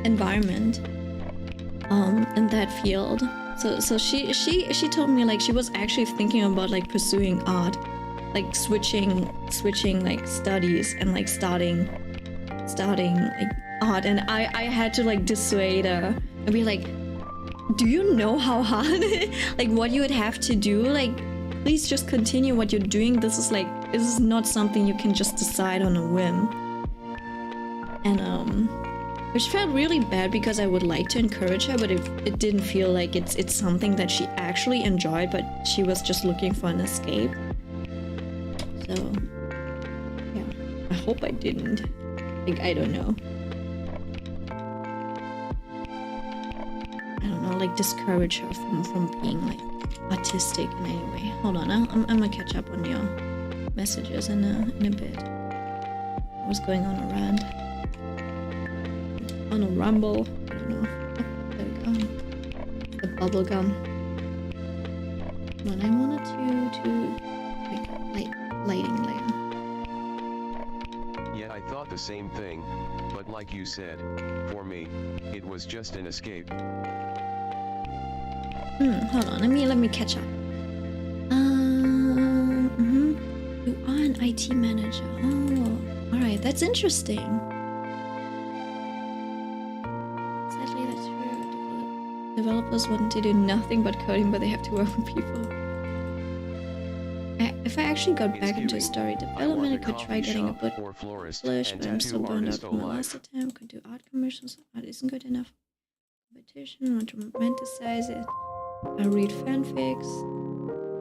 environment in that field. So she told me like she was actually thinking about like pursuing art, like switching like studies and like starting like art. And I had to like dissuade her and be like, do you know how hard like what you would have to do? Like please just continue what you're doing. This is not something you can just decide on a whim. And which felt really bad because I would like to encourage her, but it didn't feel like it's something that she actually enjoyed, but she was just looking for an escape. So yeah, I hope I didn't. Like, I don't know, like discourage her from being like artistic in any way. Hold on, I'm gonna catch up on your messages in a bit. I was going on a rant, on a rumble. I don't know. Oh, there we go. The bubble gum. When I wanted to make a lighting layer. Yeah, I thought the same thing, but like you said, for me, it was just an escape. Hold on, let me catch up. You are an IT manager. Oh, alright, that's interesting. Sadly, that's true. Developers want to do nothing but coding, but they have to work with people. If I actually got back into story development, I could try getting a book published, but I'm still burned out from my last attempt. Could do art commercials. Art isn't good enough. Competition, want to romanticize it. I read fanfics.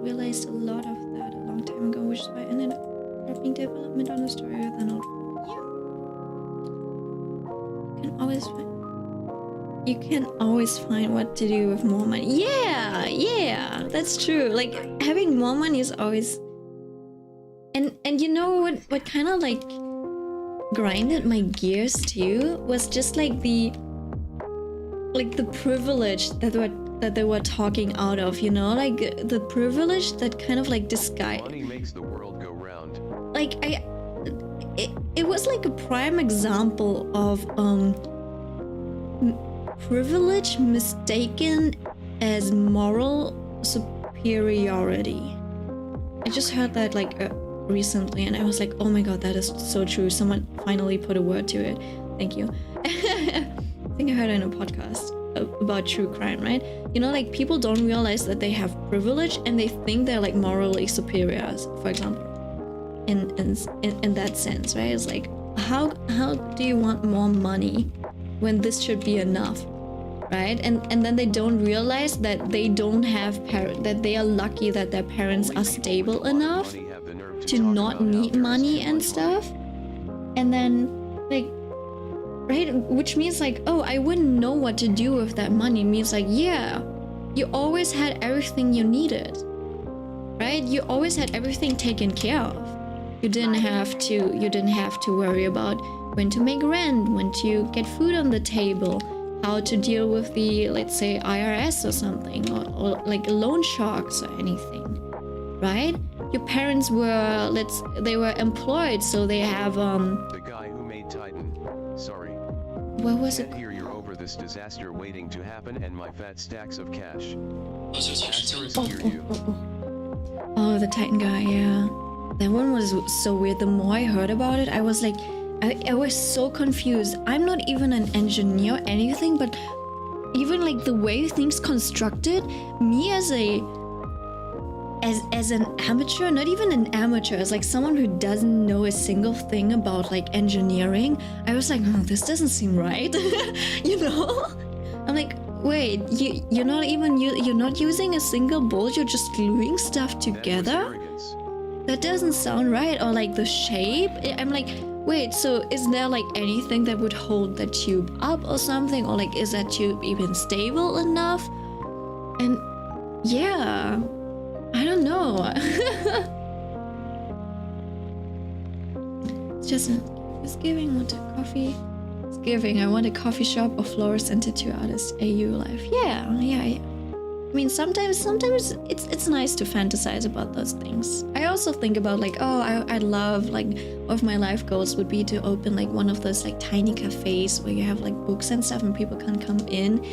Realized a lot of that a long time ago, which is why I ended up dropping development on a story with an old You can always find what to do with more money. Yeah, that's true. Like having more money is always. And you know what kind of like grinded my gears too was just like the privilege that they were talking out of, you know, like the privilege that kind of like disguise. Money makes the world go round. Like it was like a prime example of privilege mistaken as moral superiority. I just heard that like recently, and I was like, oh my god, that is so true. Someone finally put a word to it. Thank you. I think I heard it in a podcast about true crime, right? You know, like people don't realize that they have privilege and they think they're like morally superior, for example. In that sense, right? It's like, how do you want more money when this should be enough, right? And then they don't realize that they don't have that they are lucky that their parents are stable enough to not need money and stuff. And then like, right, which means like, oh, I wouldn't know what to do with that money. Means like, yeah, you always had everything you needed, right? You always had everything taken care of. You didn't have to worry about when to make rent, when to get food on the table, how to deal with the, let's say, IRS or something, or like loan sharks or anything, right? Your parents were, they were employed, so they have The guy who made Titan. Sorry. What was it? Can't hear you're over this disaster waiting to happen and my fat stacks of cash. Asterisk hear you. Oh, the Titan guy, yeah. That one was so weird. The more I heard about it, I was like, I was so confused. I'm not even an engineer or anything, but even like the way things constructed, me as an amateur, not even an amateur, as like someone who doesn't know a single thing about like engineering, I was like, oh, this doesn't seem right. You know? I'm like, wait, you're not using a single bolt, you're just gluing stuff together? That doesn't sound right. Or like the shape, I'm like, wait, so is there like anything that would hold the tube up or something? Or like, is that tube even stable enough? And yeah, I don't know. It's giving. Want a coffee? It's giving. I want a coffee shop or fluorescent tattoo artist. AU life. Yeah. I mean, sometimes it's nice to fantasize about those things. I also think about like, oh, I'd love, like, one of my life goals would be to open like one of those like tiny cafes where you have like books and stuff and people can come in.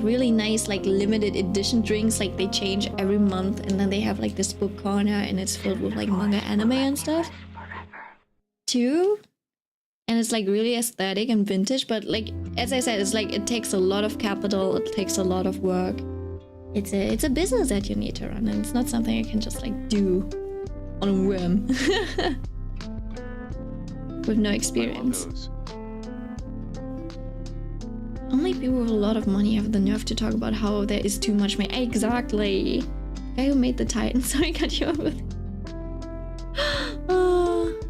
Really nice like limited edition drinks, like they change every month, and then they have like this book corner and it's filled with like manga, anime and stuff too. And it's like really aesthetic and vintage, but like, as I said, it's like it takes a lot of capital, it takes a lot of work. It's a business that you need to run, and it's not something you can just like do on a whim with no experience. Only people with a lot of money have the nerve to talk about how there is too much money. Exactly. The guy who made the Titan. Sorry, I got you over.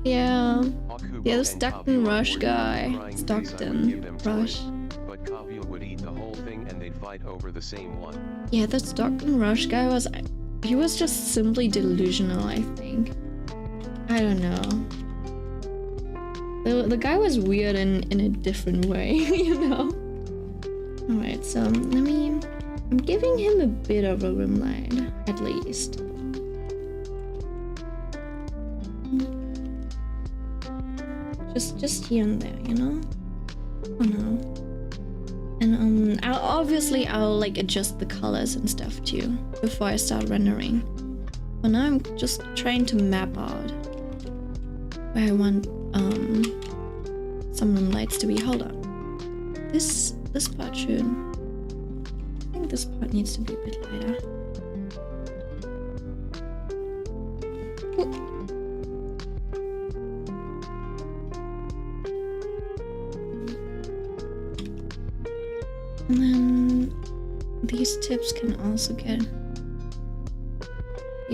Yeah. Yeah, the Stockton Rush guy. Stockton Rush. But Kavya would eat the whole thing and they'd fight over the same one. Yeah, the Stockton Rush guy was just simply delusional, I think. I don't know. The guy was weird in a different way, you know? Alright, so I'm giving him a bit of a rim line, at least. Just here and there, you know? Oh no. And I'll like adjust the colors and stuff too before I start rendering. For now I'm just trying to map out where I want some rim lights to be. Hold on. This part should, I think this part needs to be a bit lighter. And then these tips can also be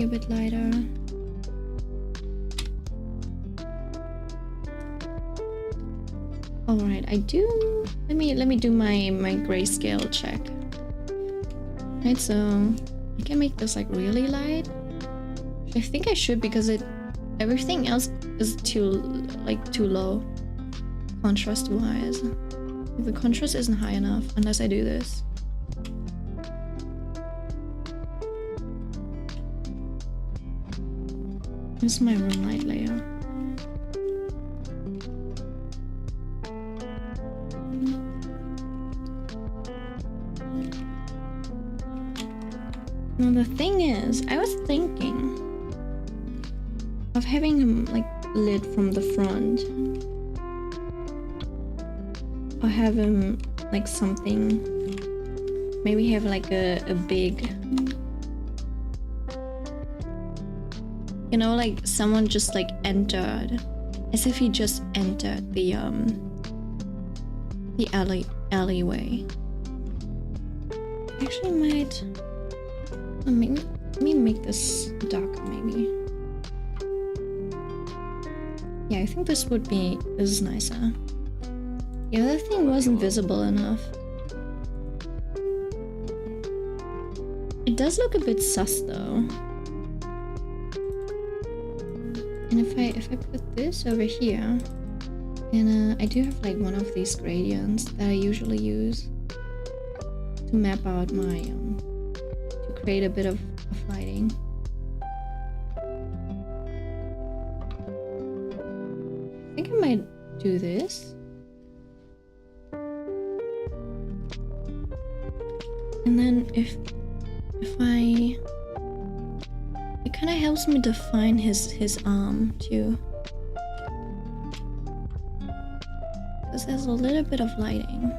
a bit lighter. Alright, I do. Let me do my grayscale check. Right, so I can make this like really light. I think I should, because everything else is too low contrast wise. The contrast isn't high enough unless I do this. This is my room light layer. Now the thing is, I was thinking of having him like lit from the front, or have him like something. Maybe have like a big, you know, like someone just like entered, as if he just entered the alleyway. Actually, might. Let me make this darker, maybe. Yeah, I think this is nicer. The other thing wasn't visible enough. It does look a bit sus though. And if I put this over here, and I do have like one of these gradients that I usually use to map out my to create a bit of lighting. I think I might do this. And then if it kind of helps me define his arm too, because there's a little bit of lighting.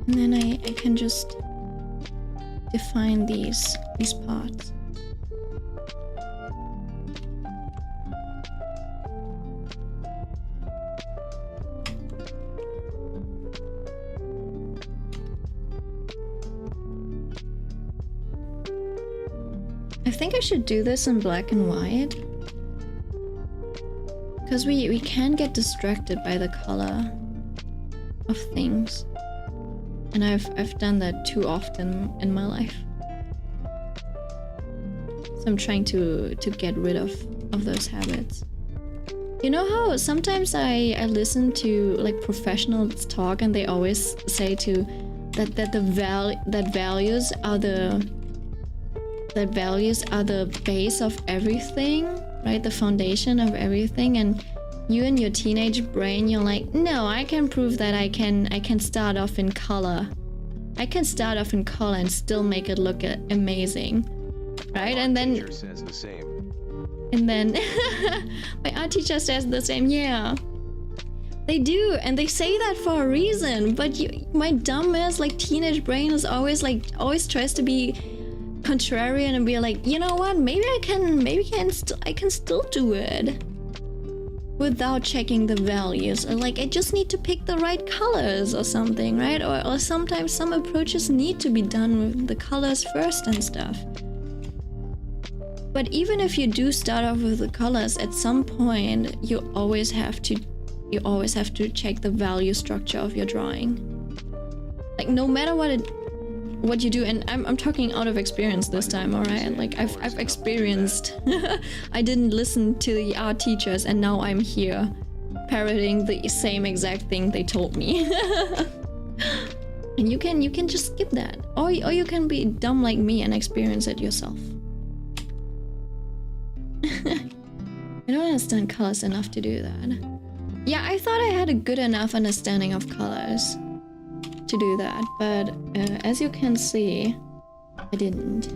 And then I can just define these parts. I think I should do this in black and white, because we can get distracted by the color of things, and I've done that too often in my life. So I'm trying to get rid of those habits. You know how sometimes I listen to like professionals talk, and they always say that values are the base of everything, right? The foundation of everything. And you in your teenage brain, you're like, no, I can prove that I can start off in color. I can start off in color and still make it look amazing, right? And then teacher says the same. And then my art teacher says the same. Yeah, they do, and they say that for a reason. But my dumbass like teenage brain is always tries to be contrarian and be like, you know what? Maybe I can still do it without checking the values, or like I just need to pick the right colors or something, right? Or sometimes some approaches need to be done with the colors first and stuff. But even if you do start off with the colors, at some point you always have to check the value structure of your drawing. Like no matter what you do, and I'm talking out of experience this time, alright? Like I've experienced. I didn't listen to the art teachers, and now I'm here parroting the same exact thing they told me. And you can just skip that, or you can be dumb like me and experience it yourself. I don't understand colors enough to do that. Yeah, I thought I had a good enough understanding of colors to do that, but as you can see, I didn't.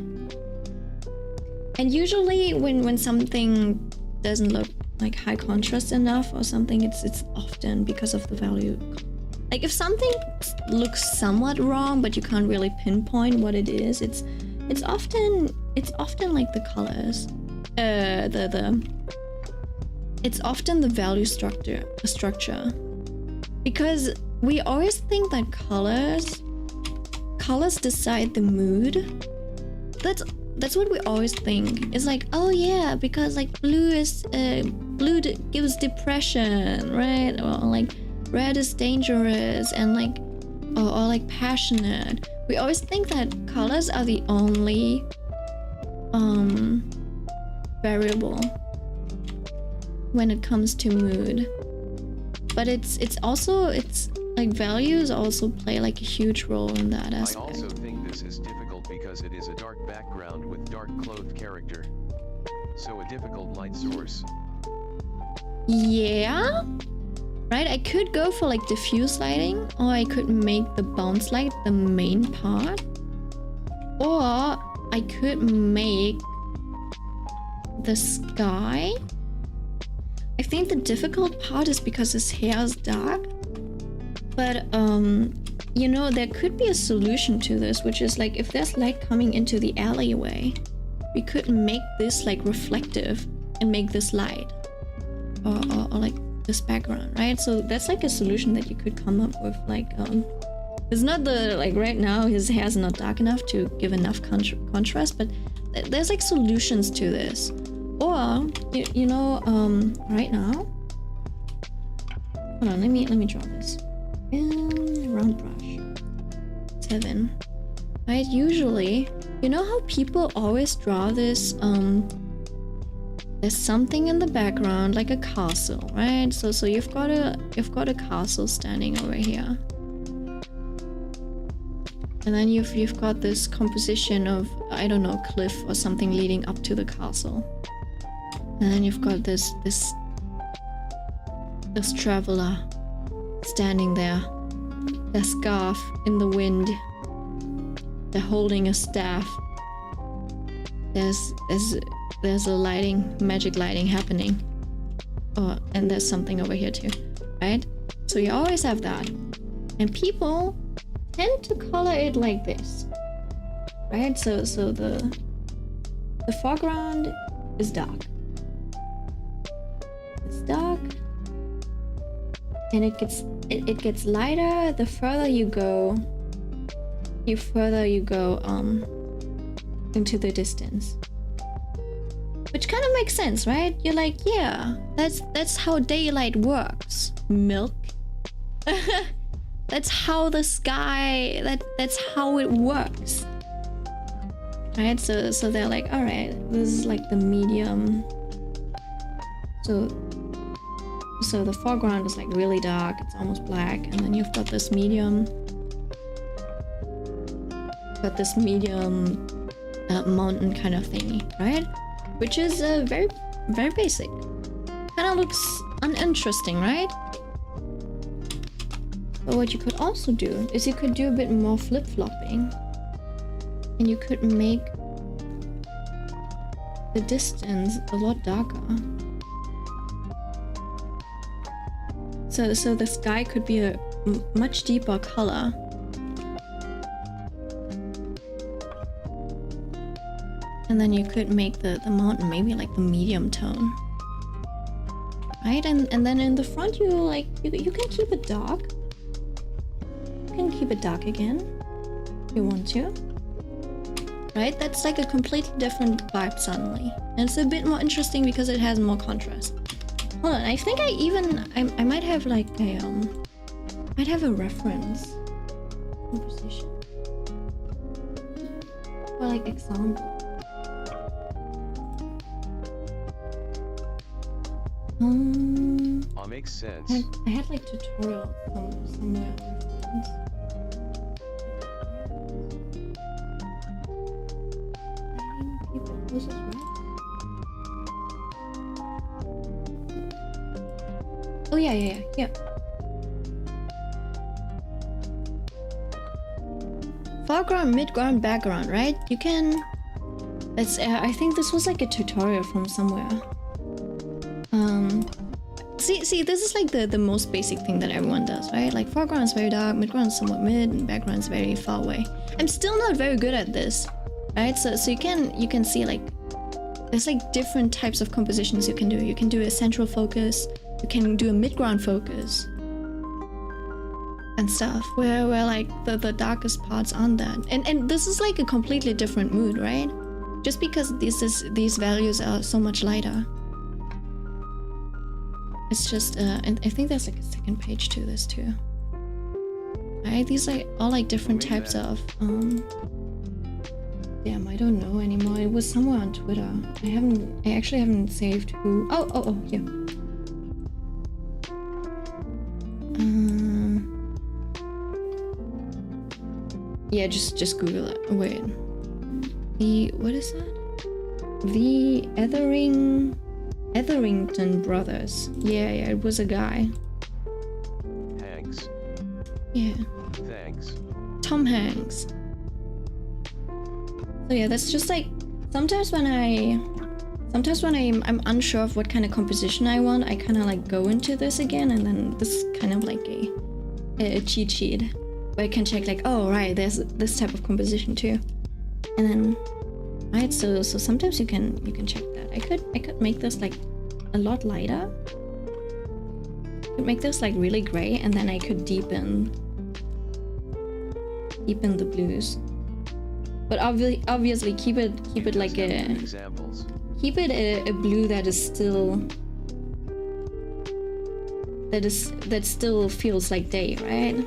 And usually when something doesn't look like high contrast enough or something, it's often because of the value. Like if something looks somewhat wrong but you can't really pinpoint what it is, it's often like the colors. It's often the value structure. Because we always think that colors decide the mood. That's what we always think. It's like, oh yeah, because like blue gives depression, right? Or like red is dangerous, and like or like passionate. We always think that colors are the only variable when it comes to mood. But it's like values also play like a huge role in that aspect. I also think this is difficult because it is a dark background with dark clothed character. So a difficult light source. Yeah, right? I could go for like diffuse lighting, or I could make the bounce light the main part, or I could make the sky. I think the difficult part is because his hair is dark, but you know, there could be a solution to this, which is like if there's light coming into the alleyway, we could make this like reflective and make this light, or like this background, right? So that's like a solution that you could come up with. Like it's not the, like right now his hair's not dark enough to give enough contrast, but there's like solutions to this. Or you know, right now, hold on, let me draw this. Round brush 7, right? Usually, you know how people always draw this, there's something in the background like a castle, right? So you've got a castle standing over here, and then you've got this composition of, I don't know, cliff or something leading up to the castle, and then you've got this traveler standing there, their scarf in the wind, they're holding a staff. There's a lighting, magic lighting happening. Oh, and there's something over here too, right? So you always have that. And people tend to color it like this, right? So the foreground is dark. It's dark. And it gets lighter the further you go. Into the distance. Which kind of makes sense, right? You're like, yeah, that's how daylight works. Milk. That's how the sky, that's how it works. Right? So they're like, all right, this is like the medium. So the foreground is like really dark, it's almost black, and then you've got this medium. Mountain kind of thingy, right? Which is very, very basic. Kind of looks uninteresting, right? But what you could also do is you could do a bit more flip-flopping, and you could make the distance a lot darker. So the sky could be a much deeper color. And then you could make the mountain maybe like the medium tone, right? And then in the front you like you can keep it dark. You can keep it dark again if you want to, right? That's like a completely different vibe suddenly, and it's a bit more interesting because it has more contrast. Hold on, I think I might have like a might have a reference composition or like example. Makes sense. I had like tutorial somewhere reference. People, this is right. Oh yeah. Foreground, midground, background, right? You can. It's. I think this was like a tutorial from somewhere. See, this is like the most basic thing that everyone does, right? Like foreground is very dark, midground is somewhat mid, and background is very far away. I'm still not very good at this, right? So you can see like there's like different types of compositions you can do. You can do a central focus, you can do a midground focus, and stuff where like the darkest parts on that. And this is like a completely different mood, right? Just because these values are so much lighter. It's just, and I think there's like a second page to this too. Right, these are all like different types of, damn, I don't know anymore. It was somewhere on Twitter. I actually haven't saved who. Oh, yeah. Yeah, just Google it. Oh, wait. What is that? The Ethering Etherington Brothers. Yeah, it was a guy. Hanks. Yeah. Thanks. Tom Hanks. So yeah, that's just like sometimes when I'm unsure of what kind of composition I want, I kind of like go into this again, and then this is kind of like a cheat sheet where I can check like, oh right, there's this type of composition too, and then right. So sometimes you can check that. I could make this like a lot lighter. Could make this like really gray, and then I could deepen the blues. But obviously keep it like a Examples. keep it a blue that is still that still feels like day, right?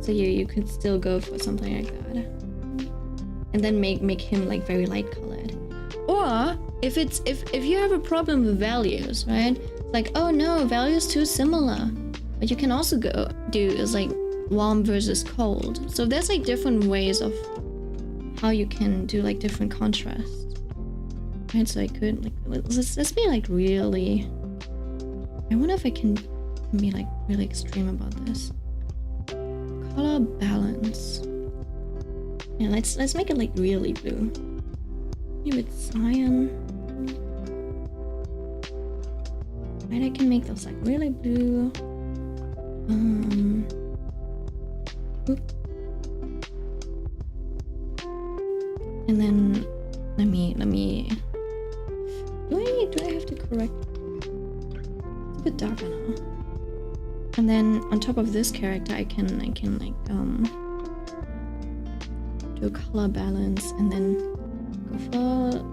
So you could still go for something like that, and then make him like very light colored. Or if you have a problem with values, right? Like, oh no, values too similar. What you can also do is like warm versus cold. So there's like different ways of how you can do like different contrasts. Right, so I could like let's be like really. I wonder if I can be like really extreme about this. Color balance. Yeah, let's make it like really blue. Maybe with cyan. Right, I can make those like really blue. Oop. And then let me. Do I have to correct? It's a bit darker now. And then on top of this character, I can like do a color balance, and then go for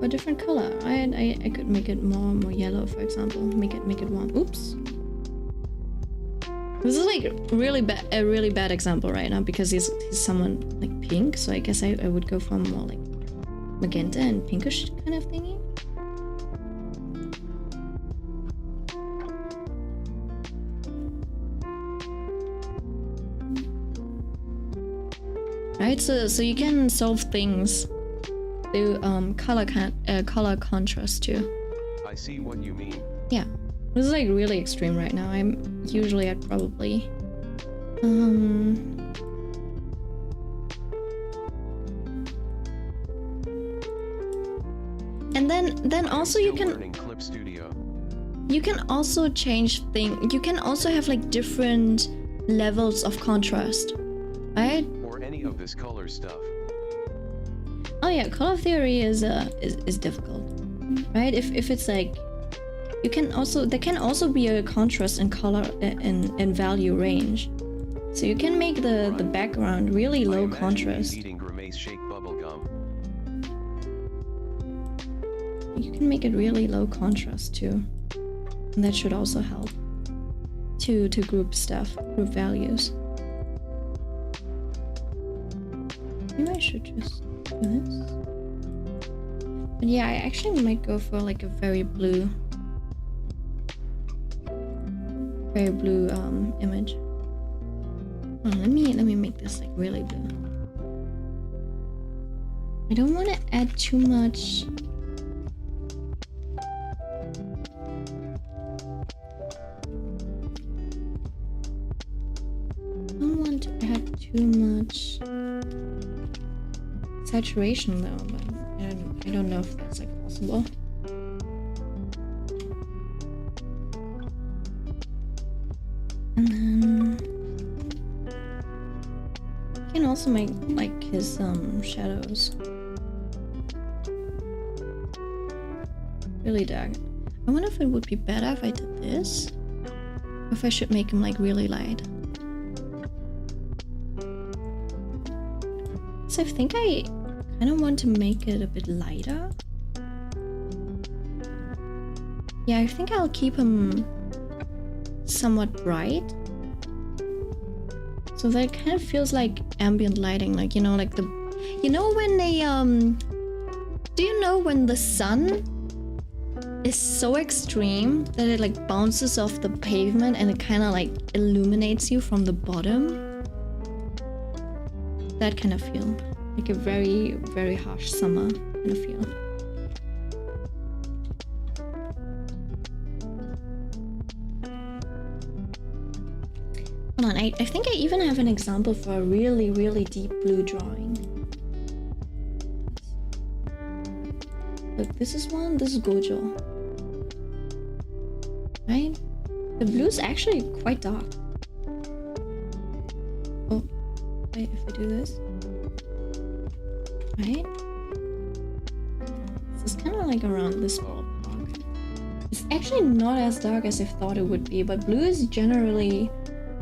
a different color. Right? I could make it more yellow, for example. Make it warm. Oops. This is like a really bad example right now because he's someone like pink. So I guess I would go for more like magenta and pinkish kind of thingy. Right, so you can solve things through color contrast too. I see what you mean. Yeah, this is like really extreme right now. I'm usually at probably and then also you can Learning Clip Studio. you can also change things. You can also have like different levels of contrast, right? Or any of this color stuff. Oh yeah, color theory is difficult, right? If it's like there can also be a contrast in color and value range, so you can make the background really low contrast. Eating Grimace shake bubble gum. You can make it really low contrast too, and that should also help to group values. Maybe I should just do this. But yeah, I actually might go for like a very blue image. Oh, let me make this like really blue. I don't want to add too much. I don't want to add too much saturation though, but I don't know if that's like possible. And then you can also make like his shadows really dark. I wonder if it would be better if I did this, or if I should make him like really light. So I think I kind of want to make it a bit lighter. Yeah, I think I'll keep him somewhat bright, so that kind of feels like ambient lighting, like like when they do you know when the sun is so extreme that it like bounces off the pavement and it kind of like illuminates you from the bottom? That kind of feel, like a very, very harsh summer kind of feel. Hold on, I think I even have an example for a really, really deep blue drawing. Look, this is one, this is Gojo. Right? The blue is actually quite dark. Oh, wait, if I do this. Right? This is kind of like around this ballpark. It's actually not as dark as I thought it would be, but blue is generally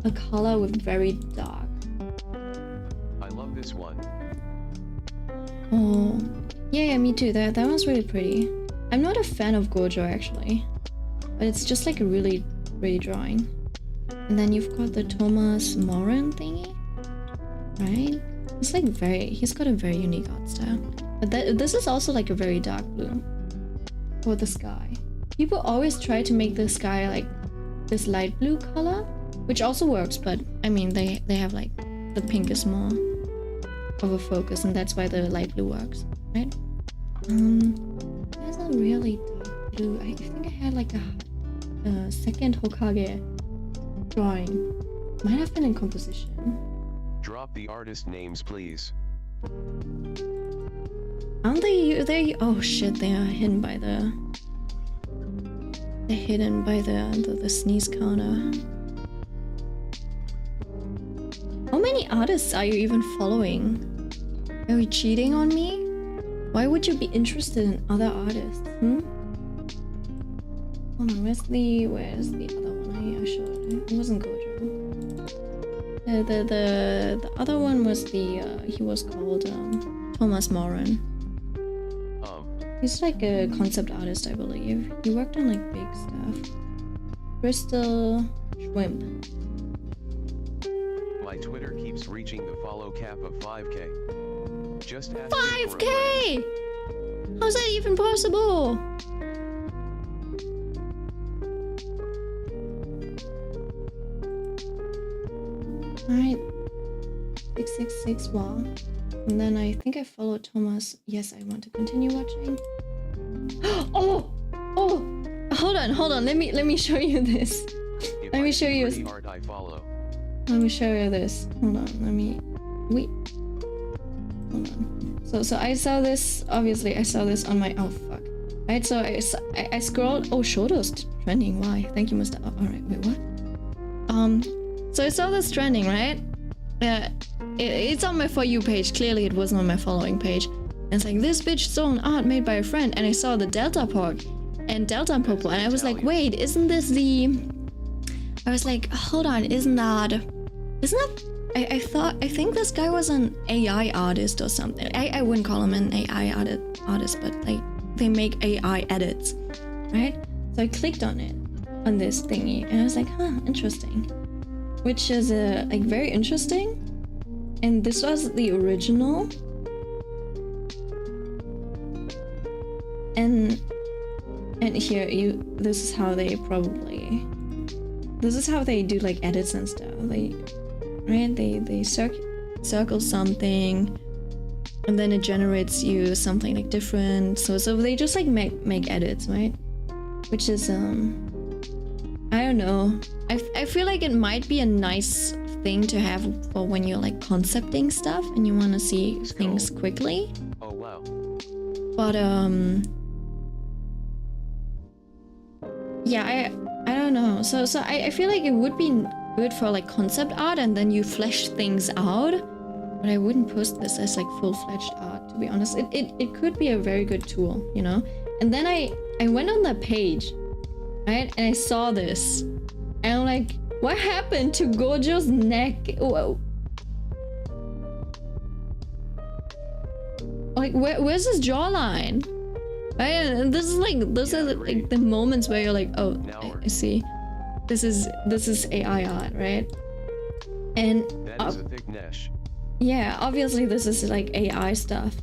a color with very dark. I love this one. Oh, yeah, me too. That one's really pretty. I'm not a fan of Gojo actually, but it's just like a really pretty drawing. And then you've got the Thomas Moran thingy, right? It's like he's got a very unique art style. But this is also like a very dark blue for the sky. People always try to make the sky like this light blue color, which also works, but I mean they have like the pink is more of a focus, and that's why the light blue works, right? There's a really dark blue. I think I had like a second Hokage drawing. Might have been in composition. Drop the artist names, please. Aren't they? Oh shit! They are hidden by the. They're hidden by the sneeze counter. How many artists are you even following? Are you cheating on me? Why would you be interested in other artists? Hold on, where's the other one? I showed it. It wasn't Gojo. The other one was he was called Thomas Moran. He's like a concept artist, I believe. He worked on like big stuff. Crystal Schwimp. My Twitter keeps reaching the follow cap of 5K. Just ask 5K! How's that even possible? Alright. 666 wall. And then I think I followed Thomas. Yes, I want to continue watching. Oh! Hold on. Let me show you this. If Let me show you. pretty art I follow. Let me show you this. Hold on. Wait. Hold on. So I saw this. Obviously, I saw this on my. Oh fuck. Right. So I scrolled. Oh, Shoto's trending. Why? Thank you, Mr. All right. Wait. What? So I saw this trending, right? It's on my For You page. Clearly, it wasn't on my following page. And it's like, this bitch stole an art made by a friend. And I saw the Delta Pork and Delta Popo. And I was like, wait, isn't this the... I was like, hold on, isn't that... I think this guy was an AI artist or something. I wouldn't call him an AI artist, but like, they make AI edits, right? So I clicked on it, on this thingy. And I was like, huh, interesting. Which is like very interesting. And this was the original. And here this is how they do like edits and stuff. They circle something, and then it generates you something like different. So they just like make edits, right? Which is I don't know. I feel like it might be a nice thing to have for when you're like concepting stuff and you want to see things quickly. Oh wow. But yeah, I don't know. So I feel like it would be good for like concept art, and then you flesh things out. But I wouldn't post this as like full-fledged art, to be honest. It could be a very good tool, you know. And then I went on that page, right, and I saw this, and I'm like, what happened to Gojo's neck? Whoa. Like, where's his jawline? Right? And this is like, those are like the moments where you're like, oh, I see. This is AI art, right? And that is a thick nesh. yeah, obviously this is like AI stuff,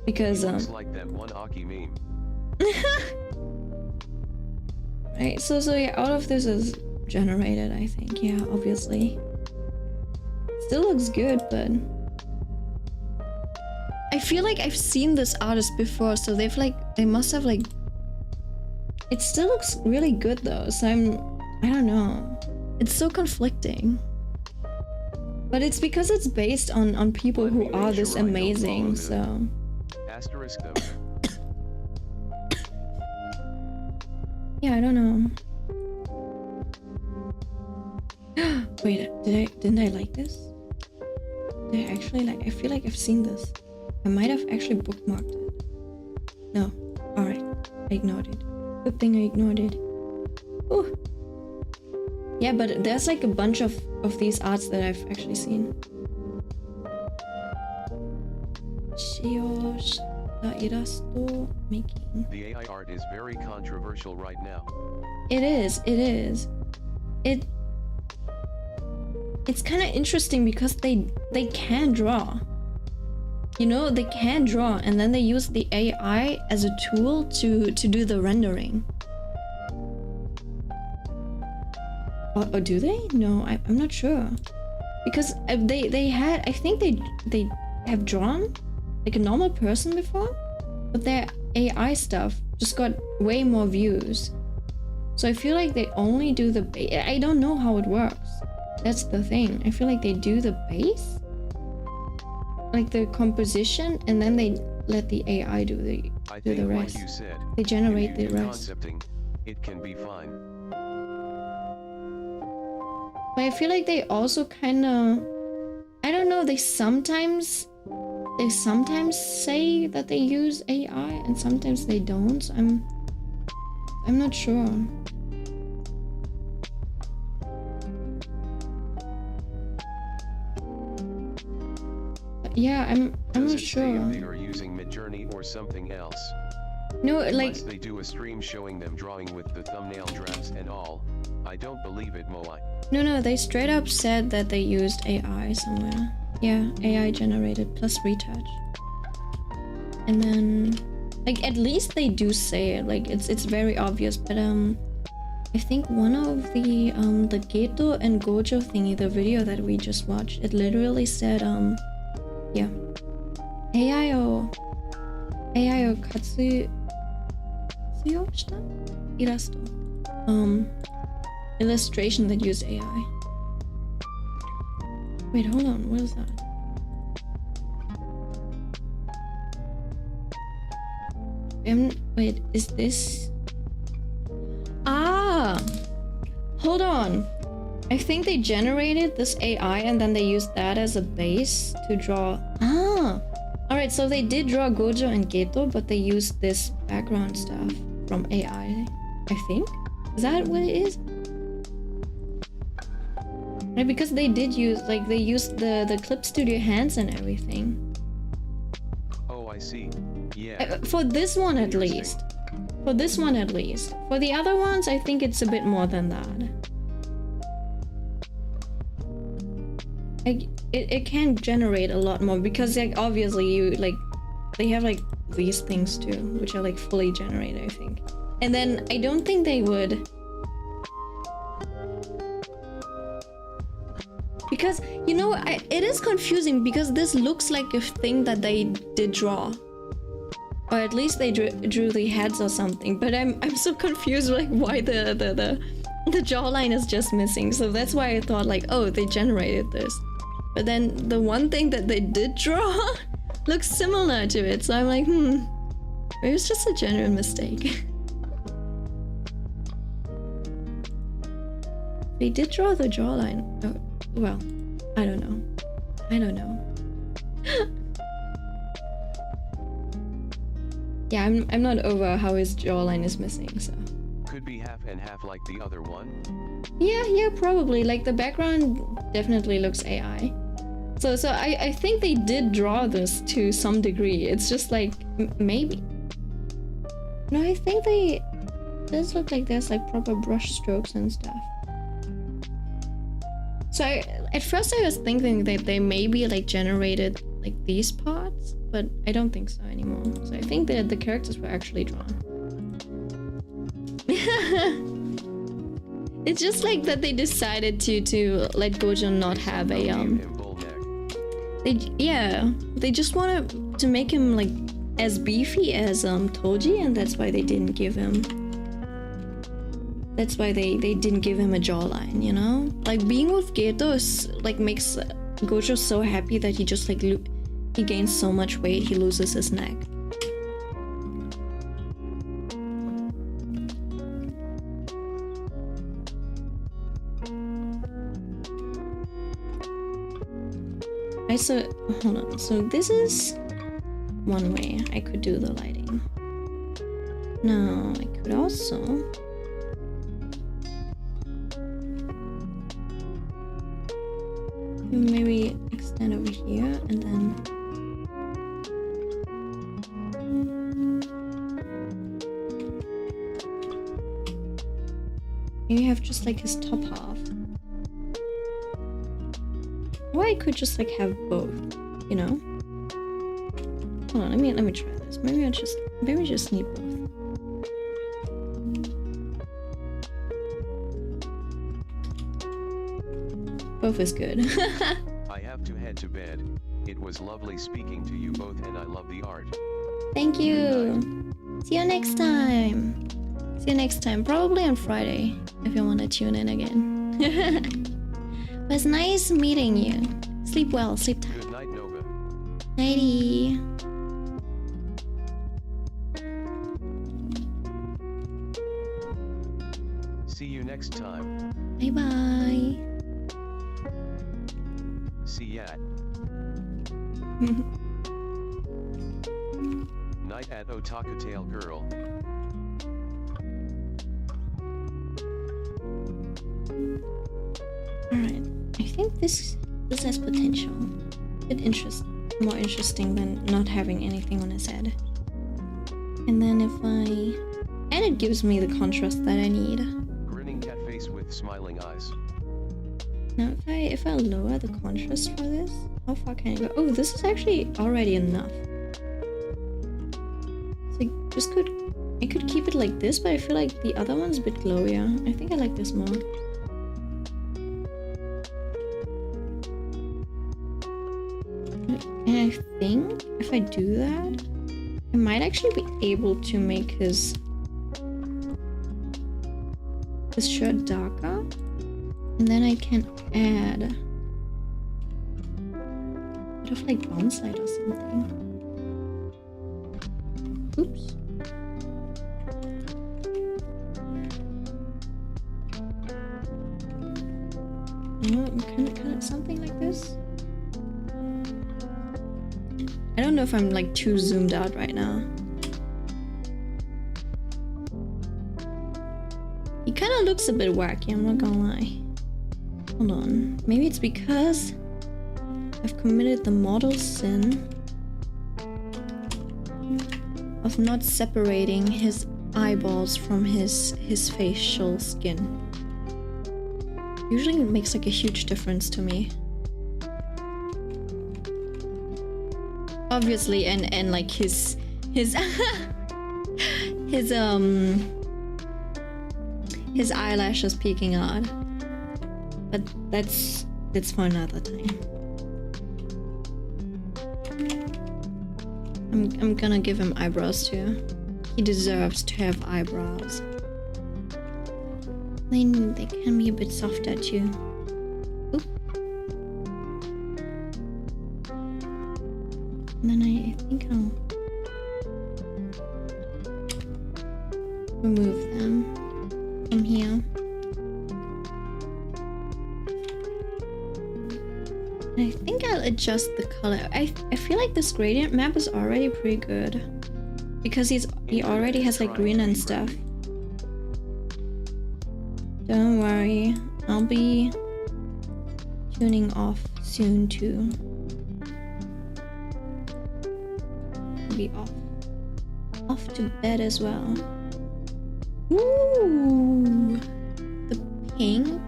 because looks like that one Aki meme. right. So yeah, all of this is generated, I think. Yeah, obviously. Still looks good, but I feel like I've seen this artist before, so they must have like. It still looks really good though, so I don't know. It's so conflicting. But it's because it's based on people Let who me make are this sure I don't amazing, follow so... Asterisk them. Yeah, I don't know. Wait, didn't I like this? Did I actually like? I feel like I've seen this. I might have actually bookmarked it. No. Alright. I ignored it. Good thing I ignored it. Ooh. Yeah, but there's like a bunch of these arts that I've actually seen. Shiosh da irasto making. The AI art is very controversial right now. It is. It's kind of interesting because they can draw. You know, they can draw, and then they use the AI as a tool to do the rendering. Or do they? No, I'm not sure. Because they had, I think they have drawn like a normal person before, but their AI stuff just got way more views. So I feel like they only do the I don't know how it works. That's the thing. I feel like they do the base, like the composition, and then they let the AI do the rest. Like you said, They generate if the you do rest. concepting, it can be fine. But I feel like they also kind of, I don't know, they sometimes say that they use AI and sometimes they don't. So I'm not sure. But yeah, I'm Does not it say sure. if they are using Midjourney or something else? No, like Unless they do a stream showing them drawing with the thumbnail drafts and all. I don't believe it, Moai. no, they straight up said that they used AI somewhere. Yeah, AI generated plus retouch. And then, like, at least they do say it. Like, it's very obvious. But I think one of the Geto and Gojo thingy, the video that we just watched, it literally said yeah, AI o katsu shita irasto, illustration that used AI. Wait, hold on, what is that? Wait, is this? Ah, hold on. I think they generated this AI and then they used that as a base to draw. Ah, all right. So they did draw Gojo and Geto, but they used this background stuff from AI. I think. Is that what it is? Right, because they did use, like, they used the Clip Studio hands and everything. Oh, I see. Yeah. For this one at Interesting. least. For this one at least. For the other ones, I think it's a bit more than that. Like, it can generate a lot more because, like, obviously you, like, they have, like, these things too, which are, like, fully generated, I think. And then I don't think they would... Because, you know, it is confusing because this looks like a thing that they did draw. Or at least they drew the heads or something. But I'm so confused, like, why the jawline is just missing. So that's why I thought, like, oh, they generated this. But then the one thing that they did draw looks similar to it. So I'm like, maybe it's just a genuine mistake. They did draw the jawline. Oh, well, I don't know. Yeah, I'm not over how his jawline is missing, so. Could be half and half like the other one. Yeah, probably. Like, the background definitely looks AI. So I think they did draw this to some degree. It's just like, maybe. No, I think it does look like there's, like, proper brush strokes and stuff. So at first I was thinking that they maybe, like, generated, like, these parts, but I don't think so anymore. So I think that the characters were actually drawn. It's just like that they decided to let Gojo not have a Gave him bull neck. they just wanted to make him, like, as beefy as Toji, and that's why they didn't give him. That's why they didn't give him a jawline, you know? Like, being with Geto is, like, makes Gojo's so happy that he just like he gains so much weight he loses his neck. Right, so hold on. So this is one way I could do the lighting. Now I could also maybe extend over here and then maybe have just like his top half. Or I could just like have both, you know? Hold on, let me try this. Maybe I just need both. Both is good. I have to head to bed. It was lovely speaking to you both and I love the art. Thank you. See you next time. See you next time. Probably on Friday if you want to tune in again. It was nice meeting you. Sleep well, sleep tight. Good night, Nova. Nighty. See you next time. Bye bye. See ya. Night at Otaku Tail Girl. Alright. I think this has potential. A bit more interesting than not having anything on his head. And then and it gives me the contrast that I need. Grinning cat face with smiling eyes. Now if I lower the contrast for this, how far can I go? Oh, this is actually already enough. So I could keep it like this, but I feel like the other one's a bit glowier. I think I like this more. And I think if I do that, I might actually be able to make his shirt darker. And then I can add a bit of like bounce light or something. Oops. No, kind of something like this. I don't know if I'm like too zoomed out right now. He kind of looks a bit wacky, I'm not gonna lie. Hold on. Maybe it's because I've committed the mortal sin of not separating his eyeballs from his facial skin. Usually it makes like a huge difference to me. Obviously, and like his his eyelashes peeking out. But that's for another time. I'm gonna give him eyebrows too. He deserves to have eyebrows. They can be a bit softer too. Oop. And then I think I'll remove them from here. I think I'll adjust the color. I feel like this gradient map is already pretty good because he already has like green and stuff. Don't worry, I'll be tuning off soon too. I'll be off to bed as well. Ooh, the pink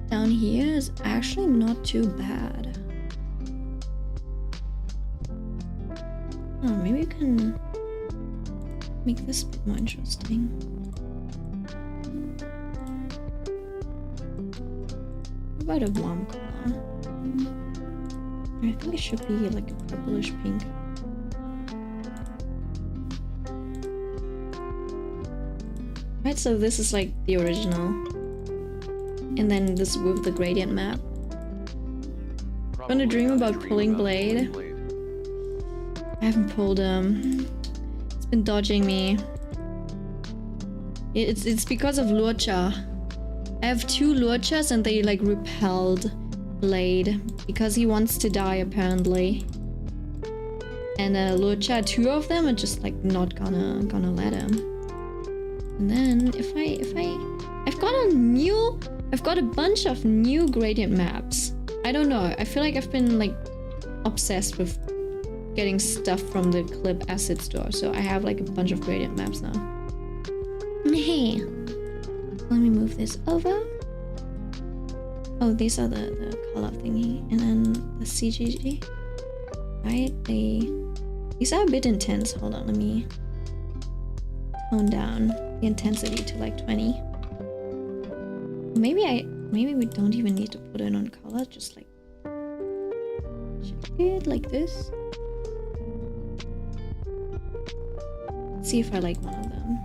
down here is actually not too bad. Oh, maybe we can make this a bit more interesting. What about a warm color? I think it should be like a purplish pink. Right, so this is like the original. And then this with the gradient map. Probably dream gonna about pulling Blade. I haven't pulled him. It's been dodging me. It's because of Luocha. I have 2 Luochas and they like repelled Blade because he wants to die apparently. And Luocha, 2 of them are just like not gonna let him. And then I've got a bunch of new gradient maps. I don't know. I feel like I've been like obsessed with getting stuff from the Clip Asset store. So I have like a bunch of gradient maps now. Hey, let me move this over. Oh, these are the color thingy, and then the CGG. Right? These are a bit intense. Hold on, let me tone down the intensity to like 20. Maybe we don't even need to put it on color, just like check it like this. Let's see if I like one of them.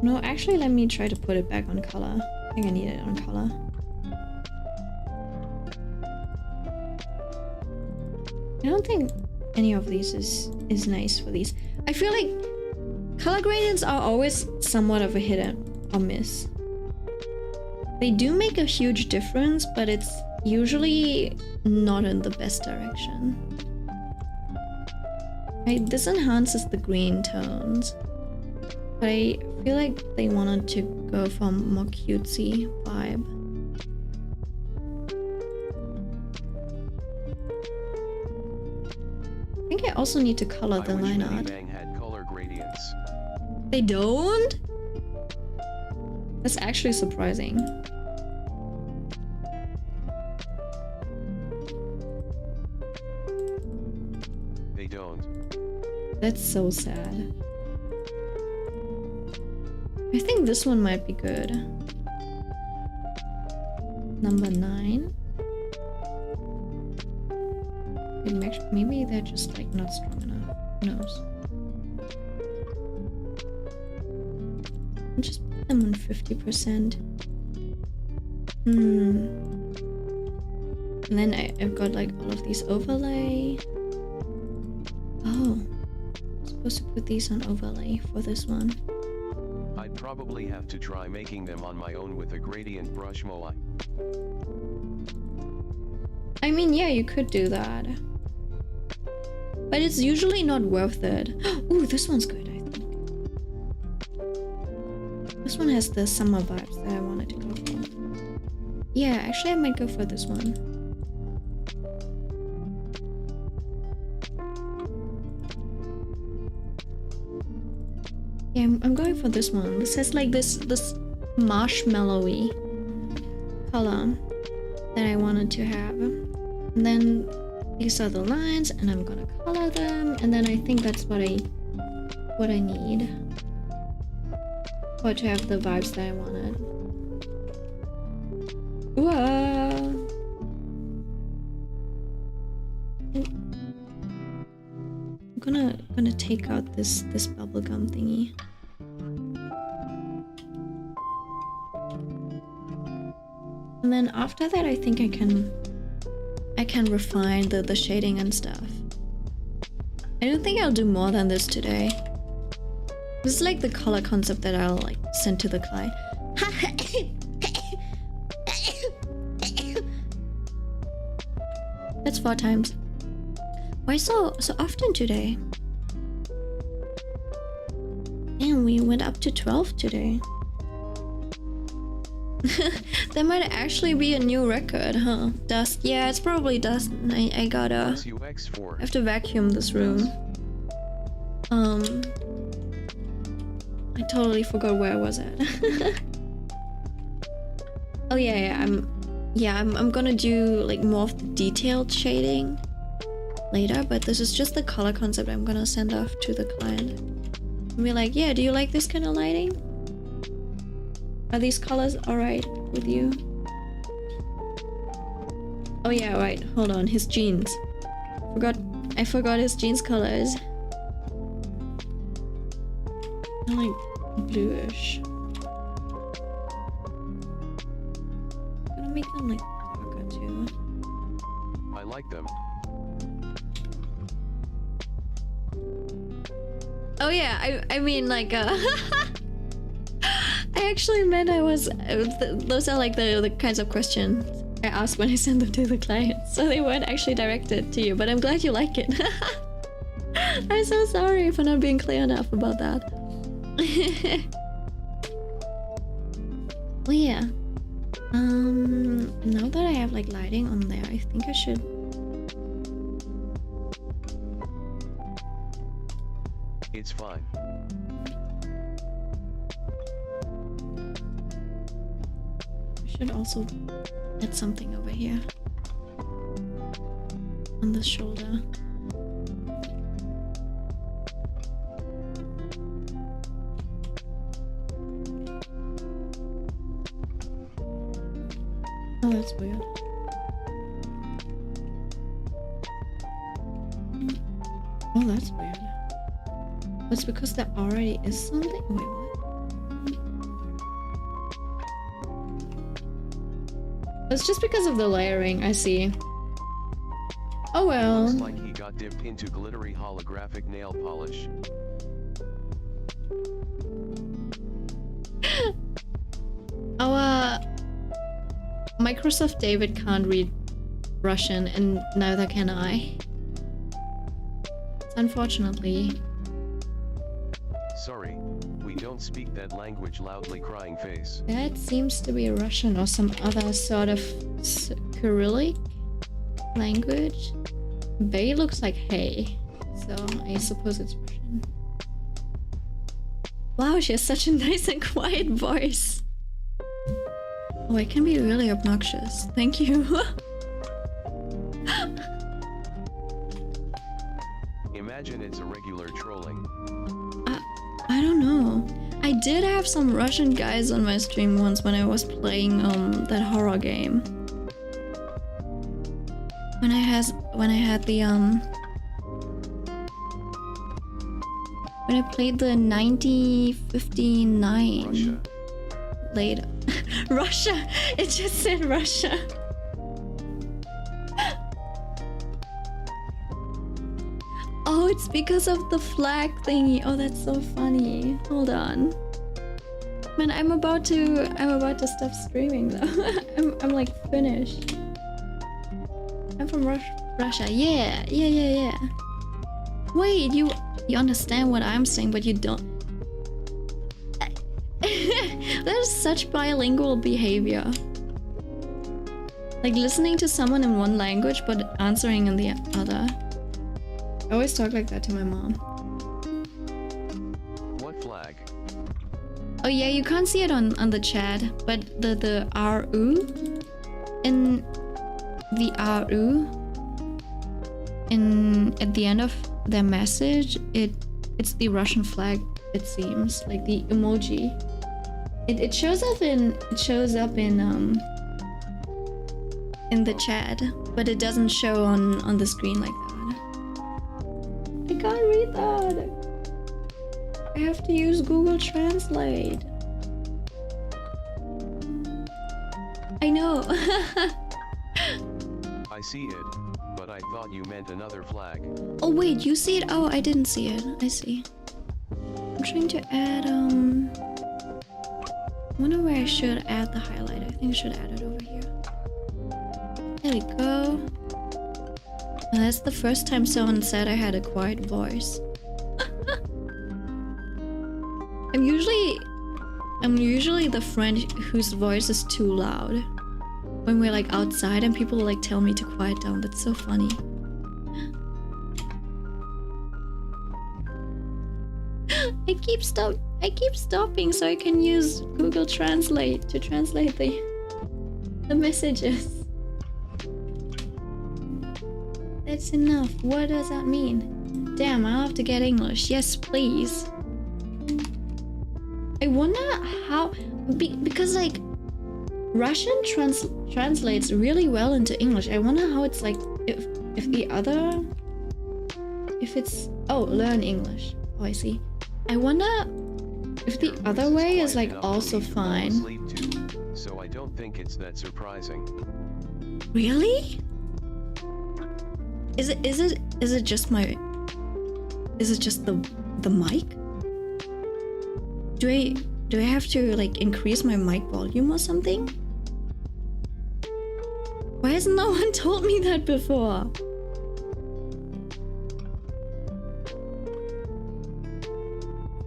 No, actually let me try to put it back on color. I think I need it on color. I don't think any of these is nice for these. I feel like color gradients are always somewhat of a hit or miss. They do make a huge difference, but it's usually not in the best direction. Right, this enhances the green tones, but I feel like they wanted to go for a more cutesy vibe. I think I also need to color the line art. Had color gradients. They don't? That's actually surprising. They don't. That's so sad. I think this one might be good. Number 9. Maybe they're just like not strong enough. Who knows? I'll just put them on 50%. And then I've got like all of these overlay. Oh, I'm supposed to put these on overlay for this one. I'd probably have to try making them on my own with a gradient brush Moai. I mean, yeah, you could do that. But it's usually not worth it. Ooh, this one's good, I think. This one has the summer vibes that I wanted to go for. Yeah, actually I might go for this one. Yeah, I'm going for this one. This has like this marshmallowy color that I wanted to have. And then these are the lines, and I'm gonna color them, and then I think that's what I need. Or to have the vibes that I wanted. Whoa! I'm gonna take out this bubblegum thingy. And then after that, I think I can refine the shading and stuff. I don't think I'll do more than this today. This is like the color concept that I'll like send to the client. That's 4 times. Why so often today? And we went up to 12 today. That might actually be a new record, huh? Dust. Yeah, it's probably dust. I gotta... I have to vacuum this room. I totally forgot where I was at. Oh yeah, I'm gonna do like more of the detailed shading later, but this is just the color concept I'm gonna send off to the client. And be like, yeah, do you like this kind of lighting? Are these colors alright with you? Oh yeah, right. Hold on. His jeans. I forgot his jeans colors. They're like bluish. I'm gonna make them like darker too. I like them. Oh yeah, I mean like I actually meant I was those are like the kinds of questions I ask when I send them to the client, so they weren't actually directed to you, but I'm glad you like it. I'm so sorry for not being clear enough about that. Well, yeah. Now that I have like lighting on there, I think I should. It's fine. I should also add something over here on the shoulder. Oh, that's weird. Oh, that's weird. It's because there already is something? Wait, what? It's just because of the layering, I see. Oh well. Looks like he got dipped into glittery holographic nail polish. Our Microsoft David can't read Russian, and neither can I. Unfortunately. Sorry, we don't speak that language, loudly crying face. That seems to be Russian or some other sort of Cyrillic language. Bay looks like hay, so I suppose it's Russian. Wow, she has such a nice and quiet voice. Oh, it can be really obnoxious. Thank you. Imagine it's a regular trolling. I don't know. I did have some Russian guys on my stream once when I was playing that horror game. When I had the when I played the 9059 Russia. later. Russia! It just said Russia. Oh, it's because of the flag thingy. Oh, that's so funny. Hold on. Man, I'm about to stop streaming though. I'm like finished. I'm from Russia. Yeah. Wait, you understand what I'm saying, but you don't. That is such bilingual behavior. Like listening to someone in one language but answering in the other. I always talk like that to my mom. What flag? Oh yeah, you can't see it on the chat, but the RU in the RU in at the end of their message, it's the Russian flag, it seems, like the emoji. It shows up in the chat, but it doesn't show on the screen like that. I can't read that. I have to use Google Translate. I know. I see it, but I thought you meant another flag. Oh wait, you see it? Oh, I didn't see it. I see. I'm trying to add I wonder where I should add the highlight. I think I should add it over here. There we go. And that's the first time someone said I had a quiet voice. I'm usually the friend whose voice is too loud. When we're like outside and people like tell me to quiet down. That's so funny. I keep stopping so I can use Google Translate to translate the messages. That's enough. What does that mean? Damn, I'll have to get English. Yes, please. I wonder how... because like Russian translates really well into English. I wonder how it's like if the other... if it's... oh, learn English. Oh, I see. I wonder if the other way is like also fine. So I don't think it's that surprising. Really? Is it just my... Is it just the mic? Do I have to like increase my mic volume or something? Why has no one told me that before?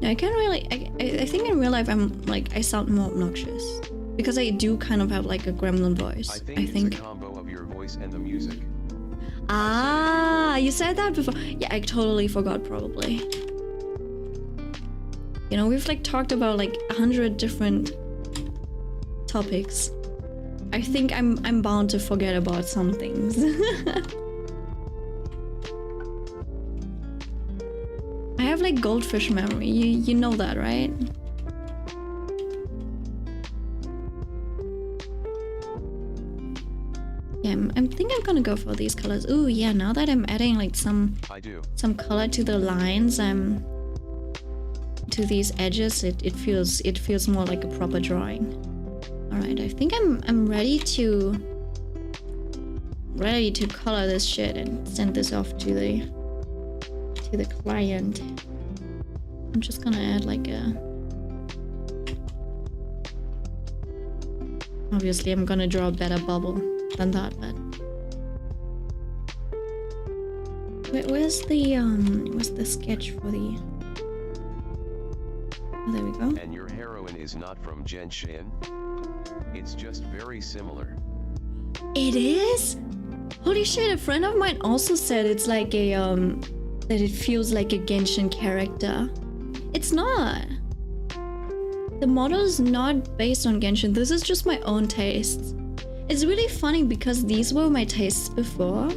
I can't really... I think in real life I sound more obnoxious. Because I do kind of have like a gremlin voice. I think it's a combo of your voice and the music. Ah, you said that before. Yeah, I totally forgot probably. You know, we've like talked about like 100 different topics. I think I'm bound to forget about some things. I have like goldfish memory. You know that, right? Yeah, I think I'm gonna go for these colors. Ooh, yeah, now that I'm adding like some color to the lines, to these edges, it feels more like a proper drawing. All right, I think I'm ready to color this shit and send this off to the client. I'm just gonna add like a... Obviously, I'm gonna draw a better bubble than that, but... Where's the sketch for the... Oh, there we go. And your heroine is not from Genshin? It's just very similar. It is? Holy shit, a friend of mine also said it's like a, that it feels like a Genshin character. It's not. The model is not based on Genshin. This is just my own tastes. It's really funny because these were my tastes before.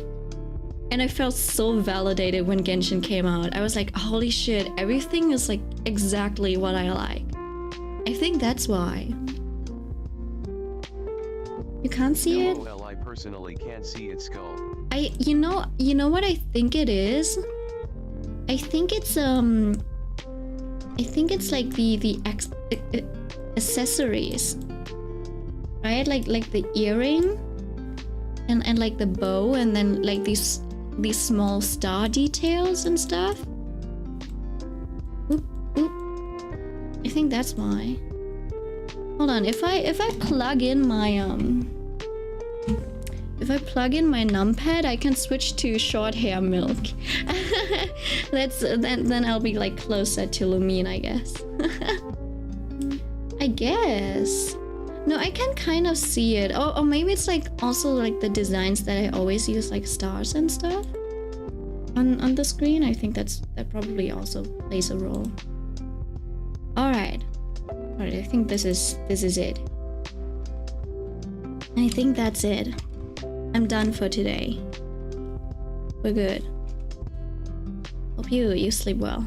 And I felt so validated when Genshin came out. I was like, holy shit, everything is like exactly what I like. I think that's why. You can't see it? LOL, I personally can't see its skull. You know what I think it is? I think it's like the accessories. Right? Like the earring and like the bow and then like these small star details and stuff. Oop, oop. I think that's why. Hold on, if I plug in my numpad, I can switch to short hair milk. Then I'll be like closer to Lumine, I guess. I guess. No, I can kind of see it. Or maybe it's like also like the designs that I always use, like stars and stuff on the screen. I think that probably also plays a role. Alright, I think this is it. I think that's it. I'm done for today. We're good. Hope you sleep well.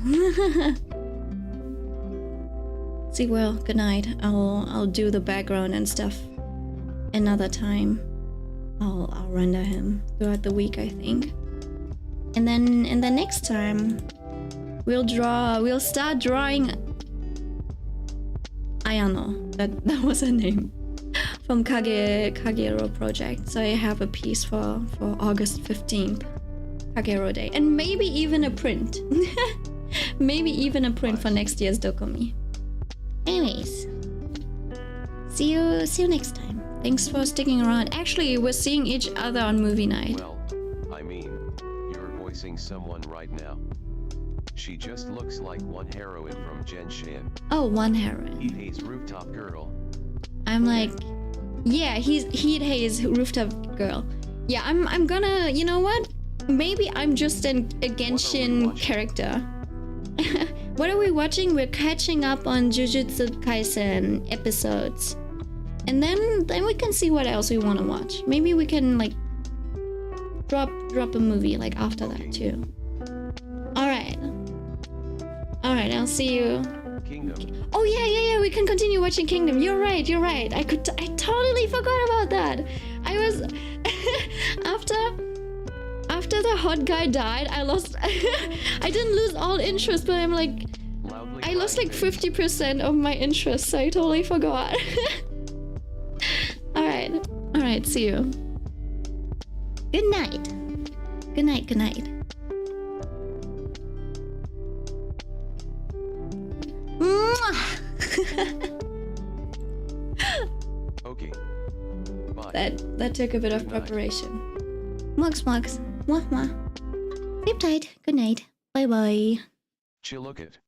Sleep well. Good night. I'll do the background and stuff another time. I'll render him throughout the week, I think. And then next time we'll start drawing Ayano. That was her name. From Kagero Project. So I have a piece for August 15th, Kagero Day. And maybe even a print. Maybe even a print for next year's Dokumi. Anyways, see you next time. Thanks for sticking around. Actually, we're seeing each other on movie night. Well, I mean, you're voicing someone right now. She just looks like one heroine from Genshin. Oh, one heroine. Heat Haze Rooftop Girl. I'm like, yeah, he's Heat Haze Rooftop Girl. Yeah, I'm gonna, you know what? Maybe I'm just a Genshin character. What are we watching? We're catching up on Jujutsu Kaisen episodes. And then we can see what else we want to watch. Maybe we can like drop a movie like after that too. Alright, I'll see you. Kingdom. Oh yeah, we can continue watching Kingdom. You're right. I totally forgot about that. I was after the hot guy died, I lost I didn't lose all interest, but I'm like I lost like 50% of my interest, so I totally forgot. Alright, see you. Good night. Good night, good night. Mwah! Okay. Bye. That took a bit of Good night. preparation. Mugs. Mwah mwah. Sleep tight. Good night. Bye bye. Chillookit.